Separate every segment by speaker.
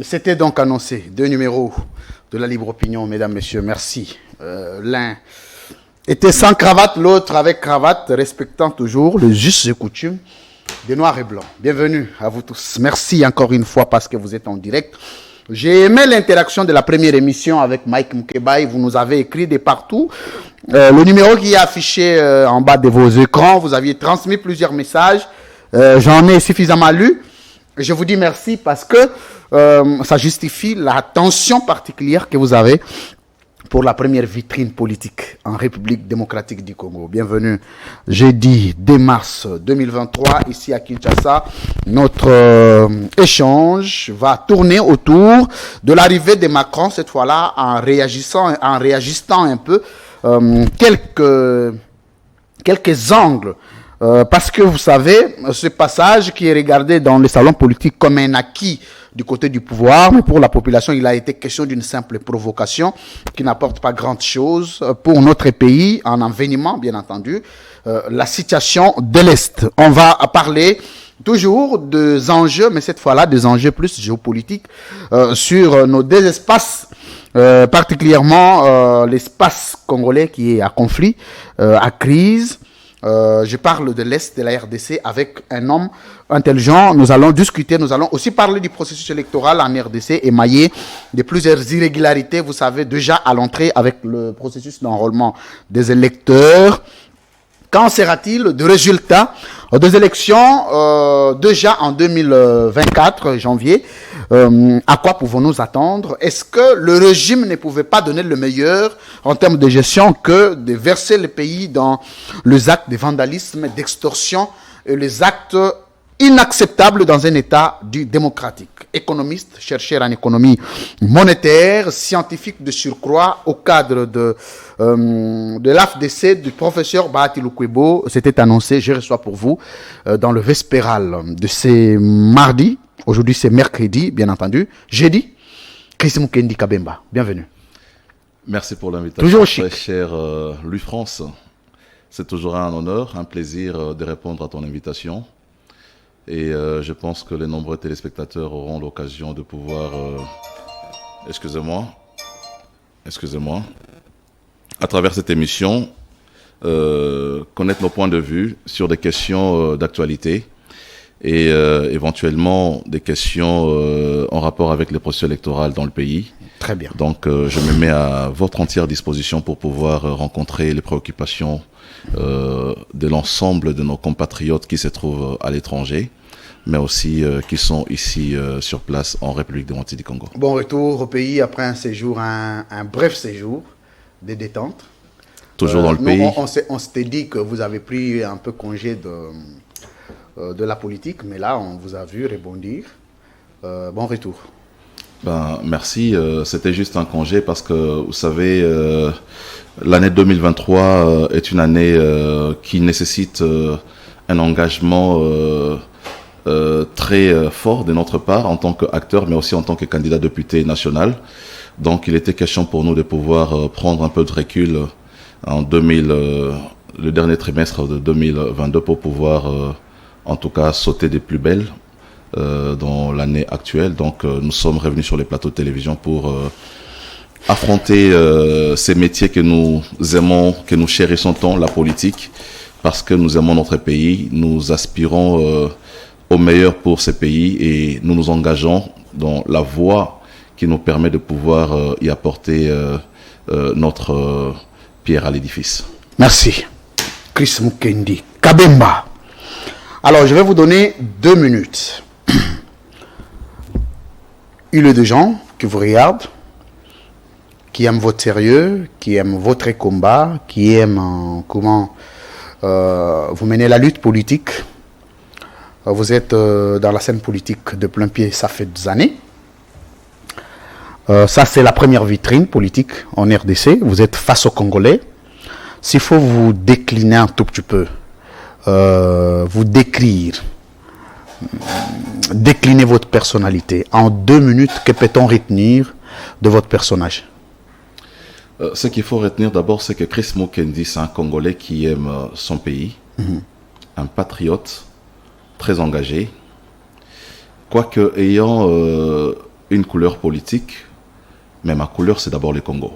Speaker 1: C'était donc annoncé. Deux numéros de la Libre Opinion, mesdames, messieurs. Merci. L'un était sans cravate, l'autre avec cravate, respectant toujours les justes coutumes des noirs et blancs. Bienvenue à vous tous. Merci encore une fois parce que vous êtes en direct. J'ai aimé l'interaction de la première émission avec Mike Mkebaï. Vous nous avez écrit de partout. Le numéro qui est affiché en bas de vos écrans, vous aviez transmis plusieurs messages. J'en ai suffisamment lu. Je vous dis merci parce que ça justifie l'attention particulière que vous avez pour la première vitrine politique en République démocratique du Congo. Bienvenue jeudi 2 mars 2023 ici à Kinshasa. Notre échange va tourner autour de l'arrivée de Macron, cette fois-là en réagissant un peu quelques angles. Parce que vous savez, ce passage qui est regardé dans les salons politiques comme un acquis du côté du pouvoir, mais pour la population, il a été question d'une simple provocation qui n'apporte pas grand-chose pour notre pays, en envenimant, bien entendu, la situation de l'Est. On va parler toujours des enjeux, mais cette fois-là, des enjeux plus géopolitiques sur nos deux espaces, particulièrement l'espace congolais qui est à conflit, à crise. Je parle de l'Est de la RDC avec un homme intelligent. Nous allons discuter, nous allons aussi parler du processus électoral en RDC émaillé de plusieurs irrégularités, vous savez, déjà à l'entrée avec le processus d'enrôlement des électeurs. Qu'en sera-t-il de résultats des élections déjà en 2024, janvier? À quoi pouvons-nous attendre? Est-ce que le régime ne pouvait pas donner le meilleur en termes de gestion que de verser le pays dans les actes de vandalisme, d'extorsion et les actes inacceptables dans un État démocratique? Économiste, chercheur en économie monétaire, scientifique de surcroît au cadre de l'AFDC du professeur Bahati Lukwebo, c'était annoncé, je reçois pour vous, dans le Vespéral de ce mardi. Aujourd'hui, c'est mercredi, bien entendu. Jeudi, Chris Mukendi Kabemba. Bienvenue.
Speaker 2: Merci pour l'invitation.
Speaker 1: Toujours chic.
Speaker 2: Très cher Louis-France. C'est toujours un honneur, un plaisir de répondre à ton invitation. Et je pense que les nombreux téléspectateurs auront l'occasion de pouvoir... Excusez-moi. À travers cette émission, connaître nos points de vue sur des questions d'actualité et éventuellement des questions en rapport avec les processus électoraux dans le pays.
Speaker 1: Très bien.
Speaker 2: Donc je me mets à votre entière disposition pour pouvoir rencontrer les préoccupations de l'ensemble de nos compatriotes qui se trouvent à l'étranger, mais aussi qui sont ici sur place en République démocratique du Congo.
Speaker 1: Bon retour au pays après un séjour, un bref séjour de détente.
Speaker 2: Toujours dans le pays.
Speaker 1: On s'était dit que vous avez pris un peu congé de la politique, mais là, on vous a vu rebondir. Bon retour.
Speaker 2: Ben, merci. C'était juste un congé parce que, vous savez, l'année 2023 est une année qui nécessite un engagement très fort de notre part en tant qu'acteur, mais aussi en tant que candidat député national. Donc, il était question pour nous de pouvoir prendre un peu de recul en le dernier trimestre de 2022 pour pouvoir, en tout cas, sauter des plus belles dans l'année actuelle. Donc, nous sommes revenus sur les plateaux de télévision pour affronter ces métiers que nous aimons, que nous chérissons tant, la politique, parce que nous aimons notre pays, nous aspirons au meilleur pour ce pays et nous nous engageons dans la voie qui nous permet de pouvoir y apporter notre pierre à l'édifice.
Speaker 1: Merci. Chris Mukendi Kabemba. Alors, je vais vous donner 2 minutes. Il y a des gens qui vous regardent, qui aiment votre sérieux, qui aiment votre combat, qui aiment comment vous menez la lutte politique. Vous êtes dans la scène politique de plein pied, ça fait des années. Ça, c'est la première vitrine politique en RDC. Vous êtes face aux Congolais. S'il faut vous décliner un tout petit peu, vous décrire, décliner votre personnalité. En 2 minutes, que peut-on retenir de votre personnage?
Speaker 2: Ce qu'il faut retenir d'abord, c'est que Chris Mukendi, c'est un Congolais qui aime son pays, un patriote très engagé, quoique ayant une couleur politique, mais ma couleur, c'est d'abord le Congo.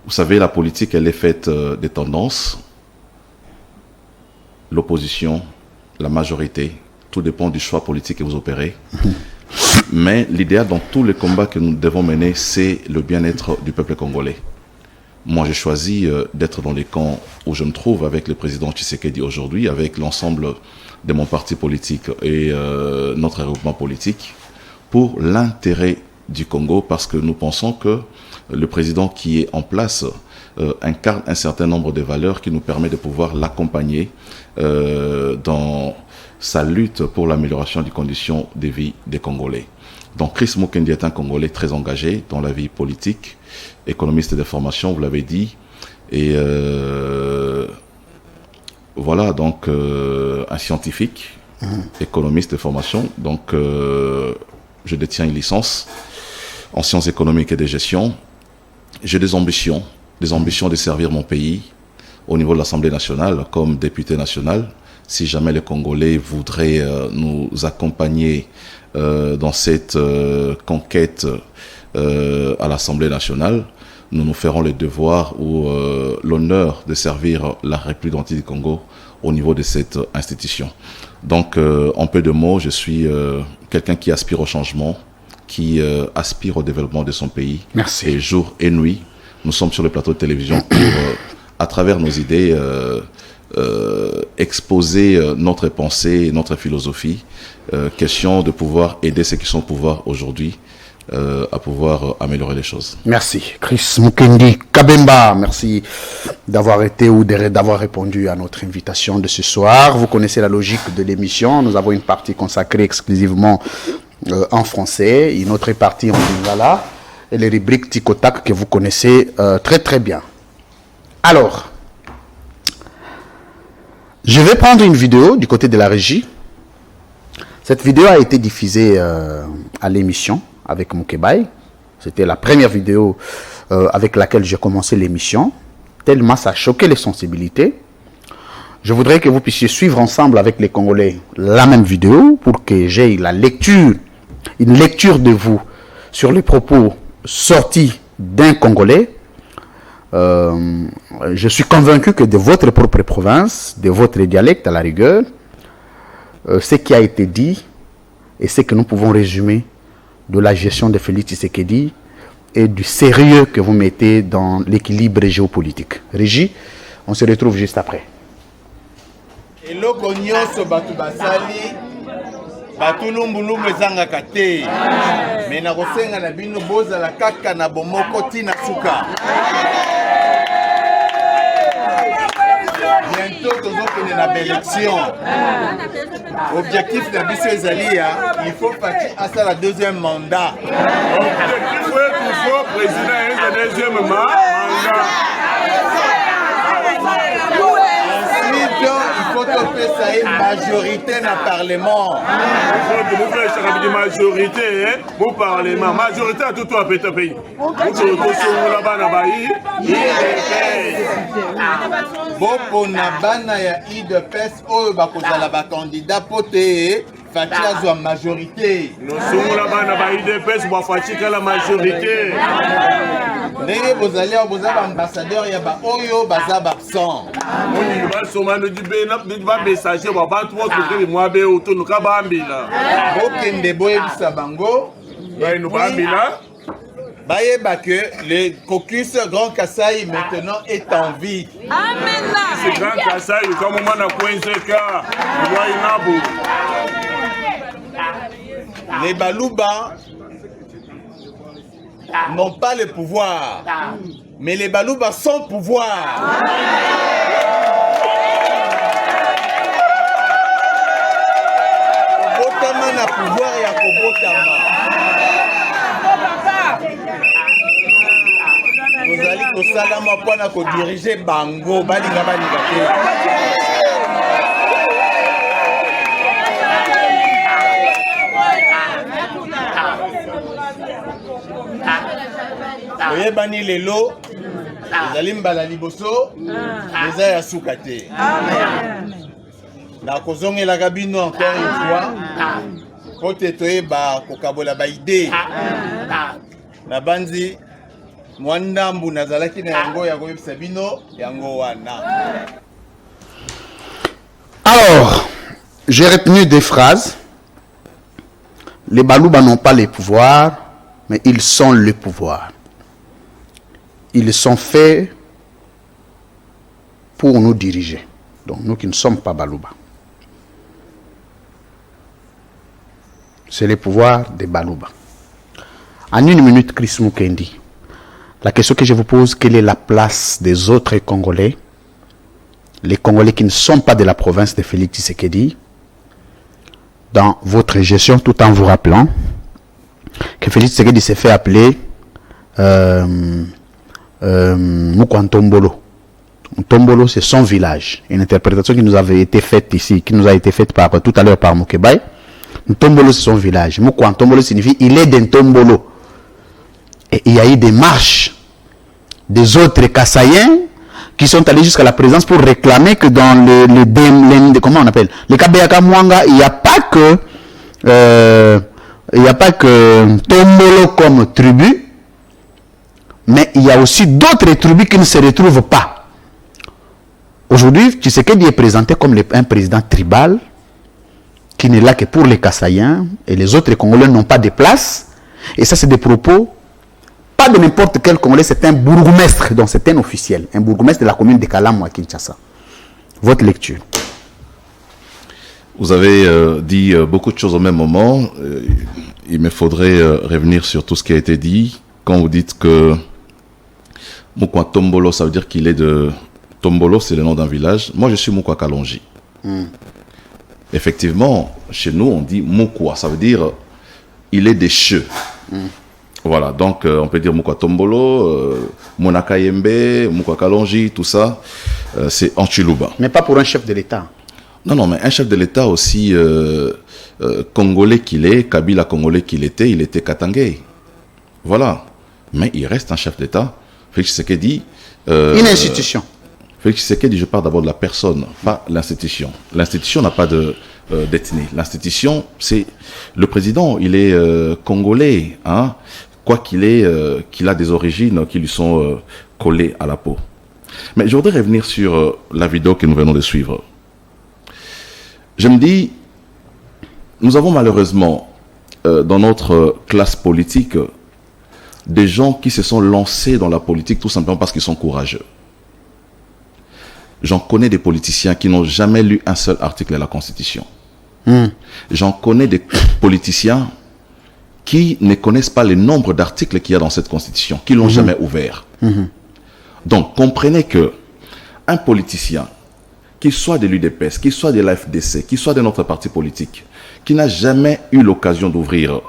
Speaker 2: Vous savez, la politique, elle est faite des tendances. L'opposition, la majorité, tout dépend du choix politique que vous opérez. Mais l'idéal dans tous les combats que nous devons mener, c'est le bien-être du peuple congolais. Moi, j'ai choisi d'être dans les camps où je me trouve avec le président Tshisekedi aujourd'hui, avec l'ensemble de mon parti politique et notre regroupement politique, pour l'intérêt du Congo, parce que nous pensons que le président qui est en place incarne un certain nombre de valeurs qui nous permettent de pouvoir l'accompagner dans sa lutte pour l'amélioration des conditions de vie des Congolais. Donc Chris Mukendi est un Congolais très engagé dans la vie politique, économiste de formation, vous l'avez dit, et voilà, donc un scientifique, économiste de formation, donc je détiens une licence en sciences économiques et de gestion. J'ai des ambitions de servir mon pays au niveau de l'Assemblée nationale comme député national. Si jamais les Congolais voudraient nous accompagner dans cette conquête à l'Assemblée nationale, nous ferons le devoir ou l'honneur de servir la République du Congo au niveau de cette institution. Donc, en peu de mots, je suis quelqu'un qui aspire au changement, qui aspire au développement de son pays.
Speaker 1: Merci.
Speaker 2: Et jour et nuit, nous sommes sur le plateau de télévision pour, à travers nos idées, exposer notre pensée, notre philosophie, question de pouvoir aider ceux qui sont au pouvoir aujourd'hui à pouvoir améliorer les choses.
Speaker 1: Merci. Chris Mukendi Kabemba, merci d'avoir été ou d'avoir répondu à notre invitation de ce soir. Vous connaissez la logique de l'émission. Nous avons une partie consacrée exclusivement en français, une autre partie en lingala, et les rubriques Tic-Tac que vous connaissez très très bien. Alors, je vais prendre une vidéo du côté de la régie. Cette vidéo a été diffusée à l'émission avec Mukebai. C'était la première vidéo avec laquelle j'ai commencé l'émission. Tellement ça a choqué les sensibilités. Je voudrais que vous puissiez suivre ensemble avec les Congolais la même vidéo pour que j'ai la lecture, une lecture de vous sur les propos sortis d'un Congolais. Je suis convaincu que de votre propre province, de votre dialecte à la rigueur, ce qui a été dit et ce que nous pouvons résumer de la gestion de Félix Tshisekedi et du sérieux que vous mettez dans l'équilibre géopolitique. Régie, on se retrouve juste après.
Speaker 3: Eloko nyonso batu basali batu lumbulumbu ezangaka te me na kosenga na bino bozala kaka na bomoko tina suka. Bientôt tozokende na élection. Objectif de biso ezali il faut partir à ça la deuxième mandat.
Speaker 4: Objectif il faut président un deuxième mandat.
Speaker 3: Il faut que une majorité dans le Parlement.
Speaker 4: Il faut que vous une majorité au Parlement. Majorité à tout le pays.
Speaker 3: Bopo na bana ya IDPS oyo bakozala ba candidat pote Fati azwa majorité.
Speaker 4: Nous sommes là-bas na IDPS ba Fati la majorité.
Speaker 3: Ndenge bozali bozaba ambassadeur ya ba oyo baza absent.
Speaker 4: Oni ba soma no dibena ba messager ba bantu votre que moi be autour ka bambila.
Speaker 3: Bokende boyebisa bango
Speaker 4: ba nous bambila.
Speaker 3: Bayeba que le caucus Grand Kassai maintenant est en vie.
Speaker 4: Amen. C'est Grand Kassai comme on a coincé ka Wainabu.
Speaker 3: Les Balouba n'ont pas le pouvoir, mais les Balouba sont pouvoir. Kobotama na pouvoir ya kobotama. Kozali kosalama mpona kodirige bango balinga te. Oyebani lelo ezali mbala liboso eza ya suka te. Na kozongelaka bino encore une fois Pote toyeba kokabola ba idée. Na banzi mwandambu nazalaki na yango ya koyebisa bino yango wana.
Speaker 1: Alors, j'ai retenu des phrases. Les Balouba n'ont pas les pouvoirs, mais ils sont le pouvoir. Ils sont faits pour nous diriger. Donc nous qui ne sommes pas Balouba. C'est le pouvoir des Balouba. En 1 minute, Chris Mukendi, la question que je vous pose, quelle est la place des autres Congolais, les Congolais qui ne sont pas de la province de Félix Tshisekedi, dans votre gestion, tout en vous rappelant que Félix Tshisekedi s'est fait appeler Mukwantombolo. Ntombolo, c'est son village. Une interprétation qui nous avait été faite ici, qui nous a été faite tout à l'heure par Moukebaï. Ntombolo, c'est son village. Mukwantombolo signifie il est d'Ntombolo. Et il y a eu des marches des autres Kassaïens qui sont allés jusqu'à la présence pour réclamer que dans comment on appelle les Kabeyaka Mwanga, il n'y a pas que Tombolo comme tribu, mais il y a aussi d'autres tribus qui ne se retrouvent pas. Aujourd'hui, Tshisekedi est présenté comme un président tribal qui n'est là que pour les Kassaïens et les autres Congolais n'ont pas de place. Et ça, c'est des propos, pas de n'importe quel Congolais, c'est un bourgmestre, donc c'est un officiel, un bourgmestre de la commune de Kalamou à Kinshasa. Votre lecture.
Speaker 2: Vous avez dit beaucoup de choses au même moment. Il me faudrait revenir sur tout ce qui a été dit. Quand vous dites que Mukwa Tombolo, ça veut dire qu'il est de... Tombolo, c'est le nom d'un village. Moi, je suis Mukwa Kalonji. Effectivement, chez nous, on dit Mukwa. Ça veut dire il est des cheux. Voilà, donc on peut dire Mukwa Tombolo, Monakayembe, Mukwa Kalonji, tout ça, c'est en Chiluba.
Speaker 1: Mais pas pour un chef de l'État.
Speaker 2: Non, mais un chef de l'État aussi congolais qu'il est, Kabila congolais qu'il était, il était Katangé. Voilà. Mais il reste un chef d'État. Félix Tshisekedi...
Speaker 1: une institution.
Speaker 2: Félix Tshisekedi, je parle d'abord de la personne, pas l'institution. L'institution n'a pas d'ethnie. L'institution, c'est... Le président, il est congolais, hein, quoi qu'il a des origines qui lui sont collées à la peau. Mais je voudrais revenir sur la vidéo que nous venons de suivre. Je me dis, nous avons malheureusement, dans notre classe politique, des gens qui se sont lancés dans la politique tout simplement parce qu'ils sont courageux. J'en connais des politiciens qui n'ont jamais lu un seul article de la Constitution. J'en connais des politiciens qui ne connaissent pas le nombre d'articles qu'il y a dans cette Constitution, qui ne l'ont jamais ouvert. Donc, comprenez que un politicien, qu'il soit de l'UDPS, qu'il soit de l'AFDC, qu'il soit de notre parti politique, qui n'a jamais eu l'occasion d'ouvrir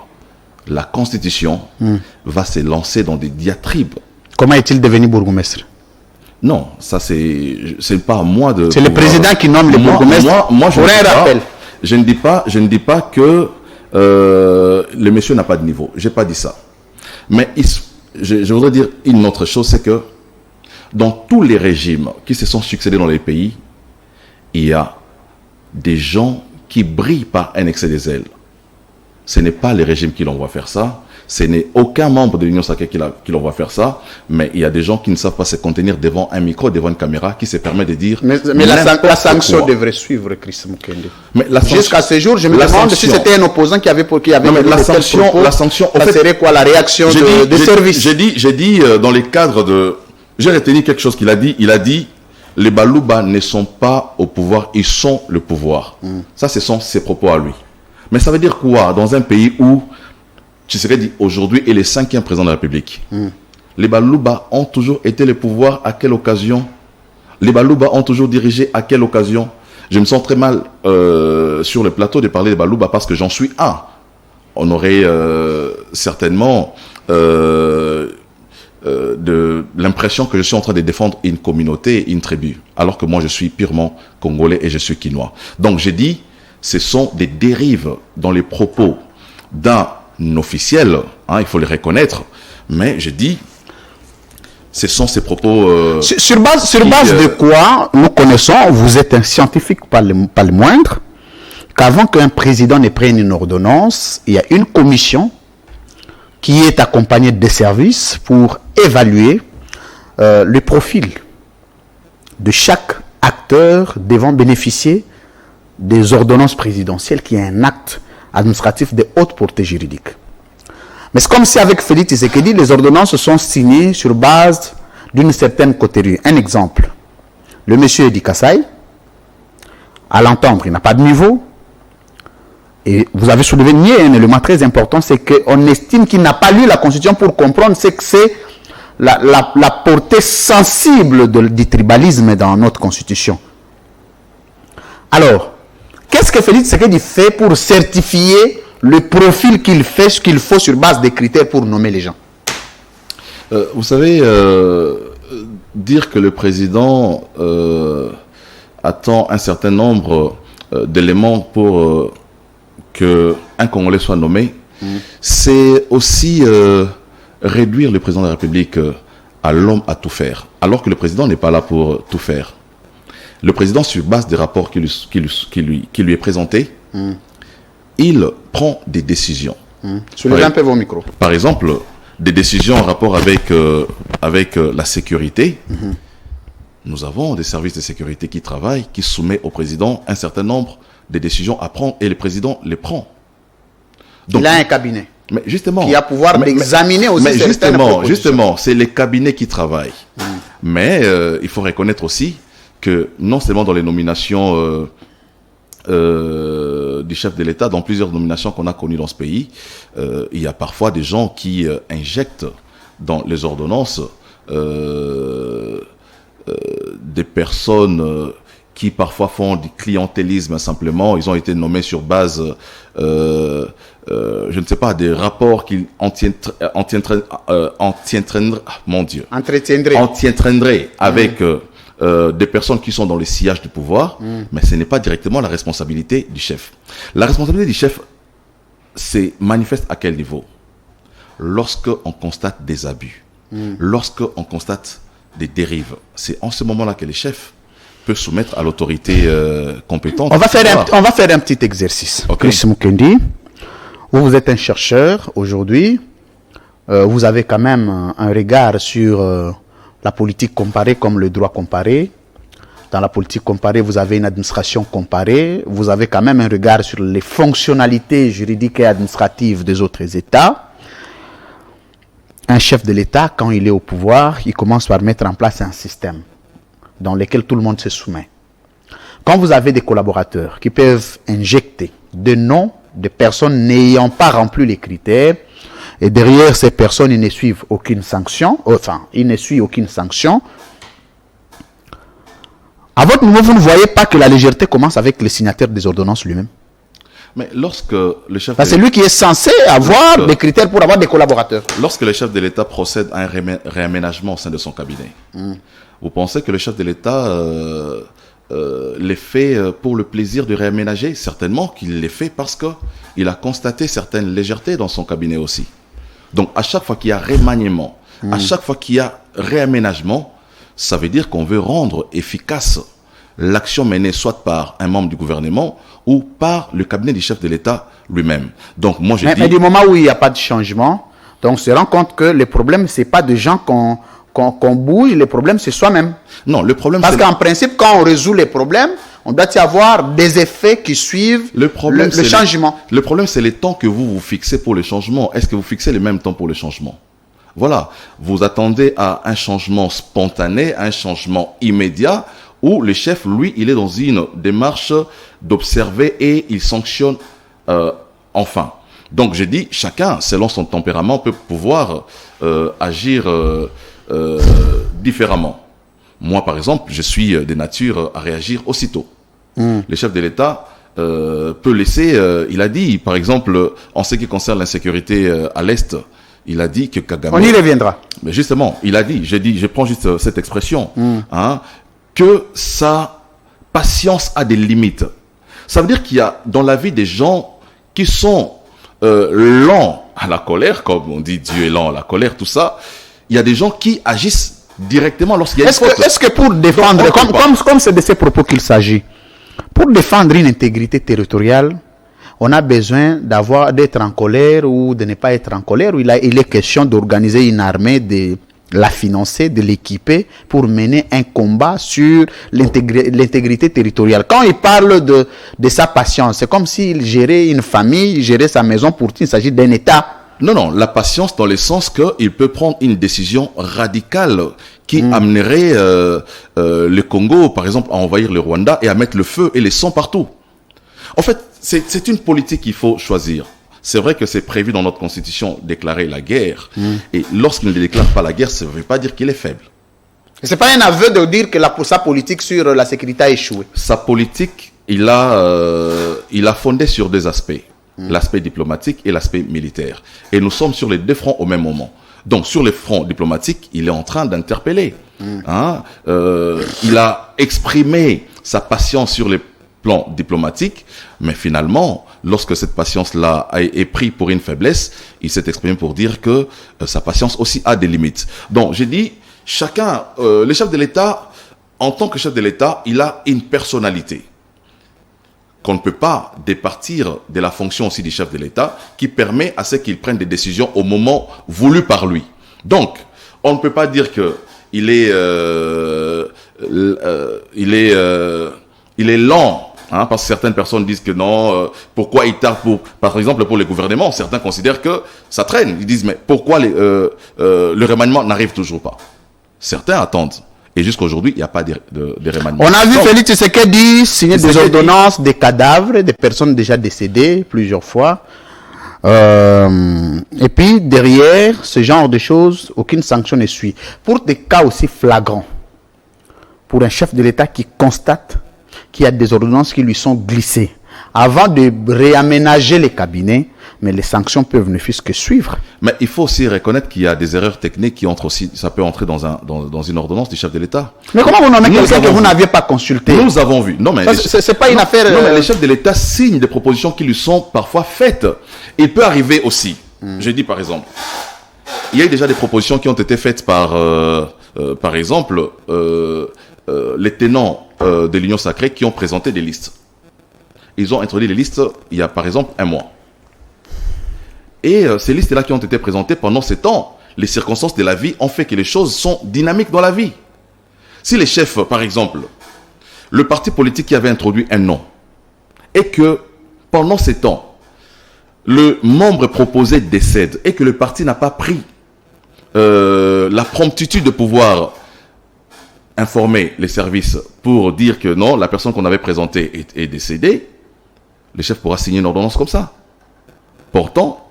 Speaker 2: la Constitution, va se lancer dans des diatribes.
Speaker 1: Comment est-il devenu bourgmestre?
Speaker 2: Non, ça c'est pas à moi de...
Speaker 1: C'est le président qui nomme les bourgmestres.
Speaker 2: Moi je ne dis pas que le monsieur n'a pas de niveau. J'ai pas dit ça. Mais je voudrais dire une autre chose, c'est que dans tous les régimes qui se sont succédés dans les pays, il y a des gens qui brillent par un excès des ailes. Ce n'est pas les régimes qui l'envoient faire ça. Ce n'est aucun membre de l'Union sacrée qui l'envoie faire ça. Mais il y a des gens qui ne savent pas se contenir devant un micro, devant une caméra, qui se permet de dire...
Speaker 1: Mais la sanction devrait suivre, Chris Mukendi. Jusqu'à ce jour, je me demande si c'était un opposant qui avait
Speaker 2: la sanction,
Speaker 1: ça serait quoi la réaction des services?
Speaker 2: J'ai dit dans les cadres de... J'ai retenu quelque chose qu'il a dit. Il a dit, les Balouba ne sont pas au pouvoir, ils sont le pouvoir. Ça, ce sont ses propos à lui. Mais ça veut dire quoi dans un pays où Tshisekedi aujourd'hui est le 5e président de la République? Les Balouba ont toujours été le pouvoir à quelle occasion? Les Balouba ont toujours dirigé à quelle occasion? Je me sens très mal sur le plateau de parler des Balouba parce que j'en suis un. On aurait certainement l'impression que je suis en train de défendre une communauté, une tribu, alors que moi je suis purement congolais et je suis quinois. Donc j'ai dit, ce sont des dérives dans les propos d'un officiel, hein, il faut les reconnaître, mais je dis, ce sont ces propos...
Speaker 1: sur base de quoi nous connaissons, vous êtes un scientifique pas le moindre, qu'avant qu'un président ne prenne une ordonnance, il y a une commission qui est accompagnée des services pour évaluer le profil de chaque acteur devant bénéficier des ordonnances présidentielles, qui est un acte administratif de haute portée juridique. Mais c'est comme si avec Félix Tshisekedi, les ordonnances sont signées sur base d'une certaine coterie. Un exemple, le monsieur Edi Kassai, à l'entendre, il n'a pas de niveau. Et vous avez soulevé un élément très important, c'est qu'on estime qu'il n'a pas lu la Constitution pour comprendre ce que c'est la portée sensible du tribalisme dans notre Constitution. Alors, qu'est-ce que Félix Tshisekedi fait pour certifier le profil qu'il fait, ce qu'il faut sur base des critères pour nommer les gens?
Speaker 2: Vous savez, dire que le président attend un certain nombre d'éléments pour qu'un Congolais soit nommé, c'est aussi réduire le président de la République à l'homme à tout faire, alors que le président n'est pas là pour tout faire. Le président, sur base des rapports qui lui est présenté, il prend des décisions.
Speaker 1: Soulevez un peu vos micros.
Speaker 2: Par exemple, des décisions en rapport avec la sécurité. Nous avons des services de sécurité qui travaillent, qui soumettent au président un certain nombre de décisions à prendre, et le président les prend. Donc,
Speaker 1: il a un cabinet.
Speaker 2: Mais justement,
Speaker 1: qui a pouvoir d'examiner aussi certaines propositions.
Speaker 2: Justement, c'est les cabinets qui travaillent. Mais il faut reconnaître aussi que non seulement dans les nominations du chef de l'État, dans plusieurs nominations qu'on a connues dans ce pays, il y a parfois des gens qui injectent dans les ordonnances des personnes qui parfois font du clientélisme simplement. Ils ont été nommés sur base, je ne sais pas, des rapports qui entretiendraient avec des personnes qui sont dans le sillage du pouvoir, mais ce n'est pas directement la responsabilité du chef. La responsabilité du chef se manifeste à quel niveau? Lorsqu'on constate des abus, lorsqu'on constate des dérives, c'est en ce moment-là que les chefs peuvent soumettre à l'autorité compétente.
Speaker 1: On va faire un petit exercice.
Speaker 2: Okay.
Speaker 1: Chris Mukendi, vous êtes un chercheur aujourd'hui, vous avez quand même un regard sur la politique comparée comme le droit comparé. Dans la politique comparée, vous avez une administration comparée, vous avez quand même un regard sur les fonctionnalités juridiques et administratives des autres États. Un chef de l'État, quand il est au pouvoir, il commence par mettre en place un système dans lequel tout le monde se soumet. Quand vous avez des collaborateurs qui peuvent injecter des noms de personnes n'ayant pas rempli les critères, et derrière ces personnes, ils ne suivent aucune sanction, ils ne suivent aucune sanction. À votre niveau, vous ne voyez pas que la légèreté commence avec le signataire des ordonnances lui-même?
Speaker 2: Mais lorsque le chef
Speaker 1: c'est lui qui est censé avoir des critères pour avoir des collaborateurs.
Speaker 2: Lorsque le chef de l'État procède à un réaménagement au sein de son cabinet, vous pensez que le chef de l'État les fait pour le plaisir de réaménager? Certainement qu'il les fait parce qu'il a constaté certaines légèretés dans son cabinet aussi. Donc à chaque fois qu'il y a remaniement, à chaque fois qu'il y a réaménagement, ça veut dire qu'on veut rendre efficace l'action menée soit par un membre du gouvernement ou par le cabinet du chef de l'État lui-même. Donc moi
Speaker 1: mais du moment où il n'y a pas de changement, donc on se rend compte que le problème, ce n'est pas de gens qu'on bouge, le problème c'est soi-même.
Speaker 2: Non, le problème
Speaker 1: parce qu'en principe, quand on résout les problèmes, on doit y avoir des effets qui suivent le changement.
Speaker 2: Le problème, c'est les temps que vous vous fixez pour le changement. Est-ce que vous fixez les mêmes temps pour le changement? Voilà, vous attendez à un changement spontané, un changement immédiat, où le chef, lui, il est dans une démarche d'observer et il sanctionne enfin. Donc, je dis, chacun, selon son tempérament, peut pouvoir agir différemment. Moi, par exemple, je suis de nature à réagir aussitôt. Le chef de l'État peut laisser, il a dit, par exemple, en ce qui concerne l'insécurité à l'Est, il a dit que Kagame...
Speaker 1: On y reviendra.
Speaker 2: Mais justement, il a dit, je prends juste cette expression, que sa patience a des limites. Ça veut dire qu'il y a dans la vie des gens qui sont lents à la colère, comme on dit Dieu est lent à la colère, tout ça. Il y a des gens qui agissent directement lorsqu'il y a une faute.
Speaker 1: Est-ce que pour défendre, comme c'est de ces propos qu'il s'agit, Pour défendre une intégrité territoriale, on a besoin d'être en colère ou de ne pas être en colère. Il est question d'organiser une armée, de la financer, de l'équiper pour mener un combat sur l'intégrité territoriale. Quand il parle de sa patience, c'est comme s'il gérait une famille, il gérait sa maison. Pourtant, il s'agit d'un État.
Speaker 2: Non, la patience dans le sens qu'il peut prendre une décision radicale qui amènerait le Congo, par exemple, à envahir le Rwanda et à mettre le feu et les sang partout. En fait, c'est une politique qu'il faut choisir. C'est vrai que c'est prévu dans notre constitution déclarer la guerre. Et lorsqu'il ne déclare pas la guerre, ça ne veut pas dire qu'il est faible.
Speaker 1: Ce n'est pas un aveu de dire que sa politique sur la sécurité a échoué.
Speaker 2: Sa politique, il a fondé sur deux aspects. L'aspect diplomatique et l'aspect militaire. Et nous sommes sur les deux fronts au même moment. Donc, sur le front diplomatique, il est en train d'interpeller. Il a exprimé sa patience sur les plans diplomatiques, mais finalement, lorsque cette patience-là est prise pour une faiblesse, il s'est exprimé pour dire que sa patience aussi a des limites. Donc, j'ai dit, chacun, le chef de l'État, en tant que chef de l'État, il a une personnalité qu'on ne peut pas départir de la fonction aussi du chef de l'État, qui permet à ce qu'il prenne des décisions au moment voulu par lui. Donc, on ne peut pas dire que il est lent, hein, parce que certaines personnes disent que non, pourquoi il tarde par exemple pour les gouvernements, certains considèrent que ça traîne. Ils disent, mais pourquoi le remaniement n'arrive toujours pas? Certains attendent. Et jusqu'à aujourd'hui, il n'y a pas de remaniement.
Speaker 1: On a vu Félix Tshisekedi signer des ordonnances, des cadavres, des personnes déjà décédées plusieurs fois. Et puis, derrière ce genre de choses, aucune sanction ne suit. Pour des cas aussi flagrants, pour un chef de l'État qui constate qu'il y a des ordonnances qui lui sont glissées, avant de réaménager les cabinets, mais les sanctions peuvent ne fût-ce que suivre.
Speaker 2: Mais il faut aussi reconnaître qu'il y a des erreurs techniques qui entrent aussi, ça peut entrer dans une ordonnance du chef de l'État.
Speaker 1: Mais comment vous nommez quelqu'un que vous n'aviez pas consulté?
Speaker 2: Nous avons vu. Non, mais
Speaker 1: c'est pas une affaire.
Speaker 2: Non, mais les chefs de l'État signent des propositions qui lui sont parfois faites. Il peut arriver aussi. Je dis par exemple, il y a eu déjà des propositions qui ont été faites par exemple, les tenants de l'Union sacrée qui ont présenté des listes. Ils ont introduit les listes il y a par exemple un mois. Et ces listes-là qui ont été présentées pendant ces temps, les circonstances de la vie ont fait que les choses sont dynamiques dans la vie. Si les chefs, par exemple, le parti politique qui avait introduit un nom, et que pendant ces temps, le membre proposé décède, et que le parti n'a pas pris la promptitude de pouvoir informer les services pour dire que non, la personne qu'on avait présentée est décédée, le chef pourra signer une ordonnance comme ça, portant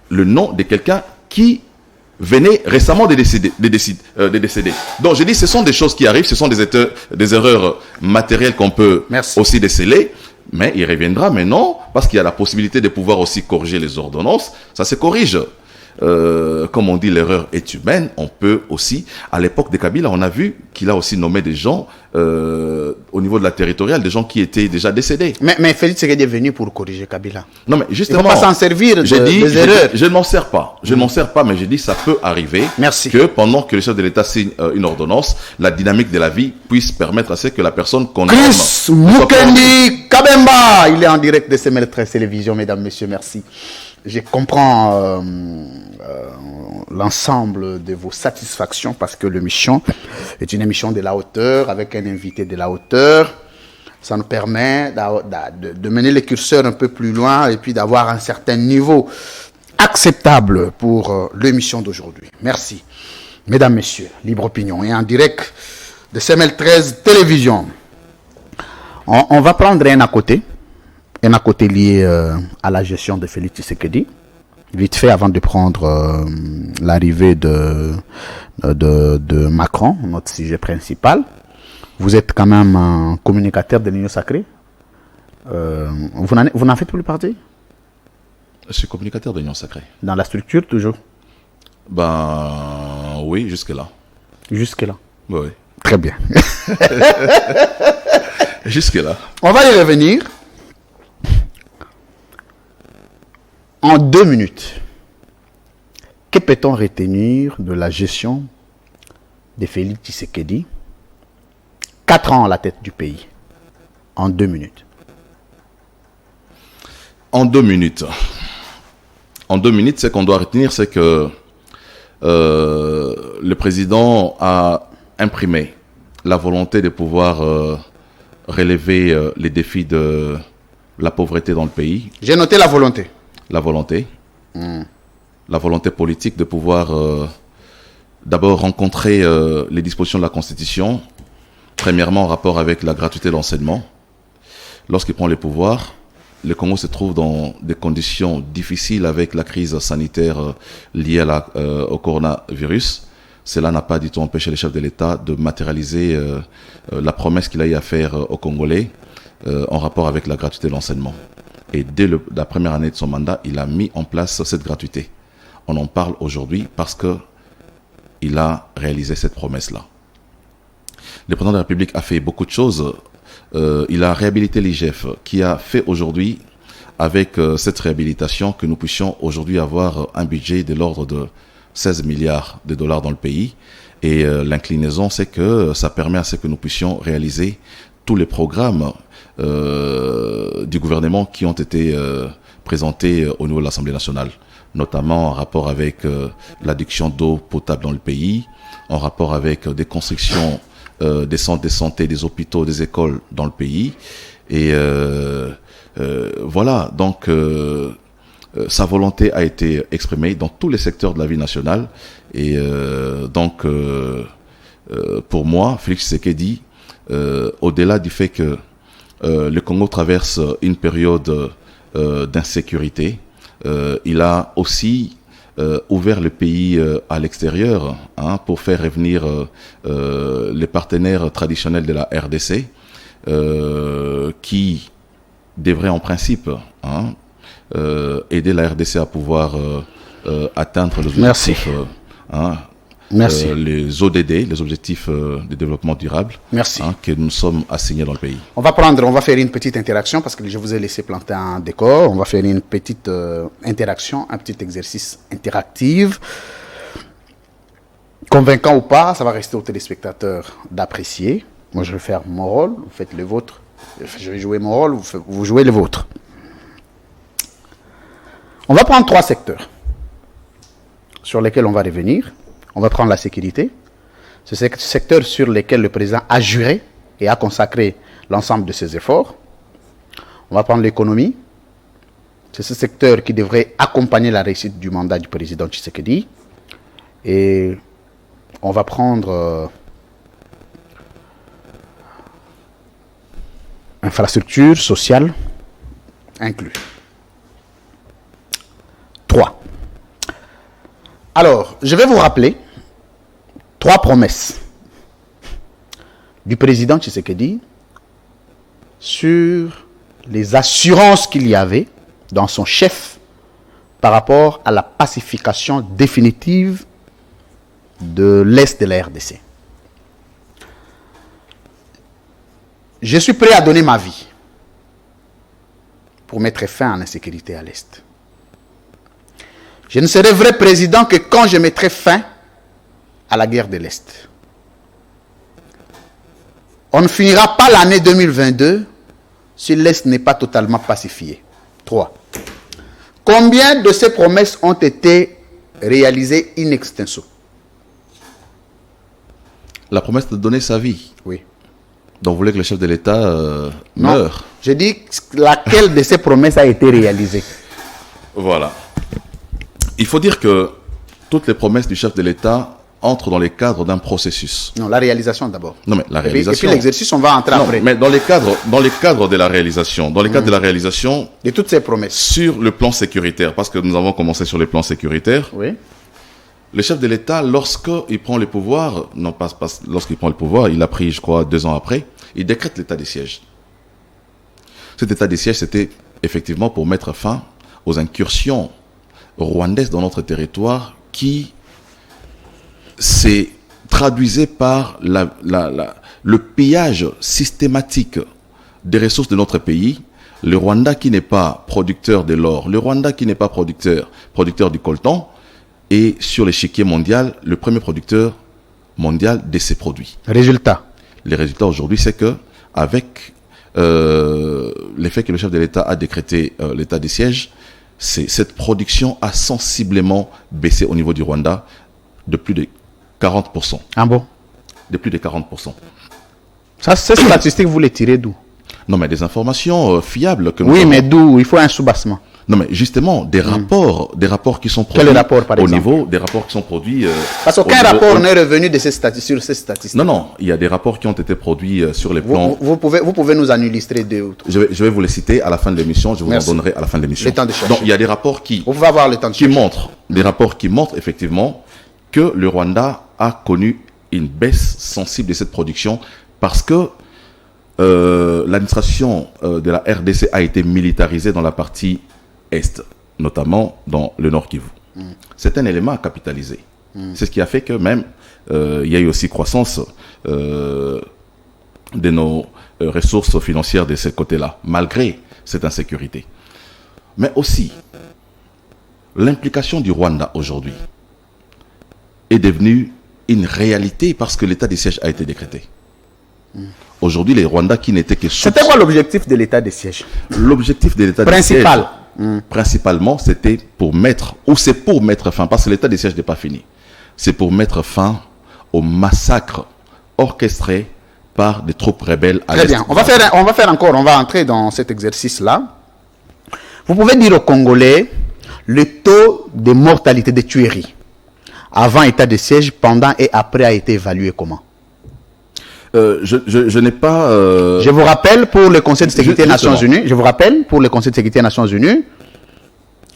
Speaker 2: le nom de quelqu'un qui venait récemment de décéder. Donc je dis, ce sont des choses qui arrivent, ce sont des erreurs matérielles qu'on peut aussi déceler, mais il reviendra maintenant, parce qu'il y a la possibilité de pouvoir aussi corriger les ordonnances, ça se corrige. Comme on dit, l'erreur est humaine. On peut aussi, à l'époque de Kabila, on a vu qu'il a aussi nommé des gens au niveau de la territoriale, des gens qui étaient déjà décédés.
Speaker 1: Mais Félix Tshisekedi est venu pour corriger Kabila.
Speaker 2: Non, mais justement,
Speaker 1: il ne faut pas s'en servir des erreurs.
Speaker 2: Je ne m'en sers pas. Je ne m'en sers pas, mais j'ai dit ça peut arriver que pendant que le chef de l'État signe une ordonnance, la dynamique de la vie puisse permettre à ce que la personne qu'on nomme...
Speaker 1: Chris Mukendi Kabemba, il est en direct de CML 13 Télévision, mesdames, messieurs, merci. Je comprends l'ensemble de vos satisfactions parce que l'émission est une émission de la hauteur avec un invité de la hauteur. Ça nous permet de mener les curseurs un peu plus loin et puis d'avoir un certain niveau acceptable pour l'émission d'aujourd'hui. Merci. Mesdames, messieurs, Libre Opinion et en direct de CML 13 Télévision. On va prendre un à côté. Un à côté lié à la gestion de Félix Tshisekedi. Vite fait, avant de prendre l'arrivée de Macron, notre sujet principal. Vous êtes quand même un communicateur de l'Union sacrée. Vous n'en faites plus partie?
Speaker 2: Je suis communicateur de l'Union sacrée.
Speaker 1: Dans la structure, toujours?
Speaker 2: Ben oui, jusque-là.
Speaker 1: Jusque-là?
Speaker 2: Oui.
Speaker 1: Très bien.
Speaker 2: Jusque-là.
Speaker 1: On va y revenir. En 2 minutes, que peut-on retenir de la gestion de Félix Tshisekedi, 4 ans à la tête du pays? En 2 minutes.
Speaker 2: En 2 minutes. En 2 minutes, ce qu'on doit retenir, c'est que le président a imprimé la volonté de pouvoir relever les défis de la pauvreté dans le pays.
Speaker 1: J'ai noté la volonté.
Speaker 2: La volonté. La volonté politique de pouvoir d'abord rencontrer les dispositions de la Constitution, premièrement en rapport avec la gratuité de l'enseignement. Lorsqu'il prend les pouvoirs, le Congo se trouve dans des conditions difficiles avec la crise sanitaire liée au coronavirus. Cela n'a pas du tout empêché le chef de l'État de matérialiser la promesse qu'il a eu à faire aux Congolais en rapport avec la gratuité de l'enseignement. Et dès la première année de son mandat, il a mis en place cette gratuité. On en parle aujourd'hui parce qu'il a réalisé cette promesse-là. Le président de la République a fait beaucoup de choses. Il a réhabilité l'IGF, qui a fait aujourd'hui, avec cette réhabilitation, que nous puissions aujourd'hui avoir un budget de l'ordre de 16 milliards de dollars dans le pays. Et l'inclinaison, c'est que ça permet à ce que nous puissions réaliser tous les programmes du gouvernement qui ont été présentés au niveau de l'Assemblée nationale, notamment en rapport avec l'adduction d'eau potable dans le pays, en rapport avec des constructions des centres de santé, des hôpitaux, des écoles dans le pays. Et voilà, donc sa volonté a été exprimée dans tous les secteurs de la vie nationale. Et donc, pour moi, Félix Tshisekedi, au-delà du fait que le Congo traverse une période d'insécurité, il a aussi ouvert le pays à l'extérieur pour faire revenir les partenaires traditionnels de la RDC qui devraient en principe aider la RDC à pouvoir atteindre les objectifs, les ODD, les objectifs de développement durable que nous sommes assignés dans le pays.
Speaker 1: On va faire une petite interaction parce que je vous ai laissé planter un décor. On va faire une petite interaction, un petit exercice interactif. Convaincant ou pas, ça va rester aux téléspectateurs d'apprécier. Moi, je vais faire mon rôle, vous faites le vôtre. Je vais jouer mon rôle, vous jouez le vôtre. On va prendre 3 secteurs sur lesquels on va revenir. On va prendre la sécurité. C'est ce secteur sur lequel le président a juré et a consacré l'ensemble de ses efforts. On va prendre l'économie. C'est ce secteur qui devrait accompagner la réussite du mandat du président Tshisekedi. Et on va prendre infrastructure sociale inclus. 3. Alors, je vais vous rappeler 3 promesses du président Tshisekedi sur les assurances qu'il y avait dans son chef par rapport à la pacification définitive de l'Est de la RDC. Je suis prêt à donner ma vie pour mettre fin à l'insécurité à l'Est. Je ne serai vrai président que quand je mettrai fin à la guerre de l'Est. On ne finira pas l'année 2022 si l'Est n'est pas totalement pacifié. 3. Combien de ces promesses ont été réalisées in extenso?
Speaker 2: La promesse de donner sa vie.
Speaker 1: Oui.
Speaker 2: Donc vous voulez que le chef de l'État meure?
Speaker 1: Je dis laquelle de ces promesses a été réalisée.
Speaker 2: Voilà. Il faut dire que toutes les promesses du chef de l'État entrent dans les cadres d'un processus.
Speaker 1: Non, la réalisation d'abord.
Speaker 2: Non, mais la réalisation.
Speaker 1: Et puis l'exercice, on va entrer après.
Speaker 2: Mais dans les cadres de la réalisation,
Speaker 1: de toutes ces promesses.
Speaker 2: Sur le plan sécuritaire, parce que nous avons commencé sur le plan sécuritaire.
Speaker 1: Oui.
Speaker 2: Le chef de l'État, lorsqu'il prend le pouvoir, lorsqu'il prend le pouvoir, il a pris, je crois, 2 ans après, il décrète l'état de siège. Cet état de siège, c'était effectivement pour mettre fin aux incursions rwandaises dans notre territoire qui se traduisaient par le pillage systématique des ressources de notre pays. Le Rwanda qui n'est pas producteur de l'or, le Rwanda qui n'est pas producteur du coltan, est sur l'échiquier mondial le premier producteur mondial de ces produits.
Speaker 1: Résultat.
Speaker 2: Les résultats aujourd'hui, c'est que avec l'effet que le chef de l'État a décrété l'état de siège, c'est cette production a sensiblement baissé au niveau du Rwanda de plus de 40%.
Speaker 1: Ah bon?
Speaker 2: De plus de 40%.
Speaker 1: Ça, ces statistiques, vous les tirez d'où?
Speaker 2: Non, mais des informations fiables que nous
Speaker 1: Oui,
Speaker 2: avons.
Speaker 1: mais d'où? Il faut un soubassement.
Speaker 2: Non, mais justement, des rapports qui sont
Speaker 1: Quel
Speaker 2: produits
Speaker 1: rapport, par
Speaker 2: au
Speaker 1: exemple?
Speaker 2: niveau des rapports qui sont produits.
Speaker 1: Parce
Speaker 2: au
Speaker 1: qu'aucun
Speaker 2: niveau-
Speaker 1: rapport n'est revenu de sur ces statistiques.
Speaker 2: Non, il y a des rapports qui ont été produits sur les plans.
Speaker 1: Vous pouvez nous en illustrer deux ou trois.
Speaker 2: Je vais vous les citer à la fin de l'émission. Je vous
Speaker 1: Merci.
Speaker 2: en donnerai à la fin de l'émission.
Speaker 1: Le temps de chercher.
Speaker 2: Donc, il y a des rapports
Speaker 1: Vous pouvez avoir le temps de
Speaker 2: qui
Speaker 1: chercher.
Speaker 2: montrent, des rapports qui montrent effectivement que le Rwanda a connu une baisse sensible de cette production parce que l'administration de la RDC a été militarisée dans la partie Est, notamment dans le Nord Kivu. C'est un élément à capitaliser. C'est ce qui a fait que même il y a eu aussi croissance de nos ressources financières de ce côté-là, malgré cette insécurité. Mais aussi, l'implication du Rwanda aujourd'hui est devenue une réalité parce que l'état de siège a été décrété. Aujourd'hui, les Rwandais qui n'étaient que sous...
Speaker 1: C'était quoi l'objectif de l'état de siège?
Speaker 2: L'objectif de l'état de siège...
Speaker 1: Principal.
Speaker 2: Principalement, c'était pour mettre... Ou c'est pour mettre fin, parce que l'état de siège n'est pas fini. C'est pour mettre fin au massacre orchestré par des troupes rebelles à
Speaker 1: Très
Speaker 2: l'est.
Speaker 1: bien. On va entrer dans cet exercice-là. Vous pouvez dire aux Congolais le taux de mortalité, de tuerie, avant état de siège, pendant et après a été évalué comment?
Speaker 2: Je n'ai pas...
Speaker 1: Je vous rappelle pour le Conseil de sécurité des Nations
Speaker 2: Justement.
Speaker 1: Unies,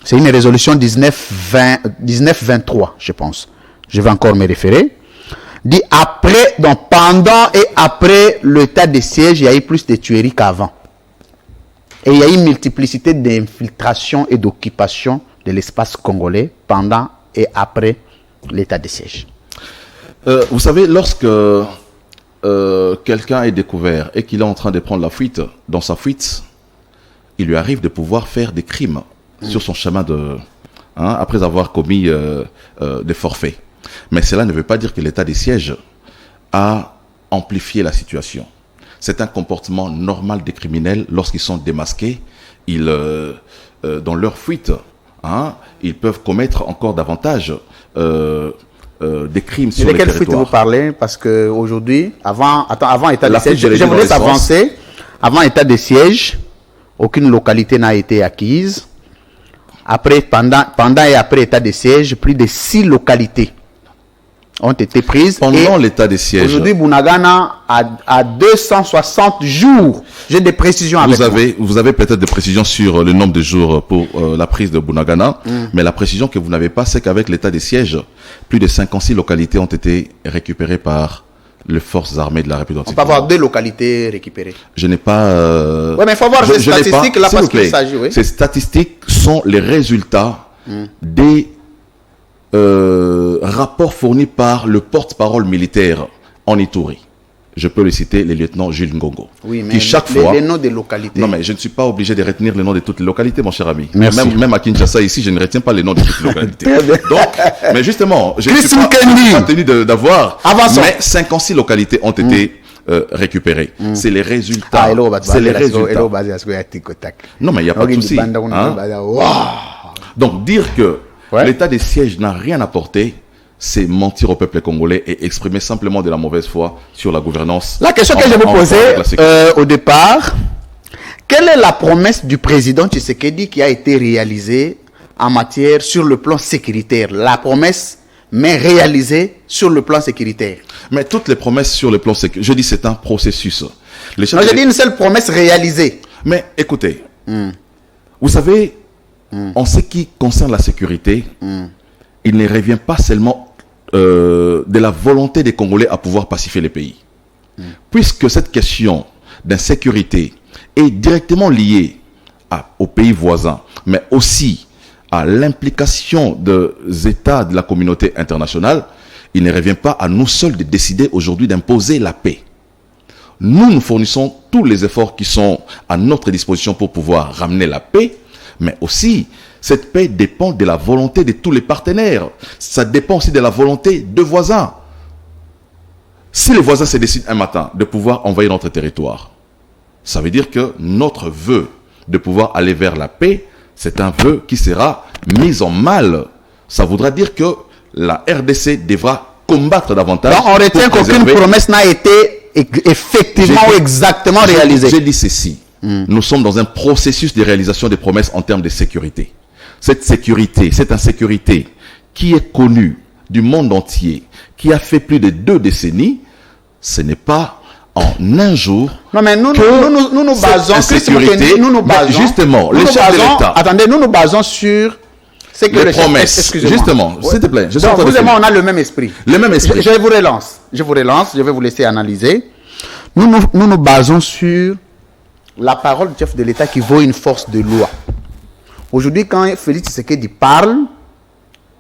Speaker 1: c'est une résolution 1923, je pense. Je vais encore me référer. Dit après, donc pendant et après l'état de siège, il y a eu plus de tueries qu'avant. Et il y a eu une multiplicité d'infiltrations et d'occupations de l'espace congolais pendant et après l'état de siège.
Speaker 2: Vous savez, lorsque quelqu'un est découvert et qu'il est en train de prendre la fuite, dans sa fuite, il lui arrive de pouvoir faire des crimes sur son chemin après avoir commis des forfaits. Mais cela ne veut pas dire que l'état de siège a amplifié la situation. C'est un comportement normal des criminels lorsqu'ils sont démasqués. Dans leur fuite, ils peuvent commettre encore davantage des crimes sur
Speaker 1: De
Speaker 2: les
Speaker 1: quelle fuite vous
Speaker 2: territoires.
Speaker 1: parlez? Parce qu'aujourd'hui, avant état de
Speaker 2: La fuite,
Speaker 1: siège,
Speaker 2: je l'ai
Speaker 1: je
Speaker 2: dit
Speaker 1: vous
Speaker 2: dans
Speaker 1: laisse
Speaker 2: le sens.
Speaker 1: avancer. Avant état de siège, aucune localité n'a été acquise. Après, pendant et après état de siège, plus de 6 localités ont été prises.
Speaker 2: Pendant
Speaker 1: Et
Speaker 2: l'état de siège,
Speaker 1: aujourd'hui, Bunagana a 260 jours. J'ai des précisions avec moi.
Speaker 2: vous avez peut-être des précisions sur le nombre de jours pour la prise de Bunagana, mais la précision que vous n'avez pas, c'est qu'avec l'état de siège, plus de 56 localités ont été récupérées par les forces armées de la République.
Speaker 1: On peut avoir 2 localités récupérées.
Speaker 2: Je n'ai pas...
Speaker 1: Oui, mais il faut voir ces
Speaker 2: je n'ai pas-
Speaker 1: statistiques là
Speaker 2: s'il
Speaker 1: parce
Speaker 2: vous plaît,
Speaker 1: qu'il s'agit. Oui.
Speaker 2: Ces statistiques sont les résultats des rapports fournis par le porte-parole militaire en Ituri. Je peux le citer, le lieutenant Jules Ngongo.
Speaker 1: Oui, mais
Speaker 2: qui chaque fois...
Speaker 1: les noms des localités.
Speaker 2: Non, mais je ne suis pas obligé de retenir les noms de toutes les localités, mon cher ami.
Speaker 1: Merci.
Speaker 2: Même à Kinshasa, ici, je ne retiens pas les noms de toutes les localités.
Speaker 1: Très bien.
Speaker 2: Donc, mais justement, je ne suis
Speaker 1: Christine
Speaker 2: pas
Speaker 1: Kendi.
Speaker 2: tenu d'avoir.
Speaker 1: Avançons.
Speaker 2: Mais 56 localités ont été récupérées. C'est les résultats.
Speaker 1: Ah, hello,
Speaker 2: C'est les résultats.
Speaker 1: hello, Bazi, est-ce qu'il y a tic-tac?
Speaker 2: Non, mais il n'y a pas de
Speaker 1: Ok,
Speaker 2: souci.
Speaker 1: Banda, on a-
Speaker 2: Hein?
Speaker 1: Waouh.
Speaker 2: Donc, dire que
Speaker 1: Ouais.
Speaker 2: l'état des sièges n'a rien apporté, c'est mentir au peuple congolais et exprimer simplement de la mauvaise foi sur la gouvernance.
Speaker 1: La question que je vous
Speaker 2: en rapport
Speaker 1: posais
Speaker 2: avec la sécurité.
Speaker 1: au départ, quelle est la promesse du président Tshisekedi qui a été réalisée en matière sur le plan sécuritaire? La promesse, mais réalisée sur le plan sécuritaire.
Speaker 2: Mais toutes les promesses sur le plan sécuritaire, je dis c'est un processus. Les chefs
Speaker 1: Non,
Speaker 2: de
Speaker 1: j'ai dit une seule promesse réalisée.
Speaker 2: Mais écoutez, vous savez, en ce qui concerne la sécurité, il ne revient pas seulement de la volonté des Congolais à pouvoir pacifier les pays. Puisque cette question d'insécurité est directement liée aux pays voisins, mais aussi à l'implication des États de la communauté internationale, il ne revient pas à nous seuls de décider aujourd'hui d'imposer la paix. Nous fournissons tous les efforts qui sont à notre disposition pour pouvoir ramener la paix, mais aussi, cette paix dépend de la volonté de tous les partenaires. Ça dépend aussi de la volonté de voisins. Si les voisins se décident un matin de pouvoir envahir notre territoire, Ça veut dire que notre vœu de pouvoir aller vers la paix, c'est un vœu qui sera mis en mal. Ça voudra dire que la RDC devra combattre davantage.
Speaker 1: Donc on retient qu'aucune promesse n'a été effectivement ou exactement réalisée.
Speaker 2: J'ai dit ceci. Nous sommes dans un processus de réalisation des promesses en termes de sécurité. Cette sécurité, cette insécurité qui est connue du monde entier, qui a fait plus de 2 décennies, ce n'est pas en un jour.
Speaker 1: Non, mais nous nous basons
Speaker 2: insécurité,
Speaker 1: nous basons,
Speaker 2: justement, les chefs de l'État.
Speaker 1: Attendez, nous nous basons sur ce que
Speaker 2: les promesses. Justement, s'il te plaît.
Speaker 1: Donc, vous et moi, on a le même esprit.
Speaker 2: Le même esprit.
Speaker 1: Je vous relance. Je vais vous laisser analyser. Nous nous basons sur la parole du chef de l'État qui vaut une force de loi. Aujourd'hui, quand Félix Tshisekedi parle,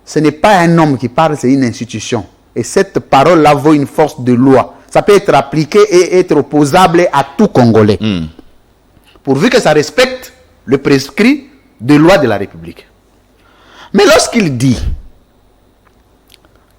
Speaker 1: ce n'est pas un homme qui parle, c'est une institution. Et cette parole-là vaut une force de loi. Ça peut être appliqué et être opposable à tout Congolais. Pourvu que ça respecte le prescrit de loi de la République. Mais lorsqu'il dit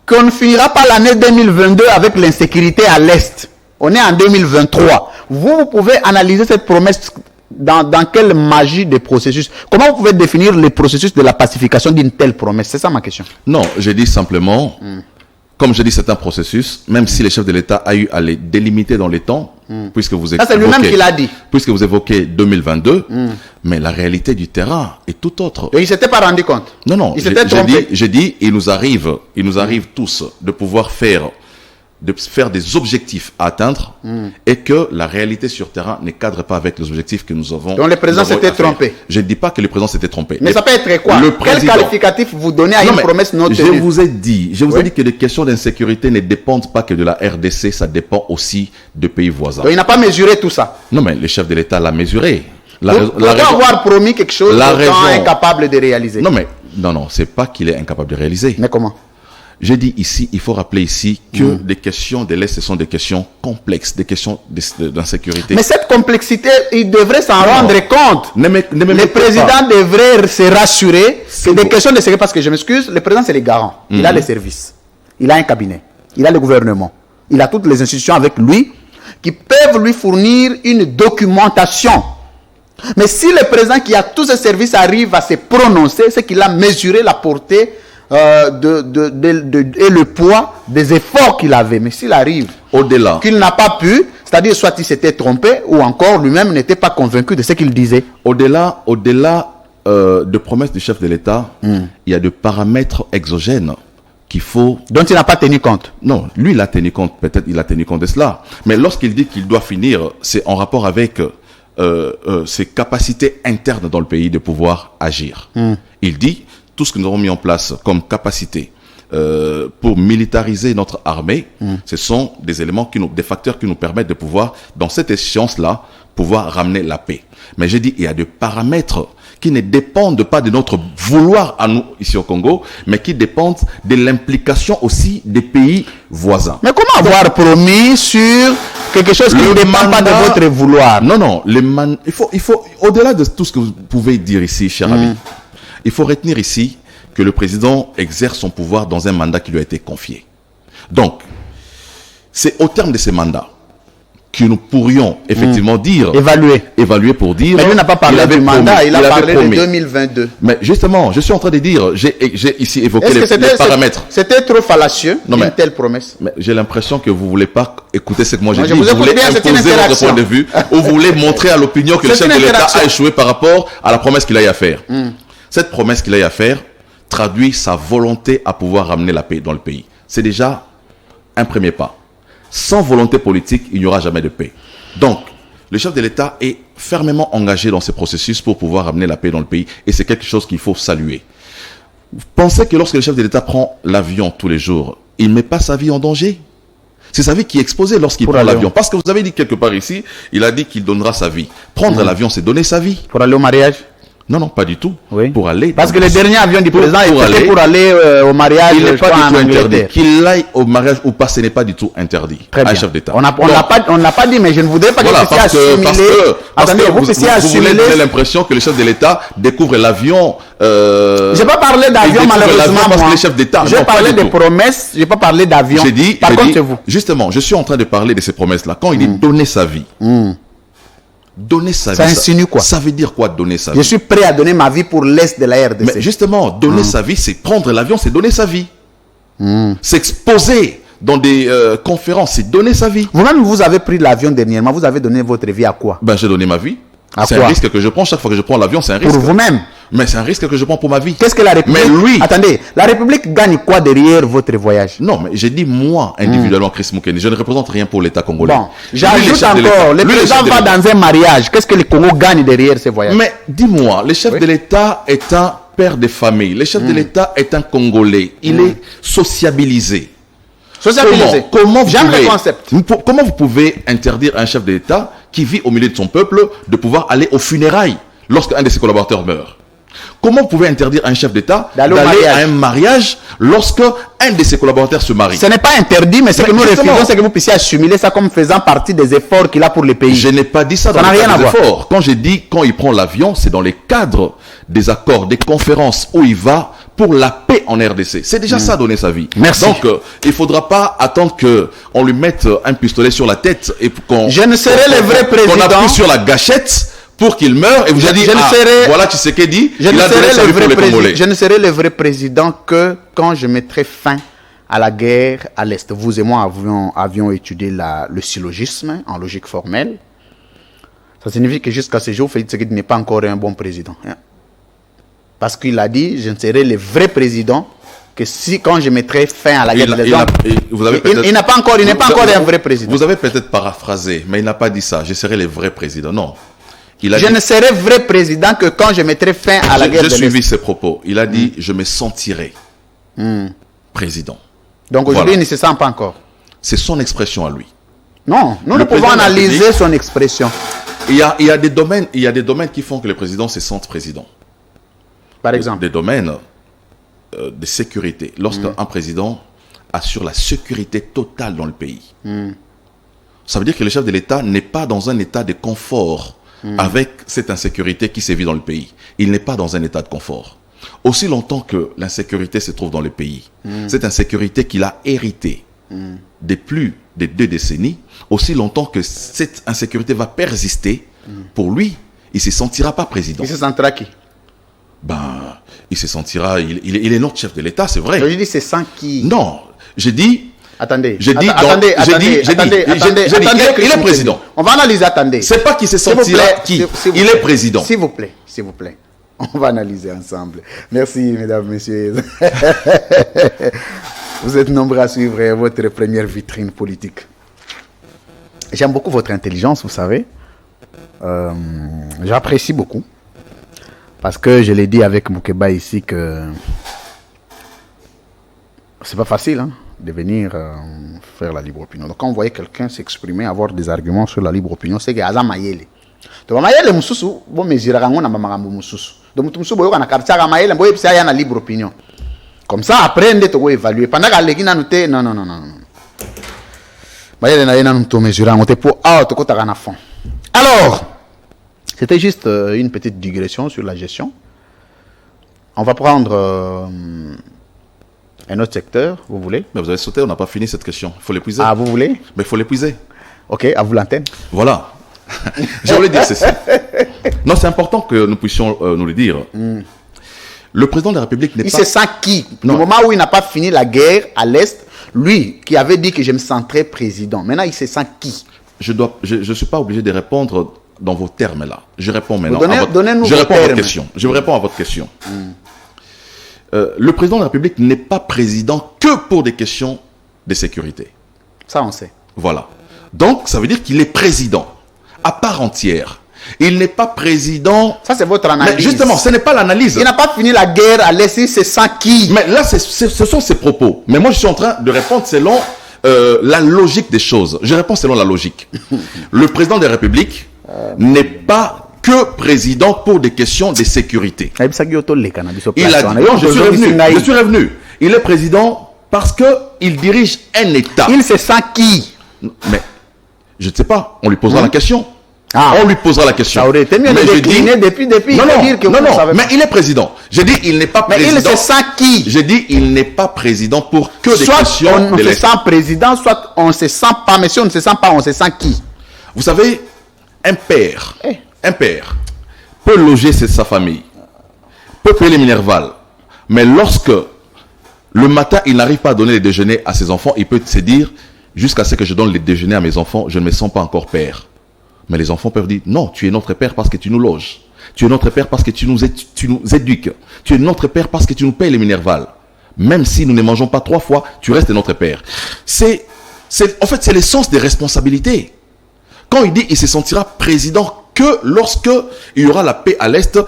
Speaker 1: qu'on ne finira pas l'année 2022 avec l'insécurité à l'Est, on est en 2023. Vous pouvez analyser cette promesse dans quelle magie de processus. Comment vous pouvez définir le processus de la pacification d'une telle promesse? C'est ça ma question.
Speaker 2: Non, j'ai dit simplement, comme je dis, c'est un processus, même si le chef de l'État a eu à les délimiter dans les temps, puisque vous évoquez,
Speaker 1: c'est lui-même qui l'a dit.
Speaker 2: Puisque vous évoquez 2022, mais la réalité du terrain est tout autre.
Speaker 1: Et il ne s'était pas rendu compte.
Speaker 2: Non, il s'était trompé. J'ai dit, il nous arrive tous de pouvoir faire des objectifs à atteindre et que la réalité sur terrain ne cadre pas avec les objectifs que nous avons.
Speaker 1: Donc le président s'était trompé.
Speaker 2: Je ne dis pas que le président s'était trompé.
Speaker 1: Mais ça peut être quoi? Quel qualificatif vous donnez à une promesse non tenue?
Speaker 2: Je vous ai dit que les questions d'insécurité ne dépendent pas que de la RDC, ça dépend aussi de pays voisins.
Speaker 1: Donc il n'a pas mesuré tout ça.
Speaker 2: Non, mais le chef de l'État l'a mesuré.
Speaker 1: Pourquoi avoir promis quelque chose pourtant incapable de réaliser?
Speaker 2: Non, c'est pas qu'il est incapable de réaliser.
Speaker 1: Mais comment?
Speaker 2: J'ai dit ici, il faut rappeler ici que les questions de l'Est, ce sont des questions complexes, des questions d'insécurité.
Speaker 1: Mais cette complexité, il devrait s'en rendre compte. Le président devrait se rassurer que des questions de sécurité, parce que je m'excuse, le président c'est le garant. Il a les services, il a un cabinet, il a le gouvernement, il a toutes les institutions avec lui qui peuvent lui fournir une documentation. Mais si le président qui a tous ces services arrive à se prononcer, c'est qu'il a mesuré la portée et le poids des efforts qu'il avait. Mais s'il arrive
Speaker 2: au-delà
Speaker 1: qu'il n'a pas pu, c'est-à-dire soit il s'était trompé ou encore lui-même n'était pas convaincu de ce qu'il disait.
Speaker 2: Au-delà de promesses du chef de l'État, il y a des paramètres exogènes qu'il faut...
Speaker 1: dont il n'a pas tenu compte.
Speaker 2: Non, lui il a tenu compte, peut-être il a tenu compte de cela. Mais lorsqu'il dit qu'il doit finir, c'est en rapport avec ses capacités internes dans le pays de pouvoir agir. Il dit tout ce que nous avons mis en place comme capacité pour militariser notre armée, ce sont des éléments, des facteurs qui nous permettent de pouvoir, dans cette échéance-là, pouvoir ramener la paix. Mais j'ai dit, il y a des paramètres qui ne dépendent pas de notre vouloir à nous, ici au Congo, mais qui dépendent de l'implication aussi des pays voisins.
Speaker 1: Mais comment avoir promis sur quelque chose qui ne dépend pas de votre vouloir?
Speaker 2: Non, il faut, au-delà de tout ce que vous pouvez dire ici, cher ami, il faut retenir ici que le président exerce son pouvoir dans un mandat qui lui a été confié. Donc, c'est au terme de ce mandat que nous pourrions effectivement dire... Évaluer pour dire...
Speaker 1: Mais lui n'a pas parlé du mandat, il a parlé de 2022.
Speaker 2: Mais justement, je suis en train de dire, j'ai ici évoqué les paramètres.
Speaker 1: C'était trop fallacieux, une telle promesse.
Speaker 2: Mais j'ai l'impression que vous ne voulez pas écouter ce que moi j'ai dit. Vous voulez imposer votre point de vue ou vous voulez montrer à l'opinion que le chef de l'État a échoué par rapport à la promesse qu'il a eu à faire. Cette promesse qu'il a eu à faire traduit sa volonté à pouvoir ramener la paix dans le pays. C'est déjà un premier pas. Sans volonté politique, il n'y aura jamais de paix. Donc, le chef de l'État est fermement engagé dans ce processus pour pouvoir ramener la paix dans le pays. Et c'est quelque chose qu'il faut saluer. Vous pensez que lorsque le chef de l'État prend l'avion tous les jours, il ne met pas sa vie en danger? C'est sa vie qui est exposée lorsqu'il prend l'avion. Parce que vous avez dit quelque part ici, il a dit qu'il donnera sa vie. Prendre l'avion, c'est donner sa vie.
Speaker 1: Pour aller au mariage?
Speaker 2: Non, pas du tout.
Speaker 1: Oui.
Speaker 2: Pour aller.
Speaker 1: Parce que le dernier avion du président était pour aller au mariage.
Speaker 2: Il n'est pas du tout interdit. Qu'il aille au mariage ou pas, ce n'est pas du tout interdit.
Speaker 1: Très bien.
Speaker 2: Un chef d'État.
Speaker 1: On n'a pas dit, mais je ne voudrais pas que vous puissiez assimiler.
Speaker 2: Attendez, vous voulez donner l'impression que le chef de l'État découvre l'avion.
Speaker 1: Je n'ai pas parlé d'avion, malheureusement.
Speaker 2: Parce que le chef d'État.
Speaker 1: J'ai parlé de promesses, je n'ai pas parlé d'avion. Par contre, c'est vous.
Speaker 2: Justement, je suis en train de parler de ces promesses-là. Quand il dit donner sa vie. Donner sa vie.
Speaker 1: Ça insinue quoi?
Speaker 2: Ça veut dire quoi donner sa vie?
Speaker 1: Je suis prêt à donner ma vie pour l'Est de la RDC.
Speaker 2: Mais justement, donner sa vie, c'est prendre l'avion, c'est donner sa vie. S'exposer dans des conférences, c'est donner sa vie.
Speaker 1: Vous-même, vous avez pris l'avion dernièrement, vous avez donné votre vie à quoi?
Speaker 2: Ben, j'ai donné ma vie.
Speaker 1: À
Speaker 2: C'est
Speaker 1: quoi?
Speaker 2: un risque que je prends chaque fois que je prends l'avion, c'est un risque.
Speaker 1: Pour vous-même.
Speaker 2: Mais c'est un risque que je prends pour ma vie.
Speaker 1: Qu'est-ce que la République...
Speaker 2: Mais lui...
Speaker 1: Attendez, la République gagne quoi derrière votre voyage?
Speaker 2: Non, mais j'ai dit moi, individuellement, Chris Moukeni, je ne représente rien pour l'État congolais.
Speaker 1: Bon, j'ajoute encore, le président va dans un mariage. Qu'est-ce que le Congo gagne derrière ces voyages?
Speaker 2: Mais dis-moi, le chef de l'État est un père de famille. Le chef de l'État est un Congolais. Il est sociabilisé.
Speaker 1: Sociabilisé. J'aime le concept.
Speaker 2: Comment vous pouvez interdire à un chef de l'État qui vit au milieu de son peuple de pouvoir aller aux funérailles lorsqu'un de ses collaborateurs meurt? Comment vous pouvez interdire à un chef d'État d'aller à un mariage lorsque un de ses collaborateurs se marie?
Speaker 1: Ce n'est pas interdit, mais ce que nous refusons, c'est que vous puissiez assimiler ça comme faisant partie des efforts qu'il a pour le pays.
Speaker 2: Je n'ai pas dit ça dans le cadre des efforts. Quand j'ai dit quand il prend l'avion, c'est dans les cadres des accords, des conférences où il va pour la paix en RDC. C'est déjà ça, donner sa vie.
Speaker 1: Merci.
Speaker 2: Donc, il ne faudra pas attendre qu'on lui mette un pistolet sur la tête et qu'on...
Speaker 1: Je ne serai le vrai président.
Speaker 2: Qu'on appuie sur la gâchette pour qu'il meure et vous avez dit, voilà Tshisekedi, il a donné sa vie pour les Congolais.
Speaker 1: Je ne serai le vrai président que quand je mettrai fin à la guerre à l'Est. Vous et moi avions étudié le syllogisme en logique formelle. Ça signifie que jusqu'à ce jour, Félix Tshisekedi n'est pas encore un bon président. Parce qu'il a dit, je ne serai le vrai président que si quand je mettrai fin à la guerre de l'Est. Il n'est pas encore un vrai président.
Speaker 2: Vous avez peut-être paraphrasé, mais il n'a pas dit ça. Je serai le vrai président. Non.
Speaker 1: Je ne serai vrai président que quand je mettrai fin à la guerre de l'Est.
Speaker 2: J'ai suivi ses propos. Il a dit, je me sentirai président.
Speaker 1: Donc aujourd'hui, il ne se sent pas encore.
Speaker 2: C'est son expression à lui.
Speaker 1: Non, nous ne pouvons analyser son expression.
Speaker 2: Il y a des domaines qui font que le président se sente président.
Speaker 1: Par exemple.
Speaker 2: Des domaines de sécurité. Lorsqu'un président assure la sécurité totale dans le pays. Ça veut dire que le chef de l'État n'est pas dans un état de confort avec cette insécurité qui sévit dans le pays. Il n'est pas dans un état de confort. Aussi longtemps que l'insécurité se trouve dans le pays, cette insécurité qu'il a héritée de plus de 2 décennies, aussi longtemps que cette insécurité va persister, pour lui, il ne se sentira pas président.
Speaker 1: Il se sentira qui?
Speaker 2: Il se sentira... Il est notre chef de l'État, c'est vrai.
Speaker 1: Je dis c'est sans qui?
Speaker 2: Non, j'ai dit...
Speaker 1: Attendez,
Speaker 2: il est président.
Speaker 1: On va analyser, attendez.
Speaker 2: C'est pas qu'il se sentira qui. Il est président.
Speaker 1: S'il vous plaît. On va analyser ensemble. Merci, mesdames, messieurs. Vous êtes nombreux à suivre votre première vitrine politique. J'aime beaucoup votre intelligence, vous savez. J'apprécie beaucoup. Parce que je l'ai dit avec Moukeba ici que c'est pas facile, hein, de venir faire la libre opinion. Donc quand on voyait quelqu'un s'exprimer, avoir des arguments sur la libre opinion, c'est que Aza Mayele. Donc Mayele Moussoussou, bon mesure rango na mamagambo Moussoussou. Donc Moussoussou boyo kana kartia ga Mayele, boyo pisa ya na libre opinion. Comme ça après on doit évaluer. Pendant que les gens noté non. Mayele na yena nous mesure rango te pour to kota kana fond. Alors, c'était juste une petite digression sur la gestion. On va prendre un autre secteur, vous voulez?
Speaker 2: Mais vous avez sauté, on n'a pas fini cette question. Il faut l'épuiser.
Speaker 1: Ah, vous voulez?
Speaker 2: Mais il faut l'épuiser.
Speaker 1: Ok, à vous l'antenne.
Speaker 2: Voilà. Je voulais dire ceci. Non, c'est important que nous puissions nous le dire. Le président de la République n'est pas...
Speaker 1: Il se sent qui? Au moment où il n'a pas fini la guerre à l'Est, lui qui avait dit que je me sentirais président, maintenant il se sent qui? Je
Speaker 2: ne suis pas obligé de répondre dans vos termes-là. Je réponds maintenant
Speaker 1: donnez-nous vos termes.
Speaker 2: À votre question. Je réponds à votre question. Le président de la République n'est pas président que pour des questions de sécurité.
Speaker 1: Ça, on sait.
Speaker 2: Voilà. Donc, ça veut dire qu'il est président à part entière. Il n'est pas président...
Speaker 1: Ça, c'est votre analyse.
Speaker 2: Mais justement, ce n'est pas l'analyse.
Speaker 1: Il n'a pas fini la guerre à l'Est, il se sent qui?
Speaker 2: Mais là, ce sont ses propos. Mais moi, je suis en train de répondre selon la logique des choses. Je réponds selon la logique. Le président de la République n'est pas que président pour des questions de sécurité. Il a dit, non, je suis revenu. Il est président parce qu'il dirige un État.
Speaker 1: Il se sent qui?
Speaker 2: Mais, je ne sais pas, on lui posera la question. On lui posera la question.
Speaker 1: Ça aurait été mieux de décliner depuis
Speaker 2: non, mais il est président. J'ai dit, il n'est pas président.
Speaker 1: Mais il se sent qui?
Speaker 2: J'ai dit, il n'est pas président pour que des
Speaker 1: soit
Speaker 2: questions
Speaker 1: on se sent président, soit on ne se sent pas. Mais si on ne se sent pas, on se sent qui?
Speaker 2: Vous savez, un père peut loger sa famille, peut payer les Minerval, mais lorsque le matin, il n'arrive pas à donner les déjeuners à ses enfants, il peut se dire, jusqu'à ce que je donne les déjeuners à mes enfants, je ne me sens pas encore père. Mais les enfants peuvent dire, non, tu es notre père parce que tu nous loges. Tu es notre père parce que tu nous éduques. Tu es notre père parce que tu nous payes les Minerval. Même si nous ne mangeons pas 3 fois, tu restes notre père. En fait, c'est l'essence des responsabilités. Quand il dit il se sentira président que lorsque il y aura la paix à l'Est,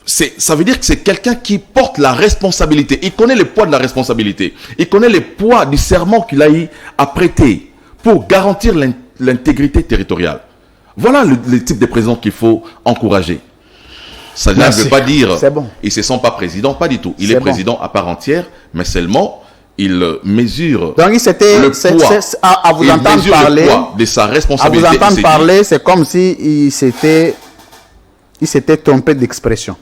Speaker 2: ça veut dire que c'est quelqu'un qui porte la responsabilité. Il connaît le poids de la responsabilité. Il connaît le poids du serment qu'il a eu à prêter pour garantir l'intégrité territoriale. Voilà le type de président qu'il faut encourager. Ça ne veut pas dire il ne se sent pas président, pas du tout. Il est président à part entière, mais seulement il mesure
Speaker 1: donc
Speaker 2: le poids,
Speaker 1: à vous entendre parler
Speaker 2: de sa responsabilité.
Speaker 1: À vous entendre parler, c'est comme si il s'était trompé d'expression.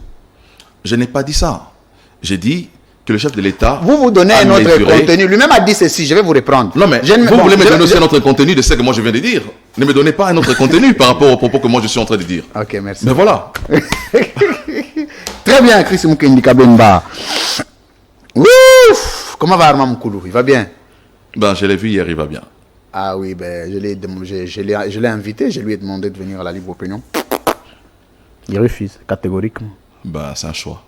Speaker 2: Je n'ai pas dit ça. J'ai dit que le chef de l'État...
Speaker 1: Vous donnez un autre contenu. Lui-même a dit ceci, je vais vous reprendre.
Speaker 2: Non, mais vous voulez me donner aussi un autre contenu de ce que moi je viens de dire. Ne me donnez pas un autre contenu par rapport aux propos que moi je suis en train de dire.
Speaker 1: Ok, merci.
Speaker 2: Mais voilà.
Speaker 1: Très bien, Chris Mukendi Kabemba. Ouf! Comment va Armand Moukoulou? Il va bien?
Speaker 2: Ben, je l'ai vu hier, il va bien.
Speaker 1: Ah oui, ben, je l'ai invité, je lui ai demandé de venir à la Libre Opinion. Il refuse, catégoriquement.
Speaker 2: Ben, c'est un choix.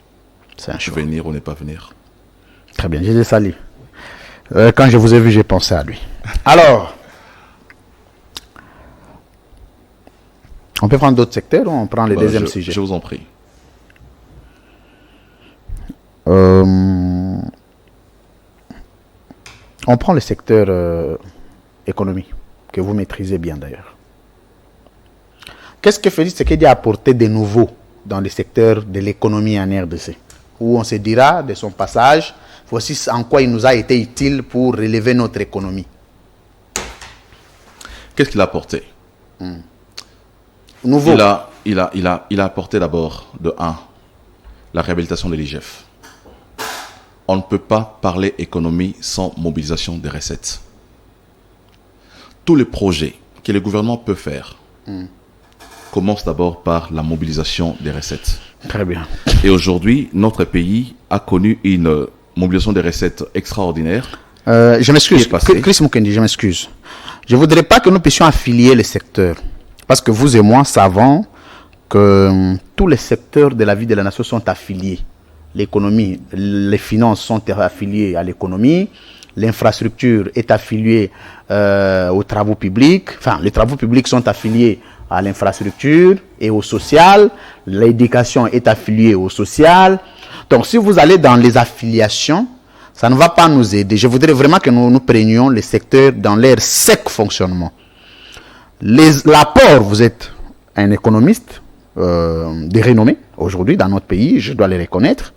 Speaker 1: C'est un choix.
Speaker 2: Venir ou ne pas venir.
Speaker 1: Très bien, je l'ai sali. Quand je vous ai vu, j'ai pensé à lui. Alors, on peut prendre d'autres secteurs ou on prend le deuxième sujet?
Speaker 2: Je vous en prie.
Speaker 1: On prend le secteur économie, que vous maîtrisez bien d'ailleurs. Qu'est-ce que Félix Tshisekedi a apporté de nouveau dans le secteur de l'économie en RDC? Où on se dira de son passage, voici en quoi il nous a été utile pour relever notre économie.
Speaker 2: Qu'est-ce qu'il a apporté?
Speaker 1: Nouveau.
Speaker 2: Il a apporté d'abord, de 1, la réhabilitation de l'IGF. On ne peut pas parler économie sans mobilisation des recettes. Tous les projets que le gouvernement peut faire commencent d'abord par la mobilisation des recettes.
Speaker 1: Très bien.
Speaker 2: Et aujourd'hui, notre pays a connu une mobilisation des recettes extraordinaire.
Speaker 1: Je m'excuse, Chris Mukendi, je m'excuse. Je ne voudrais pas que nous puissions affilier les secteurs. Parce que vous et moi savons que tous les secteurs de la vie de la nation sont affiliés. L'économie, les finances sont affiliées à l'économie, l'infrastructure est affiliée aux travaux publics, enfin les travaux publics sont affiliés à l'infrastructure et au social, l'éducation est affiliée au social. Donc si vous allez dans les affiliations, ça ne va pas nous aider. Je voudrais vraiment que nous prenions les secteurs dans leur sec fonctionnement. L'apport, vous êtes un économiste de renommée aujourd'hui dans notre pays, je dois le reconnaître.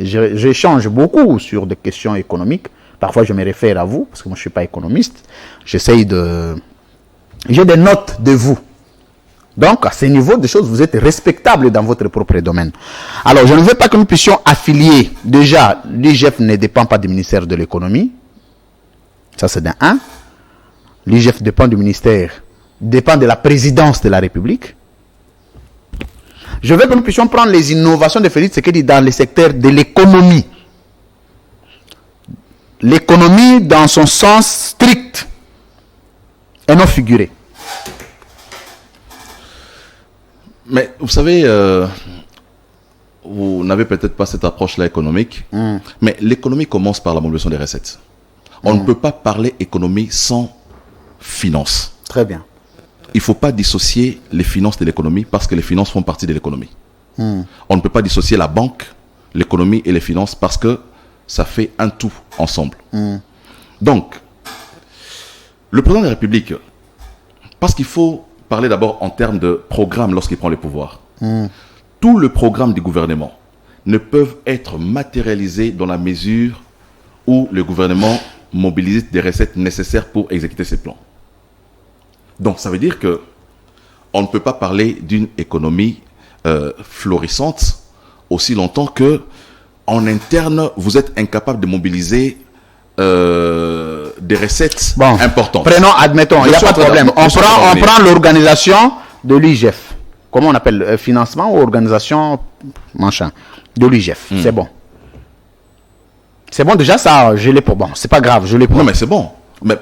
Speaker 1: J'échange beaucoup sur des questions économiques. Parfois, je me réfère à vous, parce que moi, je ne suis pas économiste. J'essaye de... J'ai des notes de vous. Donc, à ce niveau de choses, vous êtes respectable dans votre propre domaine. Alors, je ne veux pas que nous puissions affilier. Déjà, l'IGF ne dépend pas du ministère de l'économie. Ça, c'est d'un 1. L'IGF dépend du ministère, dépend de la présidence de la République. Je veux que nous puissions prendre les innovations de Félix Tshisekedi dans le secteur de l'économie. L'économie dans son sens strict et non figuré.
Speaker 2: Mais vous savez, vous n'avez peut-être pas cette approche-là économique, mais l'économie commence par la mobilisation des recettes. On ne peut pas parler économie sans finance.
Speaker 1: Très bien.
Speaker 2: Il ne faut pas dissocier les finances de l'économie parce que les finances font partie de l'économie. On ne peut pas dissocier la banque, l'économie et les finances parce que ça fait un tout ensemble. Donc, le président de la République, parce qu'il faut parler d'abord en termes de programme lorsqu'il prend le pouvoir. Tout le programme du gouvernement ne peuvent être matérialisés dans la mesure où le gouvernement mobilise des recettes nécessaires pour exécuter ses plans. Donc, ça veut dire que on ne peut pas parler d'une économie florissante aussi longtemps que, en interne, vous êtes incapable de mobiliser des recettes importantes.
Speaker 1: Prenons, admettons, il n'y a pas de problème. On prend l'organisation de l'IGF. Comment on appelle financement ou organisation machin de l'IGF. C'est bon. C'est bon déjà ça, je l'ai pour bon. C'est pas grave, je l'ai pour.
Speaker 2: Non mais c'est bon. Mais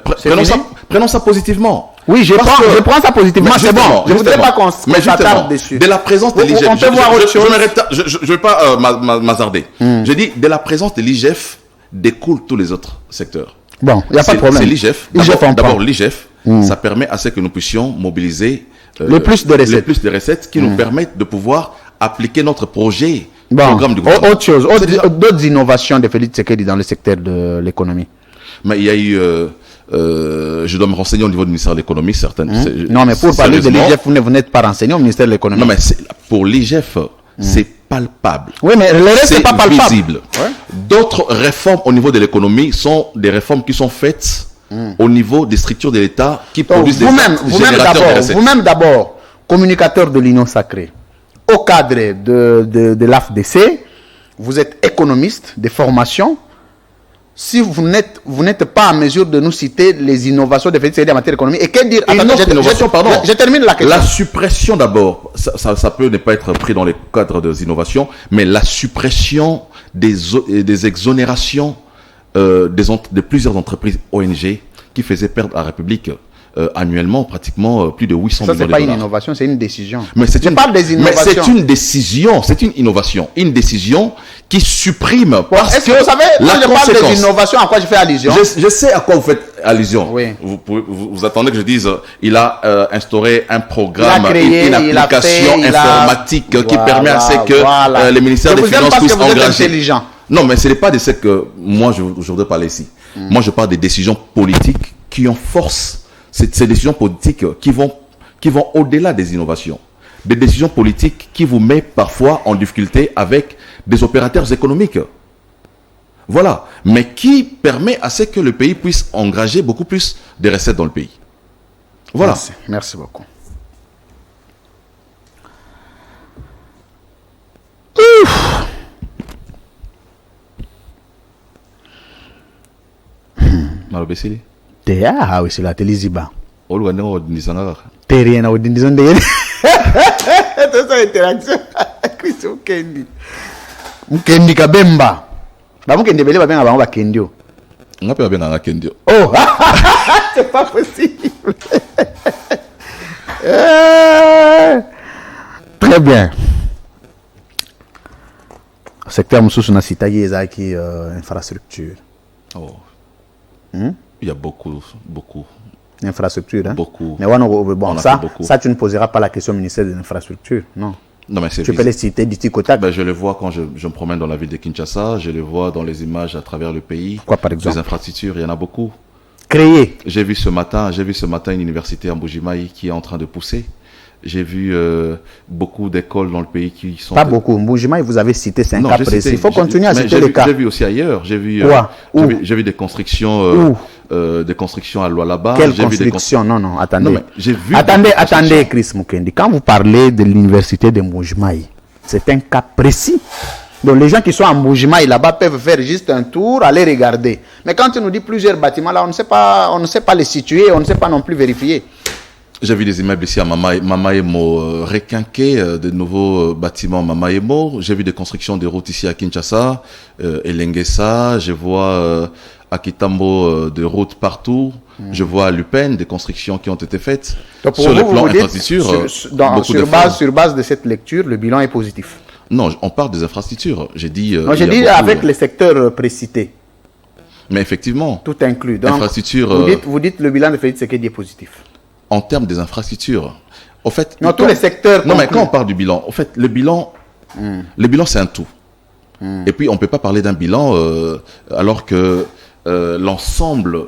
Speaker 2: prenons ça positivement.
Speaker 1: Oui, je prends ça positivement. C'est bon. Je voudrais pas qu'on s'attarde dessus.
Speaker 2: De la présence de l'IGF.
Speaker 1: On peut voir autre chose.
Speaker 2: Je ne vais pas m'hasarder. Je dis de la présence de l'IGF découlent tous les autres secteurs.
Speaker 1: Bon, il n'y a pas de problème.
Speaker 2: C'est l'IGF. D'abord l'IGF, ça permet à ce que nous puissions mobiliser
Speaker 1: le plus de
Speaker 2: recettes qui nous permettent de pouvoir appliquer notre projet.
Speaker 1: Bon,
Speaker 2: programme du gouvernement.
Speaker 1: Autre chose, d'autres innovations de Félix Tshisekedi dans le secteur de l'économie.
Speaker 2: Mais il y a eu, je dois me renseigner au niveau du ministère de l'économie, certaines.
Speaker 1: Non, mais pour parler de l'IGF, vous n'êtes pas renseigné au ministère de l'économie.
Speaker 2: Non, mais pour l'IGF, c'est palpable.
Speaker 1: Oui, mais le reste, c'est pas palpable.
Speaker 2: Visible. Ouais. D'autres réformes au niveau de l'économie sont des réformes qui sont faites au niveau des structures de l'État qui produisent
Speaker 1: vous-même d'abord, communicateur de l'Union sacrée, au cadre de l'AFDC, vous êtes économiste de formation. Si vous n'êtes pas en mesure de nous citer les innovations de Félix Tshisekedi en matière d'économie, et que dire? Je termine la question.
Speaker 2: La suppression d'abord, ça peut ne pas être pris dans les cadres des innovations, mais la suppression des exonérations de plusieurs entreprises ONG qui faisaient perdre à la République annuellement pratiquement plus de 800 millions de dollars. Ça, c'est pas une innovation, c'est une décision. Mais c'est
Speaker 1: une
Speaker 2: décision, c'est une innovation. Une décision qui supprime parce que
Speaker 1: vous savez, quand je parle des innovations, à quoi je fais allusion?
Speaker 2: Je sais à quoi vous faites allusion.
Speaker 1: Oui.
Speaker 2: Vous attendez que je dise, il a instauré un programme, une application informatique qui permet à ce que les ministères des Finances puissent engager. Non, mais ce n'est pas de ce que moi je voudrais parler ici. Moi, je parle des décisions politiques qui ont force. Ces décisions politiques qui vont au-delà des innovations. Des décisions politiques qui vous mettent parfois en difficulté avec des opérateurs économiques. Voilà. Mais qui permet à ce que le pays puisse engager beaucoup plus de recettes dans le pays. Voilà.
Speaker 1: Merci beaucoup.
Speaker 2: Malobesili.
Speaker 1: Ah oui, c'est la téléziba.
Speaker 2: T'es
Speaker 1: rien à dire. C'est ça interaction. Chris Mukendi. Mukendi Kabemba. Ba Mukendi bele ba benga ba Kendio.
Speaker 2: On peut bien Kendio.
Speaker 1: Oh, c'est pas possible. Très bien. Secteur Moussous na cité ezaki infrastructure.
Speaker 2: Oh. Il y a beaucoup.
Speaker 1: Infrastructure, hein?
Speaker 2: Beaucoup.
Speaker 1: Mais bon, ça, tu ne poseras pas la question au ministère de l'Infrastructure, non?
Speaker 2: Non, mais c'est
Speaker 1: tu peux les citer d'ici côté.
Speaker 2: Ben, je les vois quand je me promène dans la ville de Kinshasa, je les vois dans les images à travers le pays.
Speaker 1: Quoi, par exemple?
Speaker 2: Les infrastructures, il y en a beaucoup.
Speaker 1: Créées.
Speaker 2: J'ai vu ce matin une université en Mbuji-Mayi qui est en train de pousser. J'ai vu beaucoup d'écoles dans le pays qui sont...
Speaker 1: Pas beaucoup. Mbuji-Mayi, vous avez cité 5 cas précis. Il faut continuer à citer les cas.
Speaker 2: J'ai vu aussi ailleurs. J'ai vu des constructions... des constructions à Lualaba.
Speaker 1: Quelle construction? Non, attendez.
Speaker 2: Non, mais j'ai vu
Speaker 1: attendez, Chris Mukendi. Quand vous parlez de l'université de Mbuji-Mayi, c'est un cas précis. Donc les gens qui sont à Mbuji-Mayi là-bas peuvent faire juste un tour, aller regarder. Mais quand tu nous dis plusieurs bâtiments là, on ne sait pas les situer, on ne sait pas non plus vérifier.
Speaker 2: J'ai vu des immeubles ici à Mamaemo requinqués, de nouveaux bâtiments Mamaemo. J'ai vu des constructions de routes ici à Kinshasa, Elengesa. Je vois à Kitambo de routes partout. Je vois à Lupen des constructions qui ont été faites.
Speaker 1: Donc sur le plan infrastructure. Sur base de cette lecture, le bilan est positif.
Speaker 2: Non, on parle des infrastructures. J'ai dit.
Speaker 1: J'ai dit avec les secteurs précités.
Speaker 2: Mais effectivement.
Speaker 1: Tout inclus. Donc,
Speaker 2: infrastructure.
Speaker 1: Vous dites le bilan de Félix Tshisekedi est positif.
Speaker 2: En termes des infrastructures, au fait,
Speaker 1: tous les secteurs.
Speaker 2: Non, mais quand on parle du bilan, au fait, le bilan, c'est un tout. Et puis, on ne peut pas parler d'un bilan alors que l'ensemble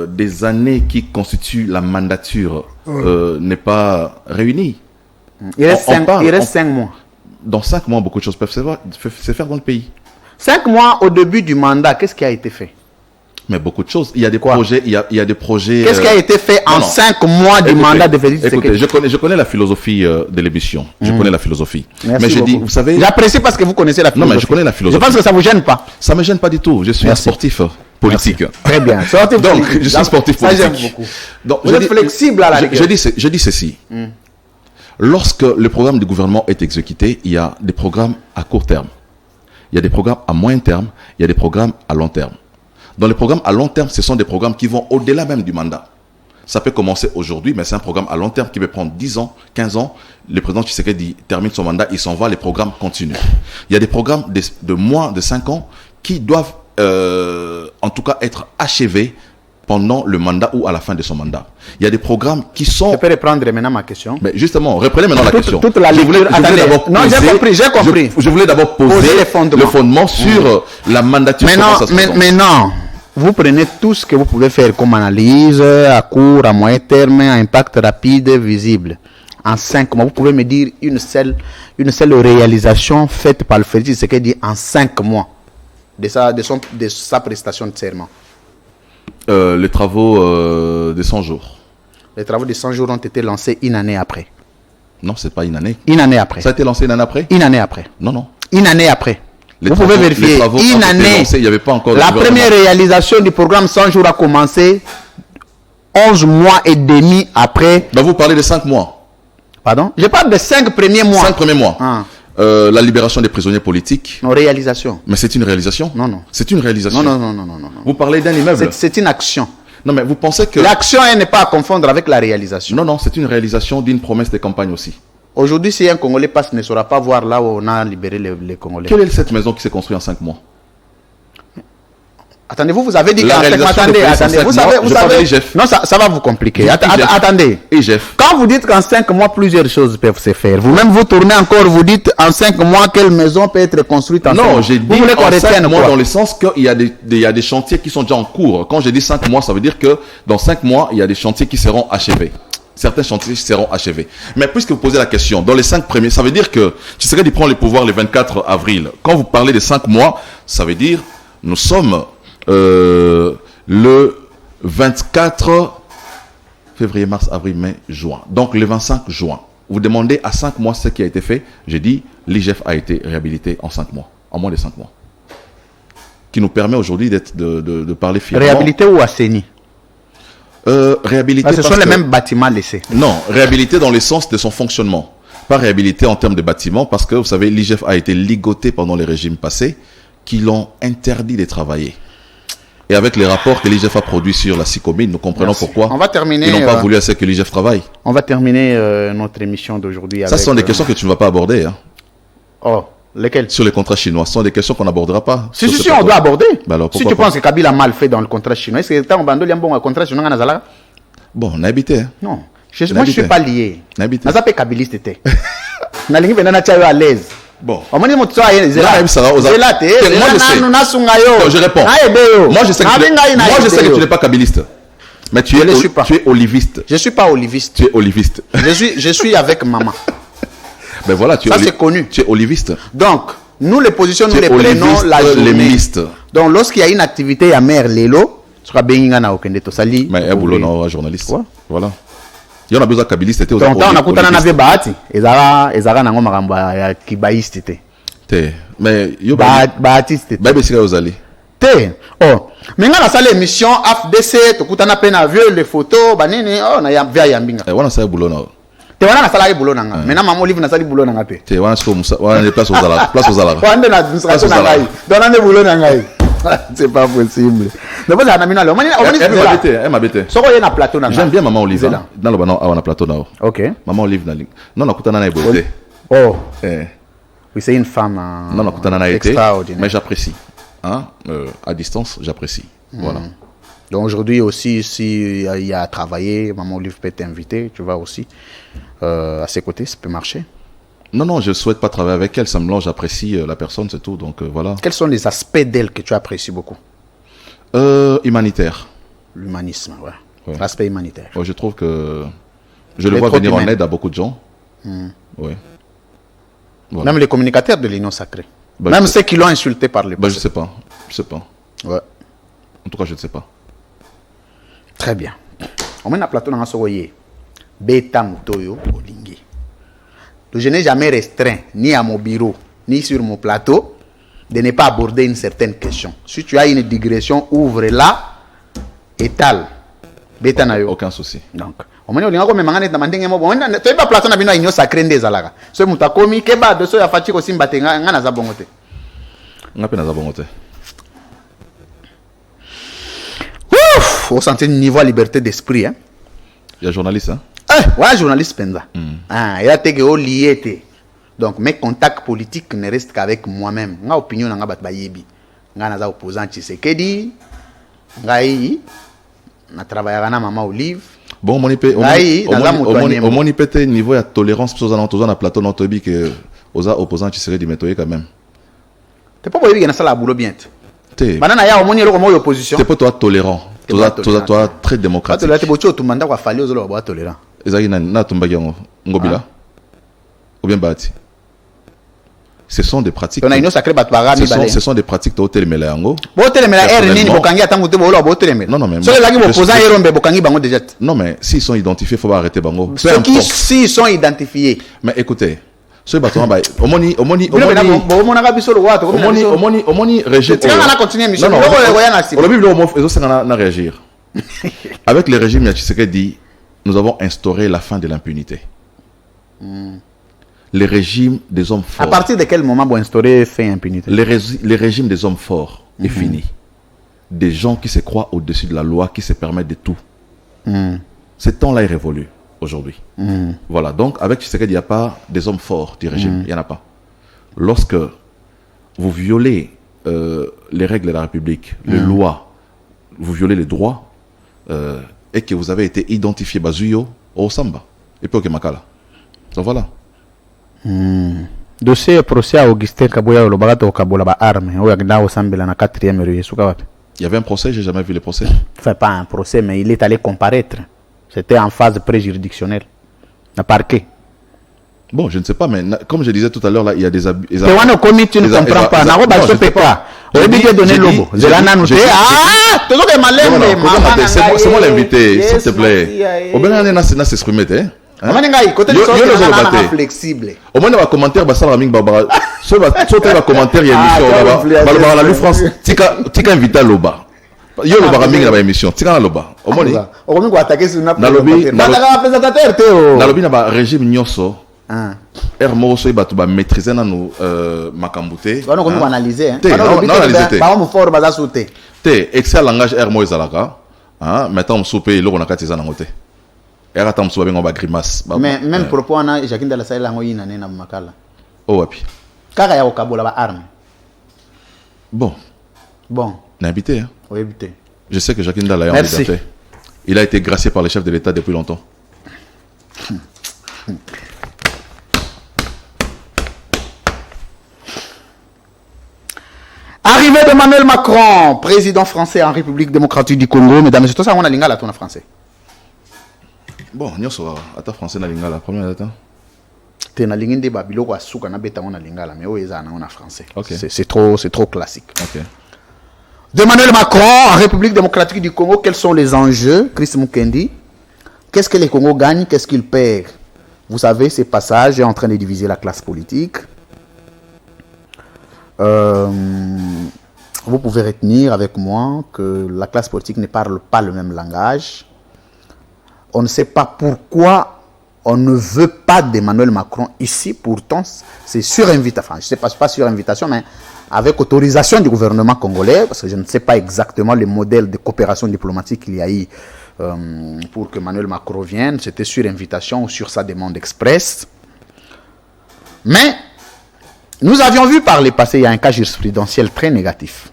Speaker 2: des années qui constituent la mandature n'est pas réuni.
Speaker 1: Il reste 5 mois.
Speaker 2: Dans 5 mois, beaucoup de choses peuvent se faire dans le pays.
Speaker 1: 5 mois au début du mandat, qu'est-ce qui a été fait?
Speaker 2: Mais beaucoup de choses. Il y a des projets. Il y a des projets.
Speaker 1: Qu'est-ce qui a été fait en 5 mois du mandat de Félix Tshisekedi?
Speaker 2: Je connais la philosophie de l'émission. Je connais la philosophie.
Speaker 1: Merci
Speaker 2: mais j'ai
Speaker 1: beaucoup.
Speaker 2: dit, vous savez.
Speaker 1: J'apprécie parce que vous connaissez la philosophie.
Speaker 2: Non, mais je connais la philosophie.
Speaker 1: Je pense que ça vous gêne pas.
Speaker 2: Ça me gêne pas du tout. Je suis un sportif politique.
Speaker 1: Merci. Très bien.
Speaker 2: Donc, je suis un sportif politique.
Speaker 1: Ça j'aime beaucoup. Donc, vous êtes flexible à la rigueur.
Speaker 2: Je dis ceci. Lorsque le programme du gouvernement est exécuté, il y a des programmes à court terme. Il y a des programmes à moyen terme. Il y a des programmes à long terme. Dans les programmes à long terme, ce sont des programmes qui vont au-delà même du mandat. Ça peut commencer aujourd'hui, mais c'est un programme à long terme qui peut prendre 10 ans, 15 ans. Le président Tshisekedi termine son mandat, il s'en va, les programmes continuent. Il y a des programmes de moins de 5 ans qui doivent, en tout cas, être achevés pendant le mandat ou à la fin de son mandat. Il y a des programmes qui sont...
Speaker 1: Je peux reprendre maintenant ma question.
Speaker 2: Mais justement, reprenez maintenant la question.
Speaker 1: Toute la lecture... Non, j'ai compris.
Speaker 2: Je voulais d'abord poser le fondement sur la mandature.
Speaker 1: Maintenant, vous prenez tout ce que vous pouvez faire comme analyse à court, à moyen terme, à impact rapide, visible. En 5 mois, vous pouvez me dire une seule réalisation faite par le Félix Tshisekedi en 5 mois de sa prestation de serment.
Speaker 2: Les travaux de 100 jours.
Speaker 1: Les travaux de 100 jours ont été lancés une année après.
Speaker 2: Non, c'est pas une année.
Speaker 1: Une année après.
Speaker 2: Ça a été lancé une année après?
Speaker 1: Une année après.
Speaker 2: Non.
Speaker 1: Une année après. Vous pouvez vérifier. Une année.
Speaker 2: Lancés, il y avait pas encore
Speaker 1: la première réalisation du programme 100 jours a commencé 11 mois et demi après.
Speaker 2: Vous parlez de 5 mois.
Speaker 1: Pardon? Je parle des 5 premiers mois.
Speaker 2: 5 premiers mois.
Speaker 1: Ah.
Speaker 2: La libération des prisonniers politiques.
Speaker 1: Non, réalisation.
Speaker 2: Mais c'est une réalisation?
Speaker 1: Non.
Speaker 2: C'est une réalisation?
Speaker 1: Non.
Speaker 2: Vous parlez d'un immeuble?
Speaker 1: C'est une action.
Speaker 2: Non, mais vous pensez que...
Speaker 1: L'action, elle n'est pas à confondre avec la réalisation.
Speaker 2: Non, c'est une réalisation d'une promesse de campagne aussi.
Speaker 1: Aujourd'hui, si un Congolais passe, ne saura pas voir là où on a libéré les Congolais.
Speaker 2: Quelle est cette maison qui s'est construite en 5 mois?
Speaker 1: Attendez, vous avez dit qu'en 5 mois... Attendez, vous savez... Non, ça va vous compliquer. Attendez. Quand vous dites qu'en 5 mois, plusieurs choses peuvent se faire. Vous-même, vous tournez encore, vous dites en 5 mois, quelle maison peut être construite en 5 mois?
Speaker 2: Non, j'ai dit en 5 mois dans le sens qu'il y a des chantiers qui sont déjà en cours. Quand j'ai dit 5 mois, ça veut dire que dans 5 mois, il y a des chantiers qui seront achevés. Certains chantiers seront achevés. Mais puisque vous posez la question, dans les 5 premiers, ça veut dire que Tshisekedi prend le pouvoir le 24 avril. Quand vous parlez de 5 mois, ça veut dire nous sommes le 24 février, mars, avril, mai, juin. Donc le 25 juin. Vous demandez à 5 mois ce qui a été fait. J'ai dit, l'IGF a été réhabilité en 5 mois. En moins de 5 mois. Qui nous permet aujourd'hui de parler fièrement.
Speaker 1: Réhabilité ou assaini?
Speaker 2: Réhabilité.
Speaker 1: Ce sont les mêmes bâtiments laissés.
Speaker 2: Non, réhabilité dans le sens de son fonctionnement. Pas réhabilité en termes de bâtiments, parce que vous savez, l'IGF a été ligoté pendant les régimes passés, qui l'ont interdit de travailler. Et avec les rapports que l'IGF a produits sur la SICOMINE, nous comprenons pourquoi
Speaker 1: on va terminer,
Speaker 2: ils n'ont pas voulu assez que l'IGF travaille.
Speaker 1: On va terminer notre émission d'aujourd'hui avec...
Speaker 2: Ça, ce sont des questions que tu ne vas pas aborder. Hein.
Speaker 1: Oh, lesquelles?
Speaker 2: Sur les contrats chinois. Ce sont des questions qu'on n'abordera pas.
Speaker 1: Si, on doit aborder.
Speaker 2: Alors,
Speaker 1: si tu penses que Kabila a mal fait dans le contrat chinois, est-ce que tu as un bon contrat chinois?
Speaker 2: Bon, on a habité. Hein.
Speaker 1: Non. Moi, je ne suis pas lié.
Speaker 2: On a habité.
Speaker 1: On a kabiliste. On a à l'aise.
Speaker 2: Bon.
Speaker 1: Moi, je sais.
Speaker 2: Je réponds. Moi, je sais que tu n'es pas kabiliste. Mais tu es oliviste.
Speaker 1: Je ne suis pas oliviste.
Speaker 2: Tu es oliviste.
Speaker 1: Je suis avec maman.
Speaker 2: Ben voilà,
Speaker 1: ça, c'est connu.
Speaker 2: Tu es oliviste.
Speaker 1: Donc, nous, les positions, nous les prenons la journée. Donc, lorsqu'il y a une activité à Mère Lelo, tu seras bien à Okende Tosali.
Speaker 2: Mais un boulot, non, journaliste. Voilà. Il y en a besoin de kabiliste.
Speaker 1: Donc, on a coupé un bahati. Ezara nango maramba ya kibaïste.
Speaker 2: Mais yo
Speaker 1: bahatiste.
Speaker 2: Babe sika ozali.
Speaker 1: Oh, mais ngana sala émission AFDC, to kutana pe na vieux les photos, banini, oh na ya via yambinga.
Speaker 2: Wana sa boulot na.
Speaker 1: Te wana na sala boulot nanga. Mais na maman livre na sala boulot nanga te.
Speaker 2: Te wana so musa, wana les places aux alara, place aux alara.
Speaker 1: Wana na administration na ngai. Dona ne boulot nanga. C'est pas possible. Donc ça na mina le.
Speaker 2: Elle m'a bêté.
Speaker 1: Soko yena plateau nanga.
Speaker 2: J'aime bien maman Olive. Dans le banon awana plateau na.
Speaker 1: OK.
Speaker 2: Maman Olive na ligne. Non na kutana na beauté.
Speaker 1: Oh. Oui, c'est une femme extraordinaire.
Speaker 2: Mais j'apprécie. Hein? À distance, j'apprécie. Voilà.
Speaker 1: Donc aujourd'hui aussi, s'il y a à travailler, Maman Olive peut t'inviter, tu vas aussi à ses côtés, ça peut marcher.
Speaker 2: Non, je ne souhaite pas travailler avec elle, simplement j'apprécie la personne, c'est tout. Donc voilà.
Speaker 1: Quels sont les aspects d'elle que tu apprécies beaucoup?
Speaker 2: Humanitaire.
Speaker 1: L'humanisme, ouais. L'aspect humanitaire.
Speaker 2: Je trouve que je le vois venir en aide à beaucoup de gens. Ouais. Voilà.
Speaker 1: Même les communicateurs de l'Union sacrée. Même ceux qui l'ont insulté par les
Speaker 2: je ne sais pas.
Speaker 1: Ouais.
Speaker 2: En tout cas, je ne sais pas.
Speaker 1: Très bien. On met un plateau dans la Beta Mutoyo Olingi. Je n'ai jamais restreint, ni à mon bureau, ni sur mon plateau, de ne pas aborder une certaine question. Si tu as une digression, ouvre-la, étale. beta na yo.
Speaker 2: Aucun souci.
Speaker 1: Donc, au moins, on a comme mangane na mandenge mo bon. Tu pas plateau na bino inyo sacré ndezalaka. So muta komi keba de so ya fati ko simba tenga ngana za bongote.
Speaker 2: Ngapi na za bongote.
Speaker 1: Ouf, au senti niveau liberté d'esprit hein.
Speaker 2: Il y a journaliste hein.
Speaker 1: Ouais, journaliste penza. Ah, il a été lié. Donc mes contacts politiques ne restent qu'avec moi-même. Nga opinion nga bat bayebi. Nga na za opposant Tshisekedi. Ngai na travailler na Mama Olive.
Speaker 2: Bon, au moins peut niveau de tolérance pour ça na plateau notobi que aux opposants Tshisekedi metoyer quand même.
Speaker 1: T'es pas boyebi na sala boulot bien.
Speaker 2: T'es.
Speaker 1: Banana ya au moins yelo comme opposition.
Speaker 2: T'es pas toi tolérant. Toi très démocratique.
Speaker 1: Toi tu bocho tu manda kwa fali ozolo ba tolérant.
Speaker 2: Ezaki na tumbaki yango ngobila. Ou bien bati. Ce sont des pratiques. Ce sont des pratiques de hôtel Melayango. Non, non, mais. Non, mais s'ils sont identifiés, il faut arrêter Bango.
Speaker 1: S'ils sont identifiés.
Speaker 2: Mais écoutez, ce bâtiment, Omoni régime. Réagir. Avec le régime Tshisekedi, nous avons instauré la fin de l'impunité. Les régimes des hommes forts.
Speaker 1: À partir de quel moment vous instaurez fin impunité?
Speaker 2: Les régimes des hommes forts est fini. Des gens qui se croient au-dessus de la loi, qui se permettent de tout. Ce temps-là est révolu aujourd'hui. Voilà, donc avec Tshisekedi, il n'y a pas des hommes forts du régime. Il n'y en a pas. Lorsque vous violez les règles de la République, les lois, vous violez les droits, et que vous avez été identifié Bazuyo au Samba, et puis au Kemakala. Donc voilà.
Speaker 1: Dossier procès à Augustin Kaboya au Lobarato Kabola ba arme ou yagda au Sambela na 4e rue Sukawapi.
Speaker 2: Il y avait un procès, j'ai jamais vu le procès.
Speaker 1: Enfin pas un procès mais il est allé comparaître. C'était en phase préjuridictionnelle. Na parquet.
Speaker 2: Bon, je ne sais pas mais comme je disais tout à l'heure là, il y a des abus.
Speaker 1: Tu ne comprends pas. Na roba ce pas. On lui dit donner lobo. Zelana nous ah, tu que malem
Speaker 2: c'est moi l'invité, s'il te plaît. Au bien on a s'exprimer hein.
Speaker 1: Flexible.
Speaker 2: Au moins, on va commentaire, Barbara. Soit va commentaire, il y a émission. Barbara, la France, tika invité Loba. Il y a Loba Raming dans l'émission. Tika Loba. Au moins,
Speaker 1: on va attaquer sur une
Speaker 2: Nalobi, na régime Nyoso. Hermo, so iba tuba maîtriser na nous makambute.
Speaker 1: On va analyser.
Speaker 2: Non, analyser.
Speaker 1: Ba on fort baza sauter.
Speaker 2: Te excel langage Hermo ezalaka. Maintenant on soupe il on a katiza na ngote.
Speaker 1: Mais même propos on a Jacques Ndala Sahel ngo yina nena makala.
Speaker 2: Oh wapi.
Speaker 1: Kaka ya okabola ba arme.
Speaker 2: Bon. N'a habité hein.
Speaker 1: Oui, habité.
Speaker 2: Je sais que Jacques Ndala est en liberté. Il a été gracié par le chef de l'État depuis longtemps.
Speaker 1: Arrivée d'Emmanuel Macron, président français en République démocratique du Congo. Mesdames et messieurs, ça on a lingala ton français.
Speaker 2: Bon, nous sommes à français na lingala première date.
Speaker 1: T'es na lingende babilo kwa suka na beta on a lingala mais oeza na on a français.
Speaker 2: Okay.
Speaker 1: C'est trop classique.
Speaker 2: OK.
Speaker 1: D'Emmanuel Macron en République démocratique du Congo, quels sont les enjeux? Chris Mukendi. Qu'est-ce que les Congo gagnent, qu'est-ce qu'ils perdent? Vous savez, ce passage est en train de diviser la classe politique. Vous pouvez retenir avec moi que la classe politique ne parle pas le même langage. On ne sait pas pourquoi on ne veut pas d'Emmanuel Macron ici. Pourtant, c'est sur invitation. Enfin, je ne sais pas, pas sur invitation, mais avec autorisation du gouvernement congolais, parce que je ne sais pas exactement le modèle de coopération diplomatique qu'il y a eu pour que Emmanuel Macron vienne. C'était sur invitation ou sur sa demande express. Mais nous avions vu par le passé, il y a un cas jurisprudentiel très négatif.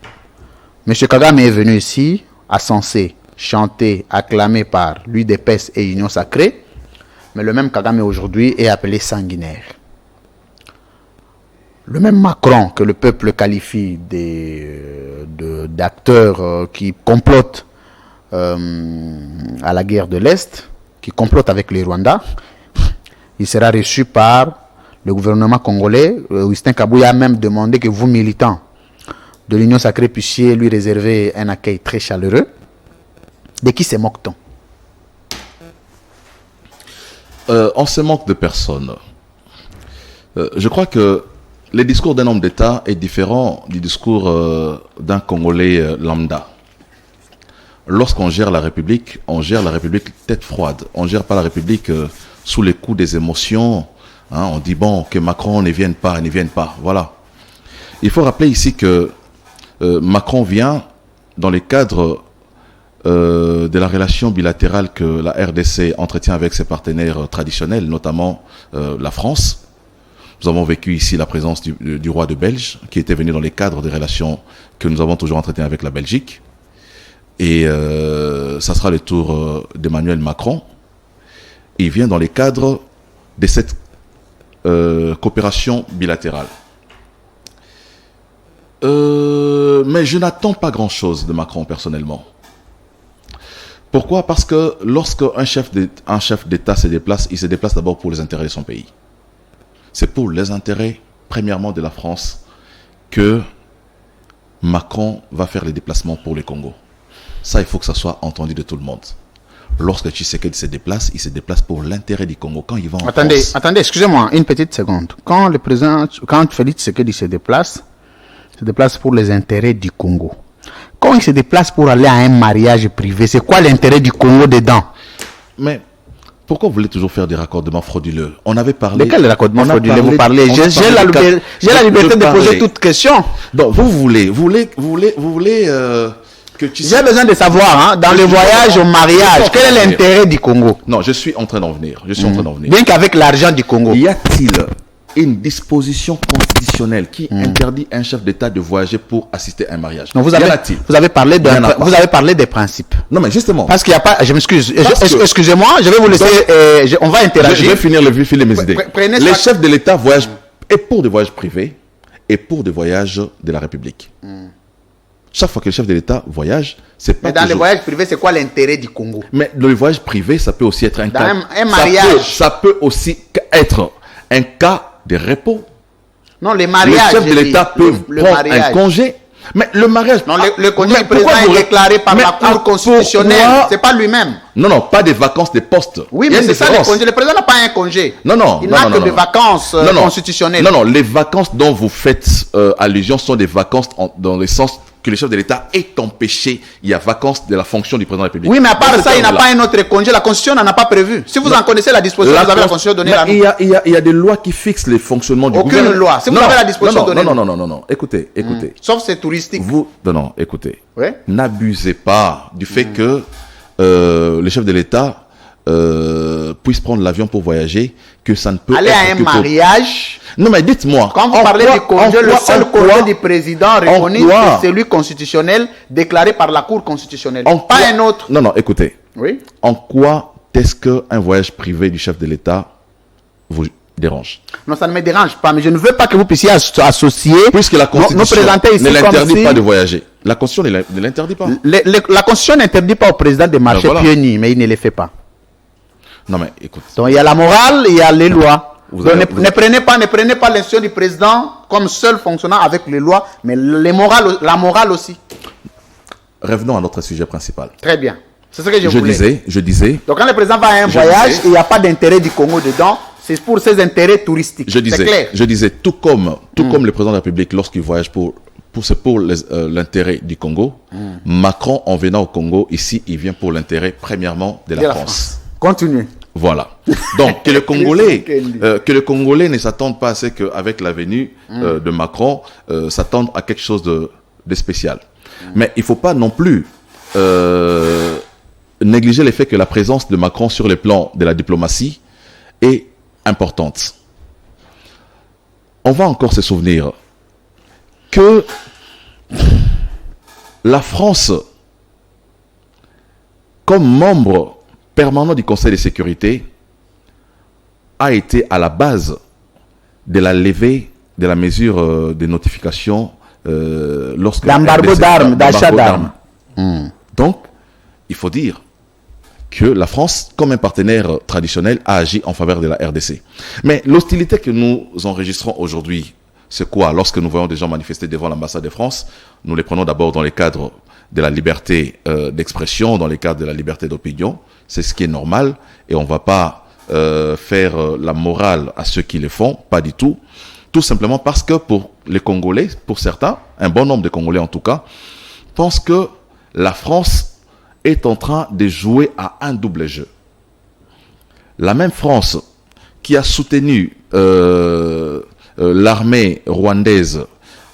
Speaker 1: M. Kagame est venu ici, à censé chanté, acclamé par l'UDPS et Union Sacrée, mais le même Kagame aujourd'hui est appelé sanguinaire. Le même Macron que le peuple qualifie d'acteurs qui complotent à la guerre de l'Est, qui complotent avec les Rwandais, il sera reçu par le gouvernement congolais. Augustin Kabuya a même demandé que vous, militants de l'Union Sacrée, puissiez lui réserver un accueil très chaleureux. De qui se moque-t-on?
Speaker 2: On se moque de personne. Je crois que le discours d'un homme d'État est différent du discours d'un Congolais lambda. lorsqu'on gère la République tête froide. On ne gère pas la République sous les coups des émotions. Hein, on dit, bon, que Macron ne vienne pas. Voilà. Il faut rappeler ici que Macron vient dans le cadre de la relation bilatérale que la RDC entretient avec ses partenaires traditionnels, notamment la France. Nous avons vécu ici la présence du roi de Belge, qui était venu dans le cadre des relations que nous avons toujours entretenues avec la Belgique. Et ça sera le tour d'Emmanuel Macron. Il vient dans le cadre de cette coopération bilatérale. Mais je n'attends pas grand-chose de Macron personnellement. Pourquoi? Parce que lorsqu'un chef d'État se déplace, il se déplace d'abord pour les intérêts de son pays. C'est pour les intérêts, premièrement, de la France que Macron va faire les déplacements pour le Congo. Ça, il faut que ça soit entendu de tout le monde. Lorsque Tshisekedi se déplace, il se déplace pour l'intérêt du Congo. Quand il va en France...
Speaker 1: Attendez, excusez-moi, une petite seconde. Quand Félix Tshisekedi se déplace pour les intérêts du Congo. Quand il se déplace pour aller à un mariage privé, c'est quoi l'intérêt du Congo dedans?
Speaker 2: Mais pourquoi vous voulez toujours faire des raccordements frauduleux? On avait parlé...
Speaker 1: De quel raccordement frauduleux vous parlez? J'ai la liberté de poser toute question.
Speaker 2: Donc, vous voulez que
Speaker 1: j'ai besoin de savoir, hein, dans le voyage au mariage, quel est l'intérêt du Congo?
Speaker 2: Non, je suis en train d'en venir.
Speaker 1: Bien qu'avec l'argent du Congo.
Speaker 2: Y a-t-il une disposition constitutionnelle qui interdit un chef d'État de voyager pour assister à un mariage?
Speaker 1: Non, vous avez parlé des principes.
Speaker 2: Non, mais justement.
Speaker 1: Parce qu'il n'y a pas... Je m'excuse. Excusez-moi, je vais vous laisser... on va interagir.
Speaker 2: Je vais finir le fil de mes idées. Les chefs de l'État voyagent et pour des voyages privés et pour des voyages de la République. Chaque fois que le chef de l'État voyage, c'est pas.
Speaker 1: Mais dans les voyages privés, c'est quoi l'intérêt du Congo?
Speaker 2: Mais le voyage privé, ça peut aussi être un cas.
Speaker 1: Un mariage.
Speaker 2: Ça peut aussi être un cas de repos.
Speaker 1: Non, les mariages.
Speaker 2: Le chef de l'État peut prendre un congé. Mais le mariage.
Speaker 1: Non, le congé du président est déclaré par la Cour constitutionnelle. C'est pas lui-même.
Speaker 2: Non, pas des vacances de poste.
Speaker 1: Oui, mais c'est ça le congé. Le président n'a pas un congé.
Speaker 2: Non.
Speaker 1: Il n'a que des vacances constitutionnelles.
Speaker 2: Non, les vacances dont vous faites allusion sont des vacances dans le sens que le chef de l'État est empêché. Il y a vacances de la fonction du président de la République.
Speaker 1: Oui, mais à part ça, il n'a pas un autre congé. La Constitution n'en a pas prévu. Si vous en connaissez la disposition, vous avez la Constitution donnée là.
Speaker 2: Il y a des lois qui fixent les fonctionnements du gouvernement.
Speaker 1: Aucune loi. Si vous avez la disposition donnée.
Speaker 2: Non. Écoutez.
Speaker 1: Sauf c'est touristique.
Speaker 2: Non, écoutez.
Speaker 1: Oui?
Speaker 2: N'abusez pas du fait que le chef de l'État puisse prendre l'avion pour voyager, que ça ne peut
Speaker 1: aller à un mariage.
Speaker 2: Non, mais dites-moi.
Speaker 1: Quand vous parlez du congé, le seul congé du président reconnu, c'est celui constitutionnel déclaré par la Cour constitutionnelle. Pas un autre.
Speaker 2: Non, écoutez.
Speaker 1: Oui.
Speaker 2: En quoi est-ce qu'un voyage privé du chef de l'État vous dérange?
Speaker 1: Non, ça ne me dérange pas, mais je ne veux pas que vous puissiez associer.
Speaker 2: Puisque la Constitution ne l'interdit pas de voyager. La Constitution ne l'interdit pas.
Speaker 1: La Constitution n'interdit pas au président de marcher pieds nus, mais il ne le fait pas.
Speaker 2: Non, mais écoute.
Speaker 1: Donc il y a la morale, il y a les lois. Ne prenez pas l'institution du président comme seul fonctionnant avec les lois, mais la morale aussi.
Speaker 2: Revenons à notre sujet principal.
Speaker 1: Très bien. C'est ce que je voulais.
Speaker 2: Je disais.
Speaker 1: Donc quand le président va à un voyage, il n'y a pas d'intérêt du Congo dedans. C'est pour ses intérêts touristiques. C'est clair.
Speaker 2: Je disais, tout comme le président de la République, lorsqu'il voyage pour l'intérêt du Congo, Macron, en venant au Congo, ici, il vient pour l'intérêt, premièrement, de la France.
Speaker 1: Continue.
Speaker 2: Voilà. Donc, que le Congolais ne s'attende pas à ce qu'avec la venue de Macron, s'attende à quelque chose de spécial. Mais il ne faut pas non plus négliger le fait que la présence de Macron sur le plan de la diplomatie est importante. On va encore se souvenir que la France, comme membre permanent du Conseil de sécurité, a été à la base de la levée de la mesure de notification lorsque
Speaker 1: l'embargo d'armes, d'achat d'armes.
Speaker 2: Donc, il faut dire que la France, comme un partenaire traditionnel, a agi en faveur de la RDC. Mais l'hostilité que nous enregistrons aujourd'hui, c'est quoi? Lorsque nous voyons des gens manifester devant l'ambassade de France, nous les prenons d'abord dans les cadres de la liberté d'expression, dans les cadres de la liberté d'opinion. C'est ce qui est normal et on ne va pas faire la morale à ceux qui le font, pas du tout. Tout simplement parce que pour les Congolais, pour certains, un bon nombre de Congolais en tout cas, pensent que la France est en train de jouer à un double jeu. La même France qui a soutenu l'armée rwandaise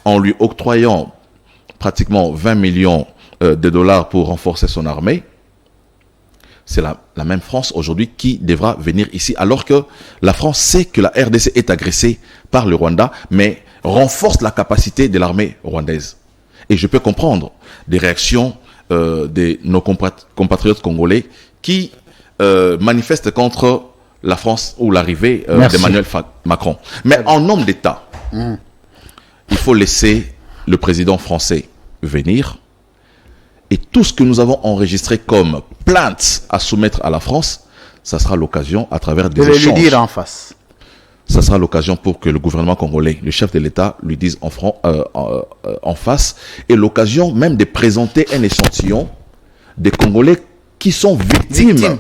Speaker 2: en lui octroyant pratiquement 20 millions de dollars pour renforcer son armée, c'est la même France aujourd'hui qui devra venir ici, alors que la France sait que la RDC est agressée par le Rwanda, mais renforce la capacité de l'armée rwandaise. Et je peux comprendre des réactions de nos compatriotes congolais qui manifestent contre la France ou l'arrivée d'Emmanuel Macron. Mais en nom d'État, il faut laisser le président français venir. Et tout ce que nous avons enregistré comme plainte à soumettre à la France, ça sera l'occasion à travers des échanges.
Speaker 1: Lui dire en face.
Speaker 2: Ça sera l'occasion pour que le gouvernement congolais, le chef de l'État, lui dise en face. Et l'occasion même de présenter un échantillon des Congolais qui sont victimes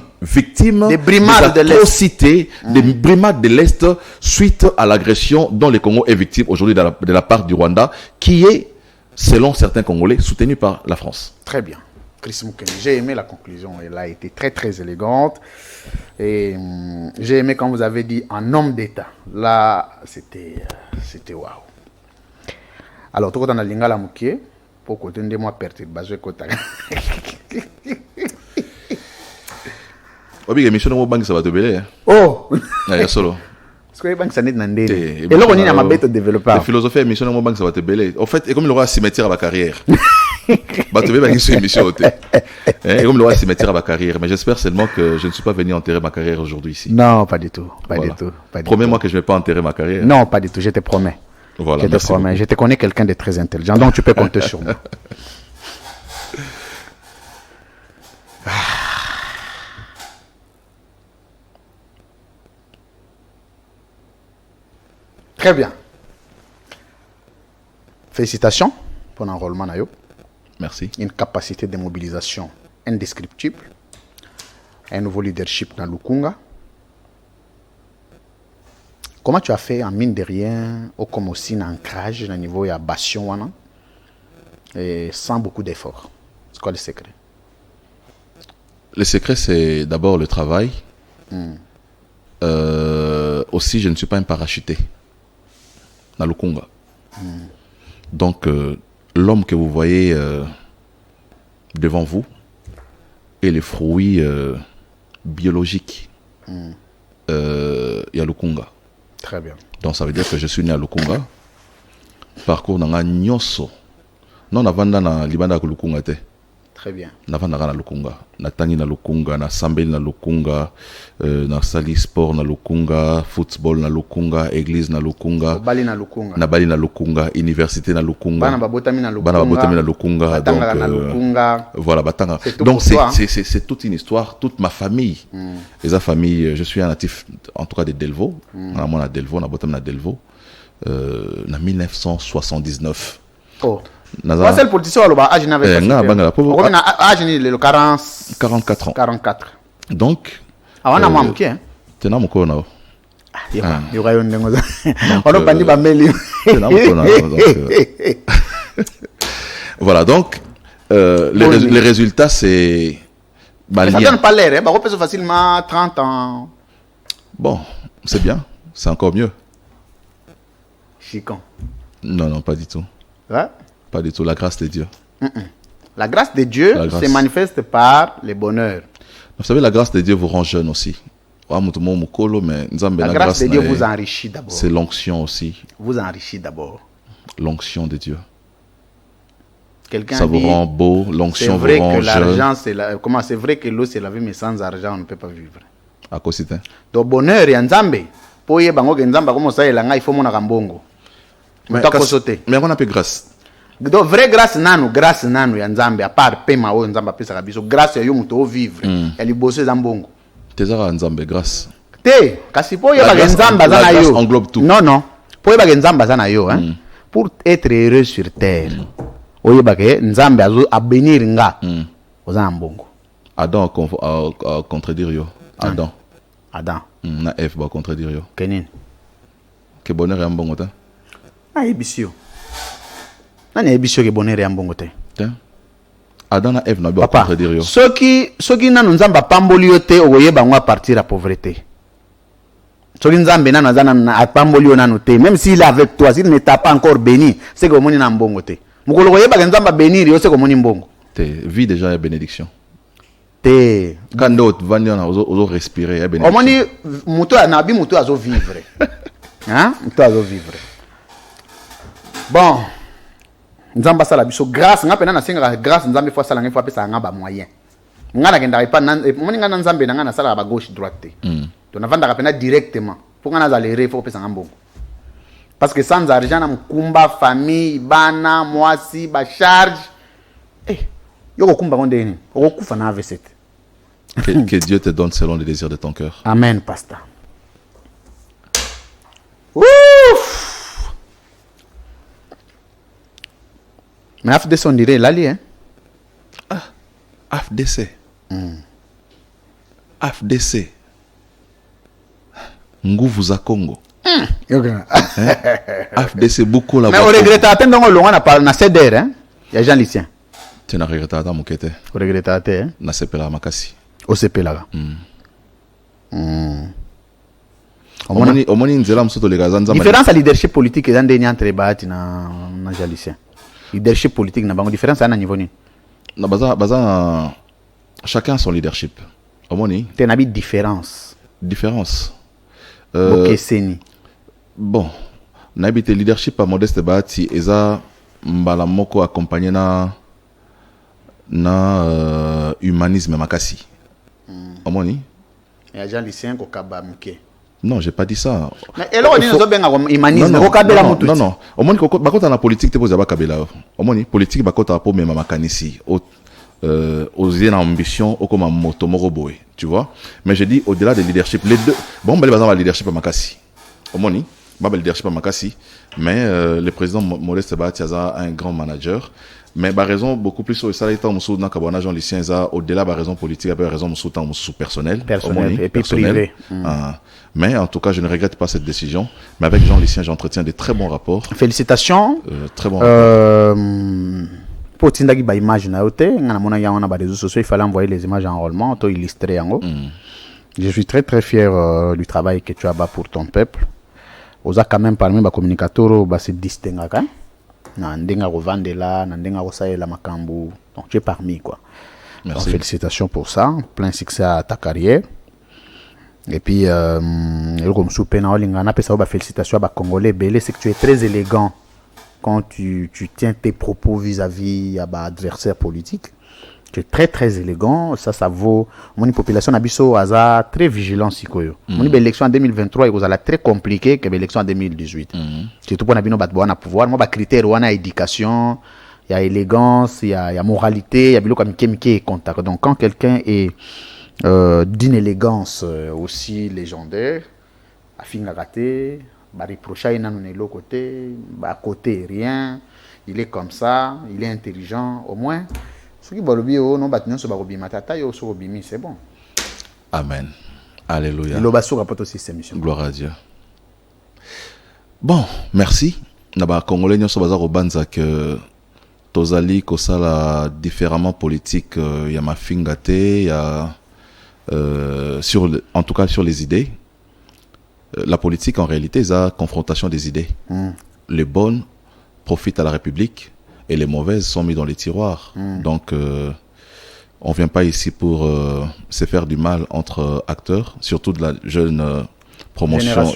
Speaker 1: des brimades de l'Est.
Speaker 2: Des brimades de l'Est suite à l'agression dont le Congo est victime aujourd'hui de la part du Rwanda, qui est, selon certains Congolais, soutenu par la France.
Speaker 1: Très bien. Chris Mukene, j'ai aimé la conclusion. Elle a été très très élégante. Et j'ai aimé quand vous avez dit en homme d'État. Là, c'était waouh. Alors, tout le monde a lingala mukie pour côté de moi perturbation kota.
Speaker 2: Obi émission de banque ça va te belé.
Speaker 1: Oh.
Speaker 2: Ya solo.
Speaker 1: Parce que banque ça n'est n'andé. Et là on est dans ma bête développeur.
Speaker 2: La philosophie émission de banque ça va te belé. En fait, et comme il aura cimetière à ma carrière. Bah tu veux pas une émission au thé. Et comme il aura cimetière à ma carrière, mais j'espère seulement que je ne suis pas venu enterrer ma carrière aujourd'hui ici.
Speaker 1: Non, pas du tout, pas du tout.
Speaker 2: Promets-moi que je ne vais pas enterrer ma carrière.
Speaker 1: Non, pas du tout, je te promets.
Speaker 2: Voilà,
Speaker 1: je te promets. Je te connais quelqu'un de très intelligent, donc tu peux compter sur moi. Très bien. Félicitations pour l'enrôlement.
Speaker 2: Merci.
Speaker 1: Une capacité de mobilisation indescriptible. Un nouveau leadership dans Lukunga. Comment tu as fait en mine de rien, ou comme aussi un ancrage au niveau de Bastion, et sans beaucoup d'efforts? C'est quoi le secret?
Speaker 2: Le secret, c'est d'abord le travail. Aussi, je ne suis pas un parachuté dans Lukunga. Donc, l'homme que vous voyez devant vous est le fruit biologique à Lukunga.
Speaker 1: Très bien.
Speaker 2: Donc, ça veut dire que je suis né à Lukunga. Parcours dans la Nyoso. Non, on na Libanda à Lukunga.
Speaker 1: Très bien.
Speaker 2: Navanda na Lukunga. Na tangi na Lukunga, na sambeli na Lukunga, na sali sport na Lukunga, football na Lukunga, église na Lukunga.
Speaker 1: Bali na Lukunga.
Speaker 2: Na Bali na Lukunga, université na Lukunga.
Speaker 1: Bana babotami na Lukunga.
Speaker 2: Bana babotami na Lukunga. Donc,
Speaker 1: na Lukunga.
Speaker 2: Voilà, Batanga.
Speaker 1: Donc,
Speaker 2: c'est toute une histoire, toute ma famille. Et sa famille, je suis un natif, en tout cas de Delvaux. On a Delvaux, on a botam na Delvaux. En 1979.
Speaker 1: Oh. C'est le politicien qui a le
Speaker 2: 44 ans.
Speaker 1: 44.
Speaker 2: Donc,
Speaker 1: on a un peu.
Speaker 2: Tu as un peu. Voilà, donc, les résultats, c'est.
Speaker 1: Ça ne donne pas l'air, on peut facilement 30 ans.
Speaker 2: Bon, c'est bien, c'est encore mieux.
Speaker 1: Chicon.
Speaker 2: Non, pas du tout.
Speaker 1: Ouais?
Speaker 2: Pas du tout, la grâce de Dieu.
Speaker 1: La grâce de Dieu se manifeste par le bonheur.
Speaker 2: Vous savez, la grâce de Dieu vous rend jeune aussi. La
Speaker 1: grâce de Dieu vous enrichit d'abord.
Speaker 2: C'est l'onction aussi.
Speaker 1: Vous enrichit d'abord.
Speaker 2: L'onction de Dieu.
Speaker 1: Ça
Speaker 2: vous rend beau, l'onction vous rend jeune.
Speaker 1: C'est vrai que l'eau c'est la vie, mais sans argent on ne peut pas vivre.
Speaker 2: À quoi c'était?
Speaker 1: Donc bonheur et Nzambe. Pour y bango Nzamba comme ça il faut mon rambongo. Mais
Speaker 2: on a peu grâce.
Speaker 1: Donc vraie grâce nanu ya Nzambe à part paiement o Nzamba pesa kabiso grâce ya yo muto vivre. Ya liboso zambongo.
Speaker 2: Tezara Nzambe grâce.
Speaker 1: Te kasi po ya ba Nzamba zana yo.
Speaker 2: Englobe tout.
Speaker 1: Non. Po ya ba Nzamba zana yo pour être heureux sur terre. Oye ba ke Nzambe azo abénir nga. Ozana mbongo.
Speaker 2: Adam a contredire yo. Adam. Na F va contredire yo.
Speaker 1: Kenin.
Speaker 2: Que bonheur ya mbongo ta.
Speaker 1: Ah ebisio. Nani ebisio ke bonheur ya mbongo te.
Speaker 2: Adana Eve na
Speaker 1: Papa,
Speaker 2: contredire yo.
Speaker 1: ceux qui n'ont pas pamboli yote, oye bangwa partir à pauvreté. Ceux qui n'ont pas pamboli yote, même s'il est avec toi, s'il ne t'a pas encore béni, c'est que mon n'a mbongo te. Mukolo oye bagenzamba bénir yo, c'est que mon mbongo.
Speaker 2: Te vie déjà la bénédiction.
Speaker 1: Te.
Speaker 2: Quand d'autres vont ozo respirer bénédiction.
Speaker 1: Omoni muto nabi muto azo vivre. Hein? Muto azo vivre. Bon. Nzamba sala biso grâce nga pena na singa grâce nzambe fois sala nga fois pesa nga ba moyen. Nga na kenda pa moni nga nzambe nga na sala ba gauche droite. To na vanda pena directement. Pour nga na zalere faut pesa nga mbongo. Parce que sans argent na mkumba famille bana mwasi ba charge yoko kumba ngondeni okufa na V7.
Speaker 2: Que Dieu te donne selon les désirs de ton cœur.
Speaker 1: Amen, pasteur. Ouf! Mais AFDC, on dirait l'allié, hein?
Speaker 2: AFDC. AFDC. Nguvu za Congo. AFDC beaucoup la.
Speaker 1: Mais on regrette attendre on a parlé na CDR, hein? Il y a Jean Lucien.
Speaker 2: Tu n'as regretté à mokete.
Speaker 1: On regrette attendre, hein?
Speaker 2: Na sepela makasi.
Speaker 1: Au CP là.
Speaker 2: Omoni nzela msoto le gazanza.
Speaker 1: Différence à leadership politique et dans des entre bahati na Jean Lucien. Leadership politique na bango différence à un niveau ni.
Speaker 2: Na baza chacun son leadership. Omoni.
Speaker 1: T'es nabi différence.
Speaker 2: Différence.
Speaker 1: Bokeseni.
Speaker 2: Bon, nabi te leadership à Modeste Bahati eza mbala moko accompagné na humanisme makasi. Omoni.
Speaker 1: Et Jean Lucien ko kaba mke.
Speaker 2: Non, j'ai pas dit ça.
Speaker 1: Mais alors on dit nous benga humanisme ko kabela mutu.
Speaker 2: Non. Omoni ko bakota na politique te poza ba kabela. Omoni politique bakota po mema makanisi. Aux ambitions au comme moto moroboé, tu vois. Mais je dis au-delà de leadership, les deux. Bon, ben le leadership à Makassi. Omoni, le leadership à Makassi. Mais le président Modeste Bahati a un grand manager. Mais par raison beaucoup plus sur ça l'état musu na kabona Jean Lucien au-delà de raison politique, par raison musu tant musu personnel
Speaker 1: et puis privé.
Speaker 2: Mais en tout cas, je ne regrette pas cette décision. Mais avec Jean Lucien, j'entretiens de très bons rapports.
Speaker 1: Félicitations.
Speaker 2: Très bons rapports.
Speaker 1: Pour tindagi ba image na yote, ngana mona ya wana ba réseaux sociaux, il fallait envoyer les images en enrôlement, to illustrer yango. Je suis très très fier du travail que tu as bas pour ton peuple. Oza quand même parmi ba communicateurs ba se distinguer kan. Na ndenga ko vandela, na ndenga ko saela makambu. Donc tu es parmi quoi.
Speaker 2: Merci.
Speaker 1: Donc, félicitations pour ça, plein succès à ta carrière. Et puis comme soupena olingana pesa ba félicitations à ba congolais belé, c'est que tu es très élégant. Quand tu tiens tes propos vis-à-vis à adversaire politique, tu es très très élégant. Ça vaut. Mon population abisso aza très vigilant si koyo. Mon élection en 2023 il was très compliqué que l'élection en 2018. Surtout pour nabino batbo na pouvoir. Moi ba critère wana éducation, il y a élégance, il y a moralité, il y a bilo comme mike contact. Donc quand quelqu'un est d'une élégance aussi légendaire, a finga raté. Reprocher côté, côté rien, il est comme ça, il est intelligent, au moins. Ce qui c'est bon.
Speaker 2: Amen. Alléluia.
Speaker 1: Gloire
Speaker 2: à Dieu. Bon, merci. Naba Congolais nyonso baza kobanza que tozali kosala différemment politique ya mafinga te ya en tout cas sur les idées. La politique, en réalité, c'est la confrontation des idées. Les bonnes profitent à la République et les mauvaises sont mises dans les tiroirs. Donc, on ne vient pas ici pour se faire du mal entre acteurs, surtout de la jeune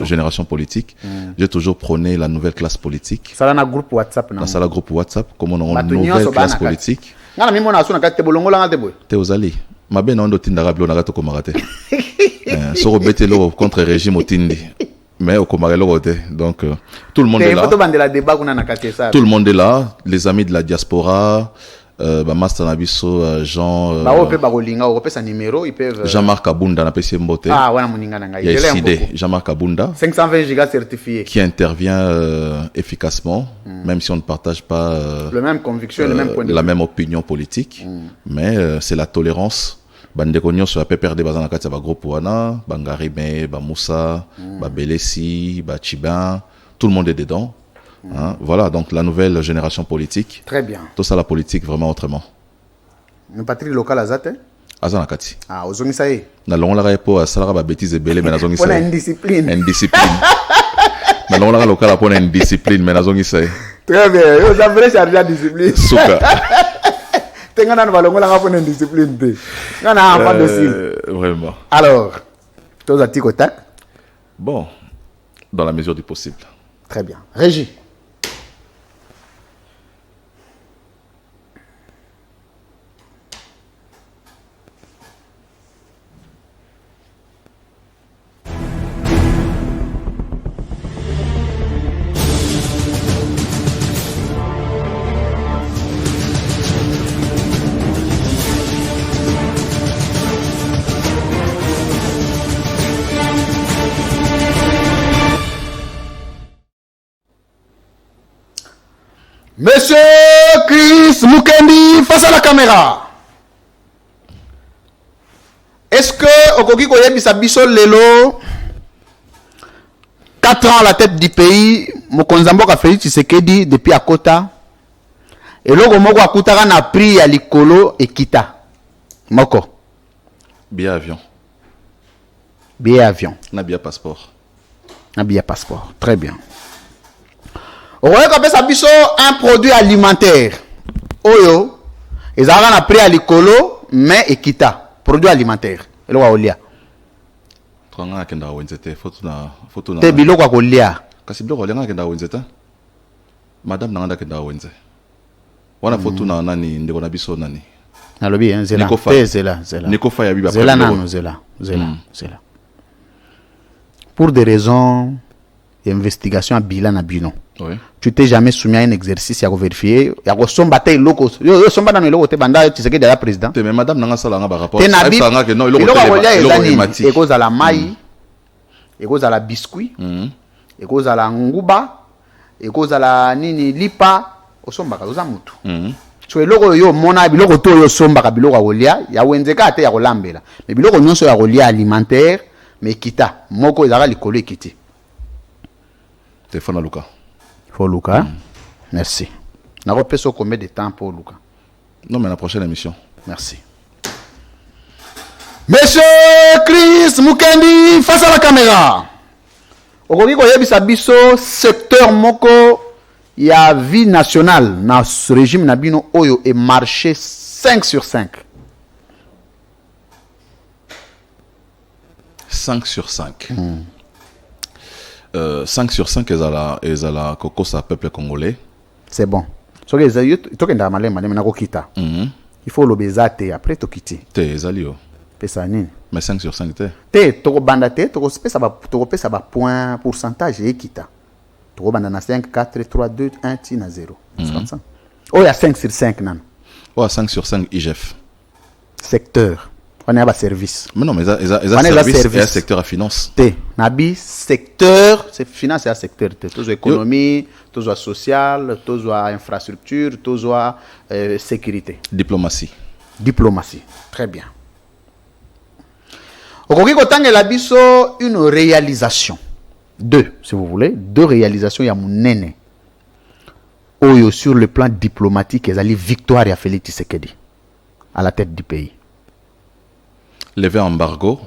Speaker 2: génération politique. J'ai toujours prôné la nouvelle classe politique.
Speaker 1: Ça a un groupe WhatsApp.
Speaker 2: Dans le groupe WhatsApp, comme on a une nouvelle classe politique. Théozali. Ma ben on doit t'indarablo na gato komarate. Soro betelo contre régime otindi. Mais au komarelo te. Donc tout le monde est là. Tout le monde est là. Les amis de la diaspora, Master Nabiso, Jean. Jean-Marc Abunda na PC Mbote.
Speaker 1: Ah, voilà mon ingana.
Speaker 2: Il y a idée. Jean-Marc Abunda.
Speaker 1: 520 gigas certifiés.
Speaker 2: Qui intervient efficacement, même si on ne partage pas
Speaker 1: le même conviction, le même point de vue.
Speaker 2: La même opinion politique. Mais c'est la tolérance. Bandeko nyonso ya peperde bazana kati ba groupe wana, Bangarime, ba Moussa, ba Belesi, ba Chibin, tout le monde est dedans. Hein? Voilà, donc la nouvelle génération politique.
Speaker 1: Très bien.
Speaker 2: Tout ça la politique vraiment autrement.
Speaker 1: Le patrie local azate.
Speaker 2: Azana kati.
Speaker 1: Ah, ozongisa ye.
Speaker 2: Na longola ka po asala ba bêtise belé mais nazongisa.
Speaker 1: Pour indiscipline.
Speaker 2: Indiscipline. Na longola ka local pour indiscipline mais nazongisa.
Speaker 1: Très bien. Yo ça vrai charger la discipline.
Speaker 2: Souka.
Speaker 1: Tengana na longola ka pour indiscipline te. Ngana pas docile.
Speaker 2: Vraiment.
Speaker 1: Alors, tous à tic au tac.
Speaker 2: Bon, dans la mesure du possible.
Speaker 1: Très bien. Régie. Monsieur Chris Mukendi, face à la caméra. Est-ce que Okoki Koyebisa Biso Lelo, 4 ans à la tête du pays, Mokonzambo a fait Tshisekedi depuis Akota, et logo moko akutaka na prix ya likolo ekita. Moko.
Speaker 2: Billet avion.
Speaker 1: Billet avion.
Speaker 2: Na billet passeport.
Speaker 1: Na billet passeport. Très bien. On appelle un produit alimentaire. Oyo, ils ont un prix à l'écolo, mais ekita. Produit alimentaire. Et là, on lia.
Speaker 2: Tranga kenda wenzete photo na.
Speaker 1: Te bilo kwa kolia.
Speaker 2: Kasi bilo lenga kenda wenzete. Madame nanga kenda wenze. Wana photo na nani ndeko na biso nani.
Speaker 1: Nalobi hein, zela. Te zela.
Speaker 2: Niko fa ya biba.
Speaker 1: Zela nano zela. Pour des raisons d'investigation à bilan na bino.
Speaker 2: Oui.
Speaker 1: Tu t'es jamais soumis à un exercice à vérifier. Il y a somba te loko. Yo somba dans le logo te banda tu sais que déjà président.
Speaker 2: Mais madame nanga sala nga ba rapport.
Speaker 1: Te nabi.
Speaker 2: Nga que non
Speaker 1: il logo cause à la maille. Et cause à la biscuit. Et cause à la nguba. Et cause à la nini lipa. Osomba ka oza mutu. So eloko yo mona biloko to yo somba ka biloko kolia ya wenzeka te ya kolambela. Mais biloko nyonso ya kolia alimentaire mais kita moko ezaka likolo ekiti.
Speaker 2: Téléphone à Luca.
Speaker 1: Pour Luca. Merci. N'a pas combien de temps pour Luca?
Speaker 2: Non, mais la prochaine émission.
Speaker 1: Merci. Monsieur Chris Mukendi, face à la caméra. Okoki koyebisa biso secteur moko ya vie nationale na ce régime na bino oyo et marché 5 sur 5.
Speaker 2: 5 sur 5. 5 sur 5 ils la coco sa peuple congolais.
Speaker 1: C'est bon. So que tu kenda malema na kokita. Il faut l'obésate après to kiti.
Speaker 2: Te ezalio.
Speaker 1: Pesa nini?
Speaker 2: Mais 5 sur 5 te.
Speaker 1: Te toko banda te toko pesa ba point pourcentage ekita. Toko banda na 5 4 3 2 1 ti na 0. C'est comme ça. Oh il y a 5 sur 5 nan.
Speaker 2: Oh 5 sur 5 IGF.
Speaker 1: Secteur. On est à service.
Speaker 2: Mais non, mais service et un secteur à finance.
Speaker 1: Nabi secteur, c'est finance et un secteur. Tous économie, tous social, tous infrastructure, tous sécurité.
Speaker 2: Diplomatie.
Speaker 1: Diplomatie. Très bien. Okoki kotanga la biso une réalisation. 2, si vous voulez, 2 réalisations ya munene. Oyo sur le plan diplomatique, ezali victoire ya Félix Tshisekedi à la tête du pays.
Speaker 2: Lever embargo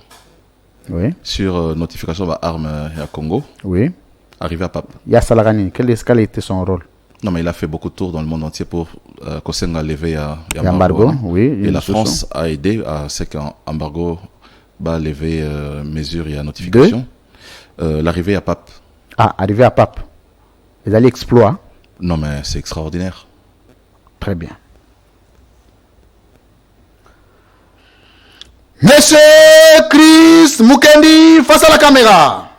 Speaker 1: sur
Speaker 2: notification d'armes à Congo.
Speaker 1: Oui.
Speaker 2: Arrivé à Pape.
Speaker 1: Yasalagani, quel était son rôle?
Speaker 2: Non, mais il a fait beaucoup de tours dans le monde entier pour Kosenga lever
Speaker 1: embargo. Oui.
Speaker 2: Et la France a aidé à ce qu'embargo va lever mesures et notification. L'arrivée à Pape.
Speaker 1: Ah, arrivé à Pape. Ils allaient exploit.
Speaker 2: Non, mais c'est extraordinaire.
Speaker 1: Très bien. Monsieur Chris Mukendi, face à la caméra.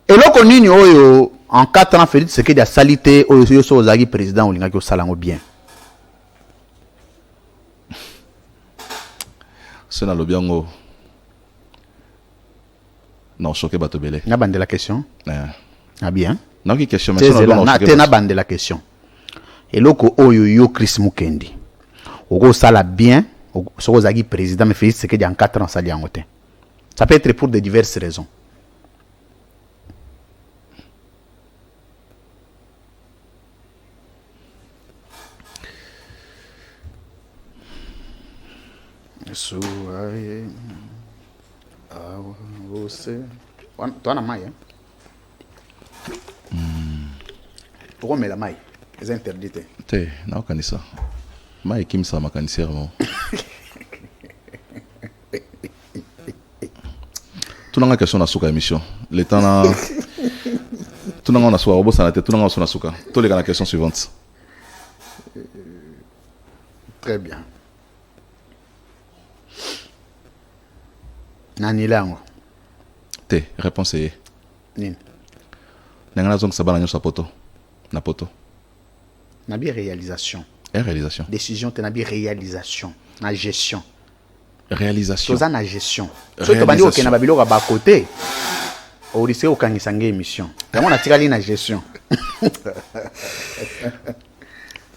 Speaker 1: Et là, oyo en 4 ans, Félix Tshisekedi a salité oyo Ozagi président Olingaki Osalango bien.
Speaker 2: C'est dans le biango. Non, choqué Batobele.
Speaker 1: N'a bandé la question. Ah bien.
Speaker 2: Non, qui question.
Speaker 1: Mais n'a bandé la question. Et loko oyo yo Chris Mukendi. Oko sala bien, soko zagi président mais Félix Tshisekedi en 4 ans sali angote. Ça peut être pour de diverses raisons. Toi, na maille. Pourquoi mais la maille? C'est interdit.
Speaker 2: T'es, non, kanisa. Ma équipe, ça m'a kanisière, bon. Tout le monde a question dans la émission. Le temps là. Tout le monde a soin. Au bout de la tête, tout le monde a soin dans la Tous les gars, la question suivante.
Speaker 1: Très bien. Nani lango.
Speaker 2: T'es, réponse est.
Speaker 1: Nini.
Speaker 2: N'engana zong sabana nyo sa poto. Na poto.
Speaker 1: Nabi réalisation.
Speaker 2: Et réalisation.
Speaker 1: Décision, t'es nabi réalisation. Na gestion.
Speaker 2: Réalisation.
Speaker 1: Toza na gestion. So to bandi okena babilo ba côté. Au lycée okangisa nge émission. Yango na tikali na gestion.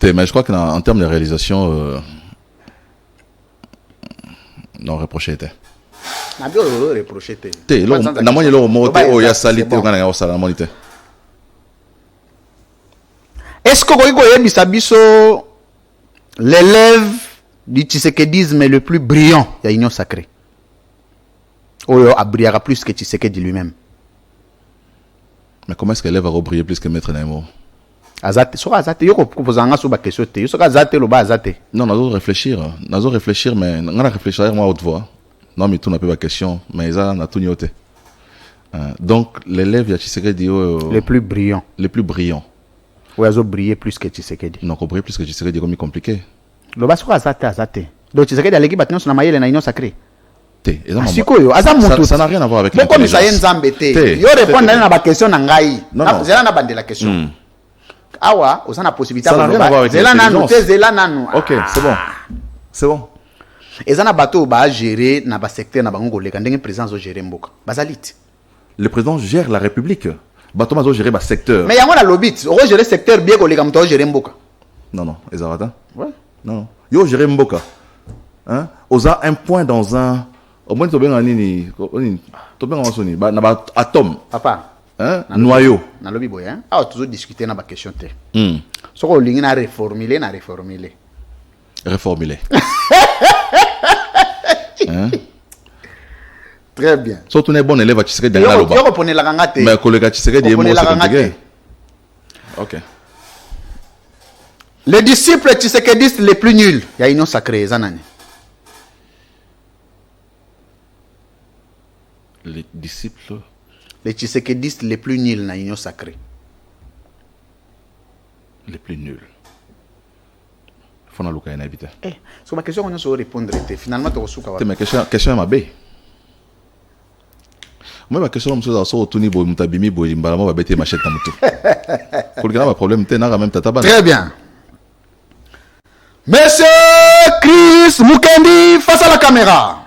Speaker 2: Mais je crois qu'en termes de réalisation, non, reproché était.
Speaker 1: Nabi reproché était.
Speaker 2: T'es, na moi, il y a le mot, oh, il y a salité, on a ça, la monité.
Speaker 1: Est-ce que vous avez l'élève du tshisekedisme le plus brillant de l'Union sacrée? Ou il brillera plus que Tshisekedi lui-même?
Speaker 2: Mais comment est-ce que l'élève va briller plus que Maître Naimo?
Speaker 1: Azate, so azate, yo ko poser nga sur ba question te. Yo so azate lo ba azate.
Speaker 2: Non, nazo réfléchir, mais on a réfléchir moi haute voix. Non, mais tout n'a pas la question, mais ça n'a tout nioté. Donc l'élève de Tshisekedi
Speaker 1: le plus brillant.
Speaker 2: Le plus brillant.
Speaker 1: Ou azo briller plus que Tshisekedi.
Speaker 2: Non, qu'on brille plus que Tshisekedi comme compliqué.
Speaker 1: Lo ba so azate. Donc Tshisekedi aleki batino na mayele na Union sacrée.
Speaker 2: Ça n'a rien à voir avec
Speaker 1: la yo répondre na ba question na ngai. Zela na bande la question. Awa, on a la possibilité
Speaker 2: de ok, c'est bon.
Speaker 1: Et ça na bateau ba gérer na ba secteur na bango le kandenge président zo gérer mboka. Bazalit.
Speaker 2: Le président gère la République. Bateau ma zo gérer ba secteur.
Speaker 1: Mais yango na lobit, on gérer secteur bien ko le kam to gérer mboka.
Speaker 2: Non, ezarata.
Speaker 1: Ouais.
Speaker 2: Non. Yo gérer mboka. Hein? Oza un point dans un au moins to benga nini, to benga soni ba na ba atome.
Speaker 1: Papa.
Speaker 2: Hein? Noyau.
Speaker 1: Na lobby boy hein. Ah toujours discuter na ba question te. So ko lingi na reformuler.
Speaker 2: Reformuler. Hein?
Speaker 1: Très bien.
Speaker 2: So tu n'es bon élève à Tshisekedi dans la loba.
Speaker 1: Yo reprenez la ngate.
Speaker 2: Mais collègue Tshisekedi est moi c'est compliqué. OK.
Speaker 1: Les disciples tshisekedistes les plus nuls, il y a une sacrée zanani.
Speaker 2: Les disciples
Speaker 1: les tshisekedistes les plus nuls na union sacrée.
Speaker 2: Les plus nuls. Faut na luka inhabité.
Speaker 1: So ma question on se répondre finalement tu reçois quoi?
Speaker 2: Mais question ma bé. Moi ma question on se tuni bo mutabimi bo limbala mo ba bete machette na mutu. Pour gagner problème te na même tata ba.
Speaker 1: Très bien. Monsieur Chris Mukendi face à la caméra.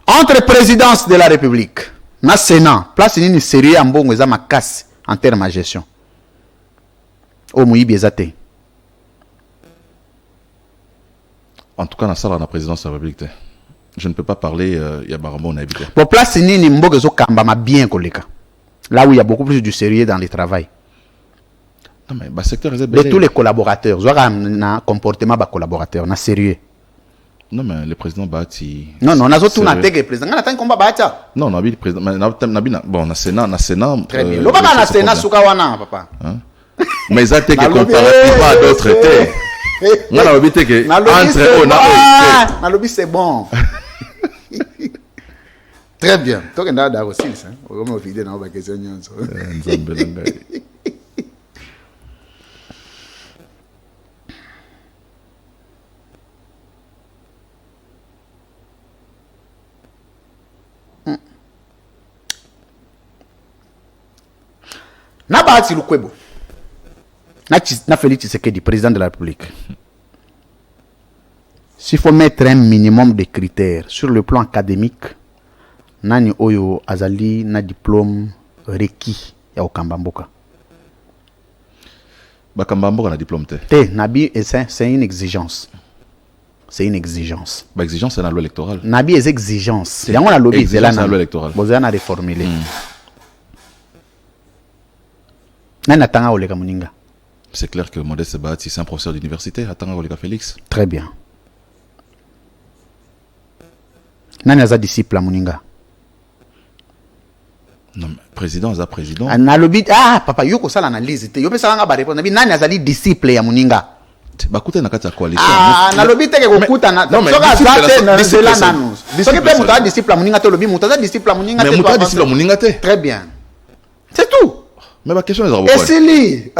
Speaker 1: Entre présidence de la République, na Sénat, place une série en bon ma casse en termes de gestion. Au Mouibi Ezate.
Speaker 2: En tout cas, dans la présidence de la République, je ne peux pas parler, il y a Baramo habité.
Speaker 1: Pour place une mbogezo kambama bien koleka. Là où il y a beaucoup plus de sérieux dans le travail.
Speaker 2: Non mais bah secteur
Speaker 1: de tous les collaborateurs, zoa na comportement ba collaborateur na sérieux.
Speaker 2: Non mais le président Bati.
Speaker 1: Non, on a surtout na tege président. On attend combat Batia.
Speaker 2: Non, on a vu le président bon na Sénat.
Speaker 1: Très bien. Le papa na Sénat sukawana papa.
Speaker 2: Mais ça tege comparativement à d'autres terres. On a vu que entre eux
Speaker 1: na lobby c'est bon. Très bien. Toi que nda aussi ça. On va vider na ba question nyonso. Nabati Lukwebo. Na Félix Tshisekedi, président de la République. S'il faut mettre un minimum de critères sur le plan académique, nani oyo azali na diplôme requis ya okambamboka.
Speaker 2: Bakambamboka na diplôme te.
Speaker 1: Nabi c'est une exigence. C'est une exigence.
Speaker 2: Bah exigence c'est la loi électorale.
Speaker 1: Nabi est exigence. Yango na lobby c'est la
Speaker 2: loi électorale.
Speaker 1: Boza na reformuler.
Speaker 2: C'est clair que Modeste Bahati, c'est un professeur d'université. Atanga Oleka Félix.
Speaker 1: Très bien. Nani aza disciple à Moninga?
Speaker 2: Non, mais président, aza président.
Speaker 1: Papa, yo ko sala analyse te. Yo pe sala nga ba répondre. Nani azali disciple ya Moninga?
Speaker 2: Bakuta na kati ya coalition.
Speaker 1: Nalobi te ke kokuta na.
Speaker 2: Non, mais
Speaker 1: soka zate na
Speaker 2: disciple
Speaker 1: zela nanu. Soki pe muta disciple à Moninga te lobi muta za disciple à Moninga te.
Speaker 2: Mais muta disciple à Moninga te.
Speaker 1: Très bien. C'est tout.
Speaker 2: Mais ma question est
Speaker 1: Et c'est lui.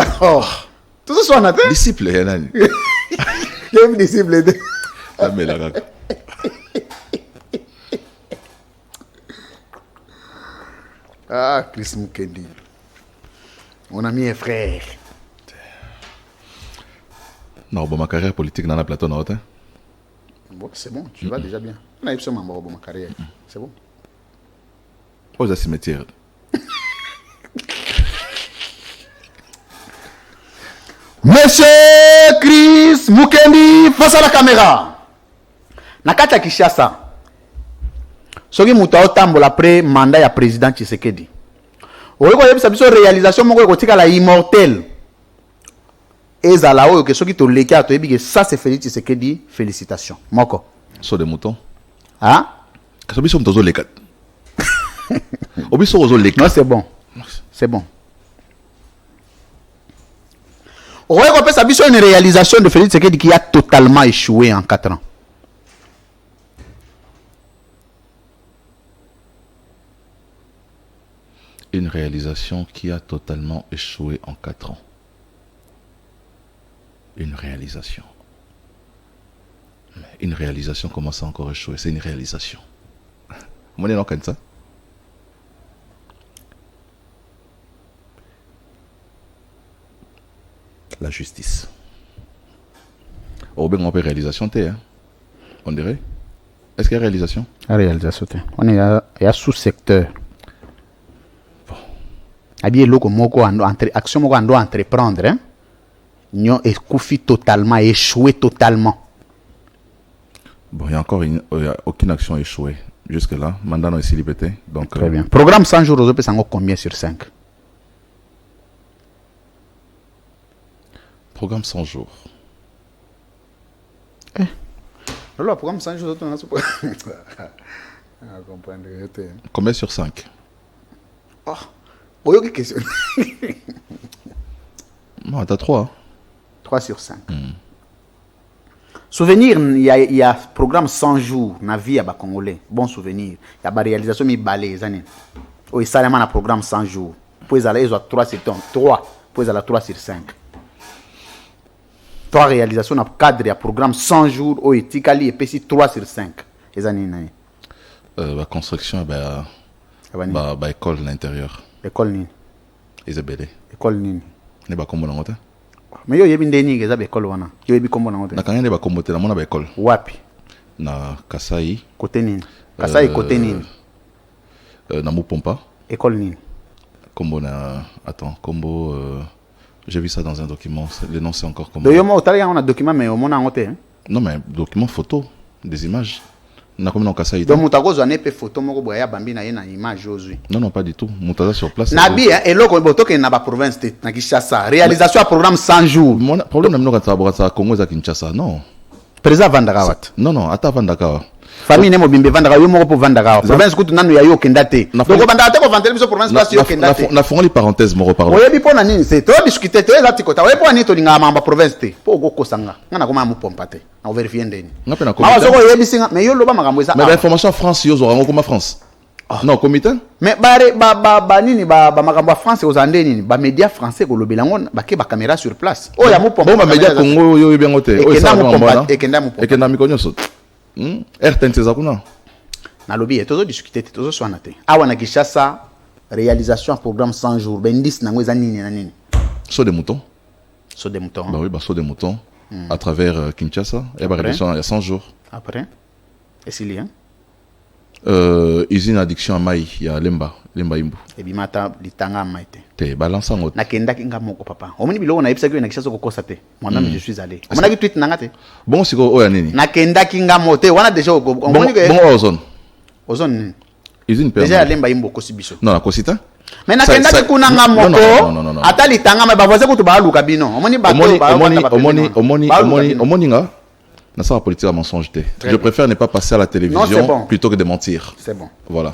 Speaker 1: Tout ça on a fait.
Speaker 2: Disciple ya nani?
Speaker 1: Quel disciple de?
Speaker 2: La mela kaka.
Speaker 1: Ah, Chris Mukendi. Mon ami et frère.
Speaker 2: Non, bon, ma carrière politique dans la plateau, non, hein?
Speaker 1: Bon, c'est bon, tu vas déjà bien. On a eu seulement ma carrière. C'est bon.
Speaker 2: Aux cimetières.
Speaker 1: Monsieur Chris Mukendi, face à la caméra. Nakata Kishasa. Soki muta otambola après mandat ya président Tshisekedi. Oyo ko yebisa biso réalisation moko ko tika la immortel. Ezala oyo ke soki to leki ato yebi ke ça c'est Félix Tshisekedi, félicitations. Moko.
Speaker 2: Saut des moutons.
Speaker 1: Hein?
Speaker 2: Kasobi som tozo lekat. Obiso ozo lekat.
Speaker 1: Non, c'est bon. C'est bon. Oyo ko pesa biso une réalisation de Félix Tshisekedi qui a totalement échoué en 4 ans.
Speaker 2: Une réalisation qui a totalement échoué en 4 ans. Une réalisation. Mais une réalisation commence à encore échouer. C'est une réalisation. Mon nom comme ça. La justice. Au bien on peut réalisation t'es hein. On dirait. Est-ce qu'il y a réalisation?
Speaker 1: La réalisation t'es. On est à sous-secteur. Abie loko moko action moko ando entreprendre hein. Nyon écoufi totalement, échoué totalement.
Speaker 2: Bon, il y a encore aucune action échouée. Jusque-là, mandat non ici liberté. Donc,
Speaker 1: très bien. Programme 100 jours, vous avez combien sur 5?
Speaker 2: Programme 100 jours.
Speaker 1: Le programme 100 jours, on a
Speaker 2: combien sur 5?
Speaker 1: Oh, oh, quelle question?
Speaker 2: Non, t'as 3.
Speaker 1: 3 sur 5. Souvenir, il y a programme 100 jours na vie à Congolais. Bon souvenir. Il y a la réalisation mi balé zani. O isalement na programme 100 jours. Puis aller ils ont 3 sur 3. Puis aller 3 sur 5. 3 réalisations dans cadre du programme 100 jours au etikali et puis 3 sur 5. Les années nani.
Speaker 2: La construction bah école à l'intérieur.
Speaker 1: École nini.
Speaker 2: Isabelle.
Speaker 1: École nini.
Speaker 2: Ne ba kombo nango te.
Speaker 1: Mais yo yebi ndeni ngeza be école wana. Yo yebi kombo nango te.
Speaker 2: Na kanga ne ba kombo te na mona ba école.
Speaker 1: Wapi?
Speaker 2: Na Kasai.
Speaker 1: Côté nini? Kasai côté nini?
Speaker 2: Na Mupompa.
Speaker 1: École nini?
Speaker 2: Kombo na attends, kombo j'ai vu ça dans un document, le nom c'est encore comment.
Speaker 1: De yo mo otali on a document mais au mona ngote hein.
Speaker 2: Non mais document photo, des images. Na comme dans Kasai.
Speaker 1: Donc mutago zo nepe photo moko boya bambi na ye na image ozui.
Speaker 2: Non pas du tout. Mutaza sur place.
Speaker 1: Nabi hein et loko boto ke na ba province te na Kinshasa. Réalisation à programme 100 jours.
Speaker 2: Mon problème na mnoka tsa Congo za Kinshasa non.
Speaker 1: Président Vandakawat.
Speaker 2: Non, ata Vandakawa.
Speaker 1: Famille ne mobimbe Vandakawa yo moko po Vandakawa. Province kutu nanu ya yo kendate. Donc Vandakawa te ko vantele biso province place yo kendate.
Speaker 2: Na fond les parenthèses mo reparler.
Speaker 1: Oyebi pona nini c'est to discuter to ezati kota. Oyebi pona nini to linga mamba province te. Po go kosanga. Ngana ko ma mu pompa te. Na vérifier ndeni.
Speaker 2: Ngapena
Speaker 1: ko. Ma zo oyebi singa mais yo loba makambo eza.
Speaker 2: Mais l'information France yo zo rango comme France. Non, comité?
Speaker 1: Mais ba nini ba makambo France aux andeni nini ba média français ko lobela ngona ba ke ba caméra sur place. Oh ya mu pompa.
Speaker 2: Bon ba média Congo yo bien ngote.
Speaker 1: Oh ça mu pompa. Ekenda mu pompa.
Speaker 2: Ekenda mikonyo so. RTN Tezakuna.
Speaker 1: Na lobby et toujours discuter toujours soana te. Awa na Kinshasa réalisation programme 100 jours. Ben 10 nango eza nini na nini?
Speaker 2: Saut des moutons.
Speaker 1: Saut des moutons.
Speaker 2: Bah oui, bah saut des moutons à travers Kinshasa et bah réalisation il y a 100 jours.
Speaker 1: Après et s'il y a
Speaker 2: usine addiction à maï, il y a Lemba Imbu.
Speaker 1: Et bimata litanga maite.
Speaker 2: Te balance en haute.
Speaker 1: Na kenda kinga moko papa. Omoni biloko na yebisa ko na Kinshasa ko kosate. Moi-même je suis allé. Omona ki tweet nanga te.
Speaker 2: Bon siko oya nini?
Speaker 1: Na kenda kinga mote wana déjà omoni ko.
Speaker 2: Bon ozone.
Speaker 1: Ozone.
Speaker 2: Usine permanente.
Speaker 1: Déjà Lemba Imbu ko sibiso.
Speaker 2: Non, la cosita.
Speaker 1: Mais na kenda ki kuna nga moko. Ata litanga ma ba voisin ko to ba luka bino. Omoni ba
Speaker 2: omoni nga Dans ça, la politique à mensonge. Je
Speaker 1: bien.
Speaker 2: préfère ne pas passer à la télévision
Speaker 1: Non, c'est bon.
Speaker 2: plutôt que de mentir.
Speaker 1: C'est bon.
Speaker 2: Voilà.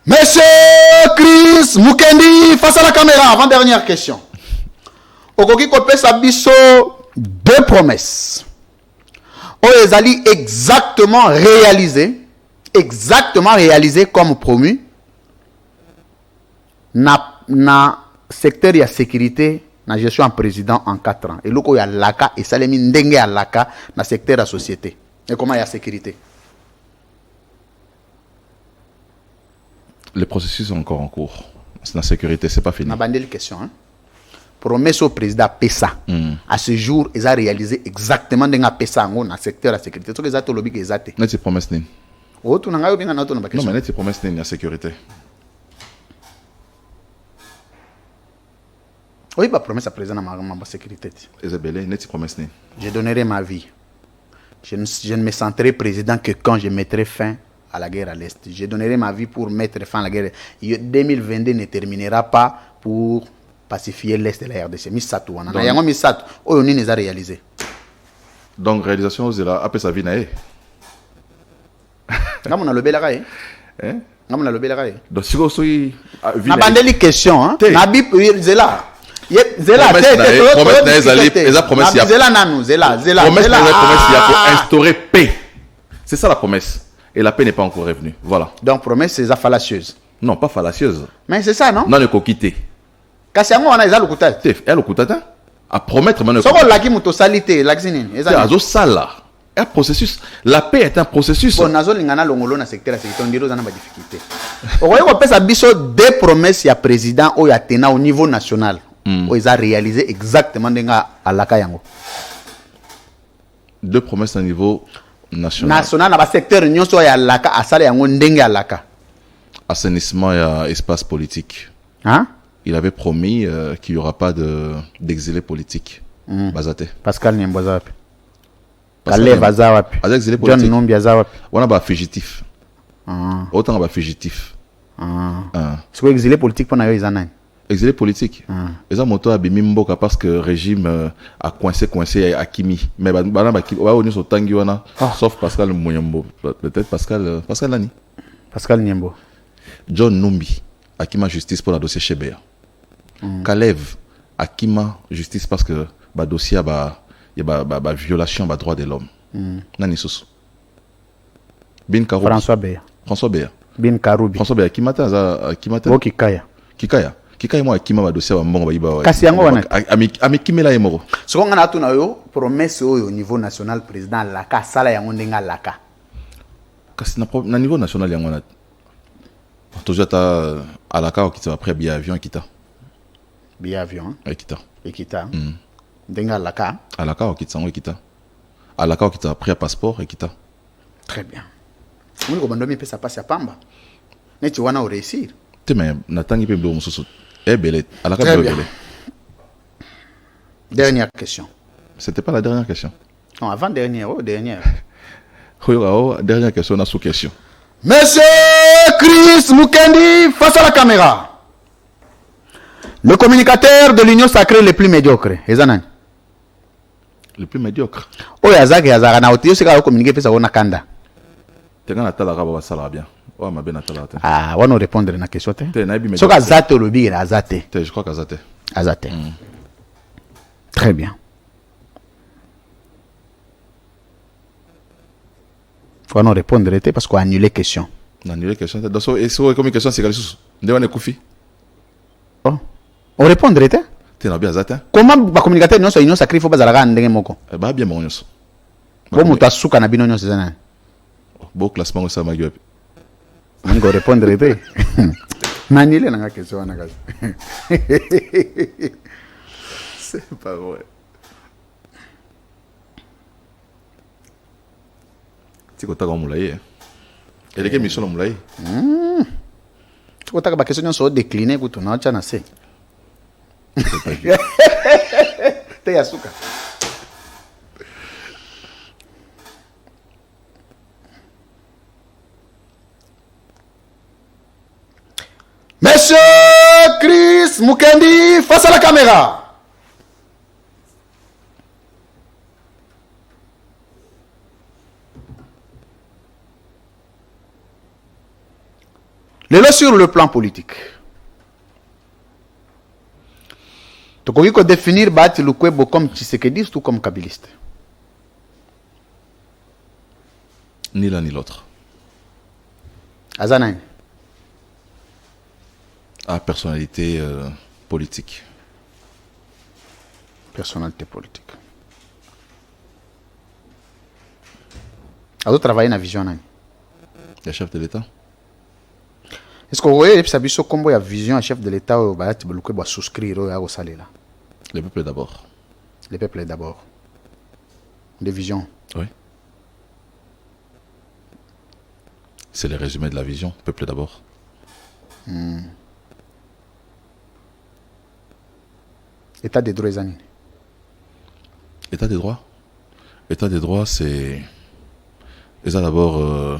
Speaker 1: Monsieur Chris Mukendi, face à la caméra, avant-dernière question. Okoki Kopesa Bisso, 2 promesses. Ezali exactement réalisé comme promu. Na secteur de sécurité, na gestion en président en 4 ans. Et loko ya laka et salemi ndenge ya laka na secteur de la société. Et comment il y a sécurité?
Speaker 2: Les processus sont encore en cours. C'est la sécurité, c'est pas fini.
Speaker 1: Na bandeli question, hein? Promesse au président PESA. À ce jour, ils ont réalisé exactement dans le PESA dans le secteur de la sécurité. C'est ce que lobby qui est.
Speaker 2: N'est-ce pas promesse nini?
Speaker 1: Oh, tu n'as pas bien
Speaker 2: Non, mais n'est-ce pas promesse nini la sécurité?
Speaker 1: Oui, pas promesse à président dans la sécurité.
Speaker 2: Isabelle, n'est-ce pas promesse nini?
Speaker 1: Je donnerai ma vie. Je ne me sentirai président que quand je mettrai fin à la guerre à l'Est. Je donnerai ma vie pour mettre fin à la guerre. 2022 ne terminera pas pour pacifier l'Est de la RDC. Misato, on a yango misato. Oh, ni les a réalisé.
Speaker 2: Donc réalisation aux là après sa vie nae.
Speaker 1: Ngam na lobela ka
Speaker 2: Hein?
Speaker 1: Ngam na lobela ka
Speaker 2: Donc si vous soyez
Speaker 1: na bandeli question hein. Na bip zela. Zela
Speaker 2: promesse
Speaker 1: zela nanu zela
Speaker 2: promesse il y a pour instaurer paix. C'est ça la promesse. Et la paix n'est pas encore revenue. Voilà.
Speaker 1: Donc promesse c'est fallacieuse.
Speaker 2: Non, pas fallacieuse.
Speaker 1: Mais c'est ça non?
Speaker 2: Non, ne kokité.
Speaker 1: Kasi yango wana eza lokuta.
Speaker 2: Elle lokuta à promettre maintenant.
Speaker 1: Soko laki muto salite laxine.
Speaker 2: Eza azo sala. Un processus. La paix est un processus.
Speaker 1: Bon, nazo lingana longolo na secteur la sécurité, on dirait dans ba difficulté. Okoye ko pesa biso 2 promesses ya président o ya tena au niveau national. O ils a réalisé exactement denga alaka yango.
Speaker 2: 2 promesses au niveau national.
Speaker 1: National na ba secteur nyonso ya alaka asala yango ndenge alaka.
Speaker 2: Assainissement et espace politique.
Speaker 1: Hein?
Speaker 2: Il avait promis qu'il n'y aura pas d'exilés politiques. Bazate.
Speaker 1: Pascal Niemboza wapi? Kale baza wapi?
Speaker 2: Exilé
Speaker 1: John
Speaker 2: politique.
Speaker 1: Numbi aza wapi?
Speaker 2: On a pas fugitif. Autant on va fugitif.
Speaker 1: C'est quoi exilé politique pour na yo izana?
Speaker 2: Exilé politique. Les gens moto abimi mboka parce que le régime a coincé à Kimi. Mais bana ba on est sur tangi wana sauf Pascal Mouyambo. Peut-être Pascal Nani.
Speaker 1: Pascal Niembo.
Speaker 2: John Numbi Akima justice pour la dossier Chebea. Kalev Akima justice parce que ba dossier il y a violation des droits de l'homme. Nani Soso. Bin Karoubi. François Béa.
Speaker 1: Bin Karoubi.
Speaker 2: François Béa Kimata Kikaya moi Akima ba dossier ba mbongo ba iba.
Speaker 1: Kasi yango wana.
Speaker 2: Ami Kimela yemoro.
Speaker 1: Soko ngana tuna yo promesse au niveau national président laka sala yango ndenga laka.
Speaker 2: Kasi na niveau national yango na toujours à la carte qui après billet avion kita.
Speaker 1: Billet avion.
Speaker 2: Kita.
Speaker 1: Ekita. Denga laka.
Speaker 2: À la carte qui t'en kita. À la carte qui t'a pris un passeport et kita.
Speaker 1: Très bien. On ko bandomi pesa passe à pamba. Ne tu wana au réussir.
Speaker 2: Te mais natangi pe blo mususu. Belé. À la carte belé.
Speaker 1: Dernière question.
Speaker 2: C'était pas la dernière question.
Speaker 1: Non, avant dernière, dernière.
Speaker 2: Dernière question, on a sous-question.
Speaker 1: Monsieur Chris Mukendi, face à la caméra. Le communicateur de l'Union sacrée le plus médiocre. Ezanan.
Speaker 2: Le plus médiocre.
Speaker 1: Oh, Yazak et Yazara, na otio se ka communiquer pesa ona kanda.
Speaker 2: Tenga na tala raba sala bien. Oh, ma bien na tala.
Speaker 1: Ah, on va répondre à la question.
Speaker 2: So
Speaker 1: ka zate lobi na azate.
Speaker 2: Je crois qu'azate.
Speaker 1: Azate. Très bien. On va répondre parce qu'on a annulé question.
Speaker 2: On a annulé question. Donc, c'est comme question, c'est quelque de on est koufi.
Speaker 1: Oh. On répondre était?
Speaker 2: Tu n'as bien azate.
Speaker 1: Comment ba communicateur non so union sacré faut bazalaka ndenge moko.
Speaker 2: Ba bien mon nyonso.
Speaker 1: Bo muta suka na bino nyonso zana.
Speaker 2: Beau classement ça ma gueule.
Speaker 1: On va répondre était. Annulé na question na kazi.
Speaker 2: C'est pas vrai. Tu as moulaye. Et les missions moulaye.
Speaker 1: Tu as ba question so décliner ku tuna cha na se. Te asuka. Monsieur Chris Mukendi, face à la caméra. Lelo sur le plan politique. Tokoki ko définir Bahati Lukwebo comme tshisekediste ou comme kabiliste.
Speaker 2: Ni l'un ni l'autre.
Speaker 1: Azanani.
Speaker 2: À personnalité politique.
Speaker 1: Personnalité politique. Azo travailler na vision nani.
Speaker 2: Le chef de l'État.
Speaker 1: Est-ce que vous voyez que combo ya vision à chef de l'État au Bahati Lukwebo souscrire au salela.
Speaker 2: Le peuple d'abord.
Speaker 1: Le peuple d'abord. Des visions.
Speaker 2: Oui. C'est le résumé de la vision, peuple d'abord.
Speaker 1: État des droits et
Speaker 2: État des droits. État des droits, c'est d'abord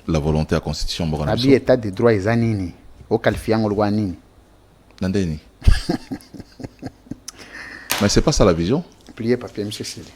Speaker 2: la volonté à la constitution.
Speaker 1: Abi état des droits et anini. Au qualifiant au nini.
Speaker 2: Nandeni. Mais c'est pas ça la vision.
Speaker 1: Plié papier, monsieur Sili.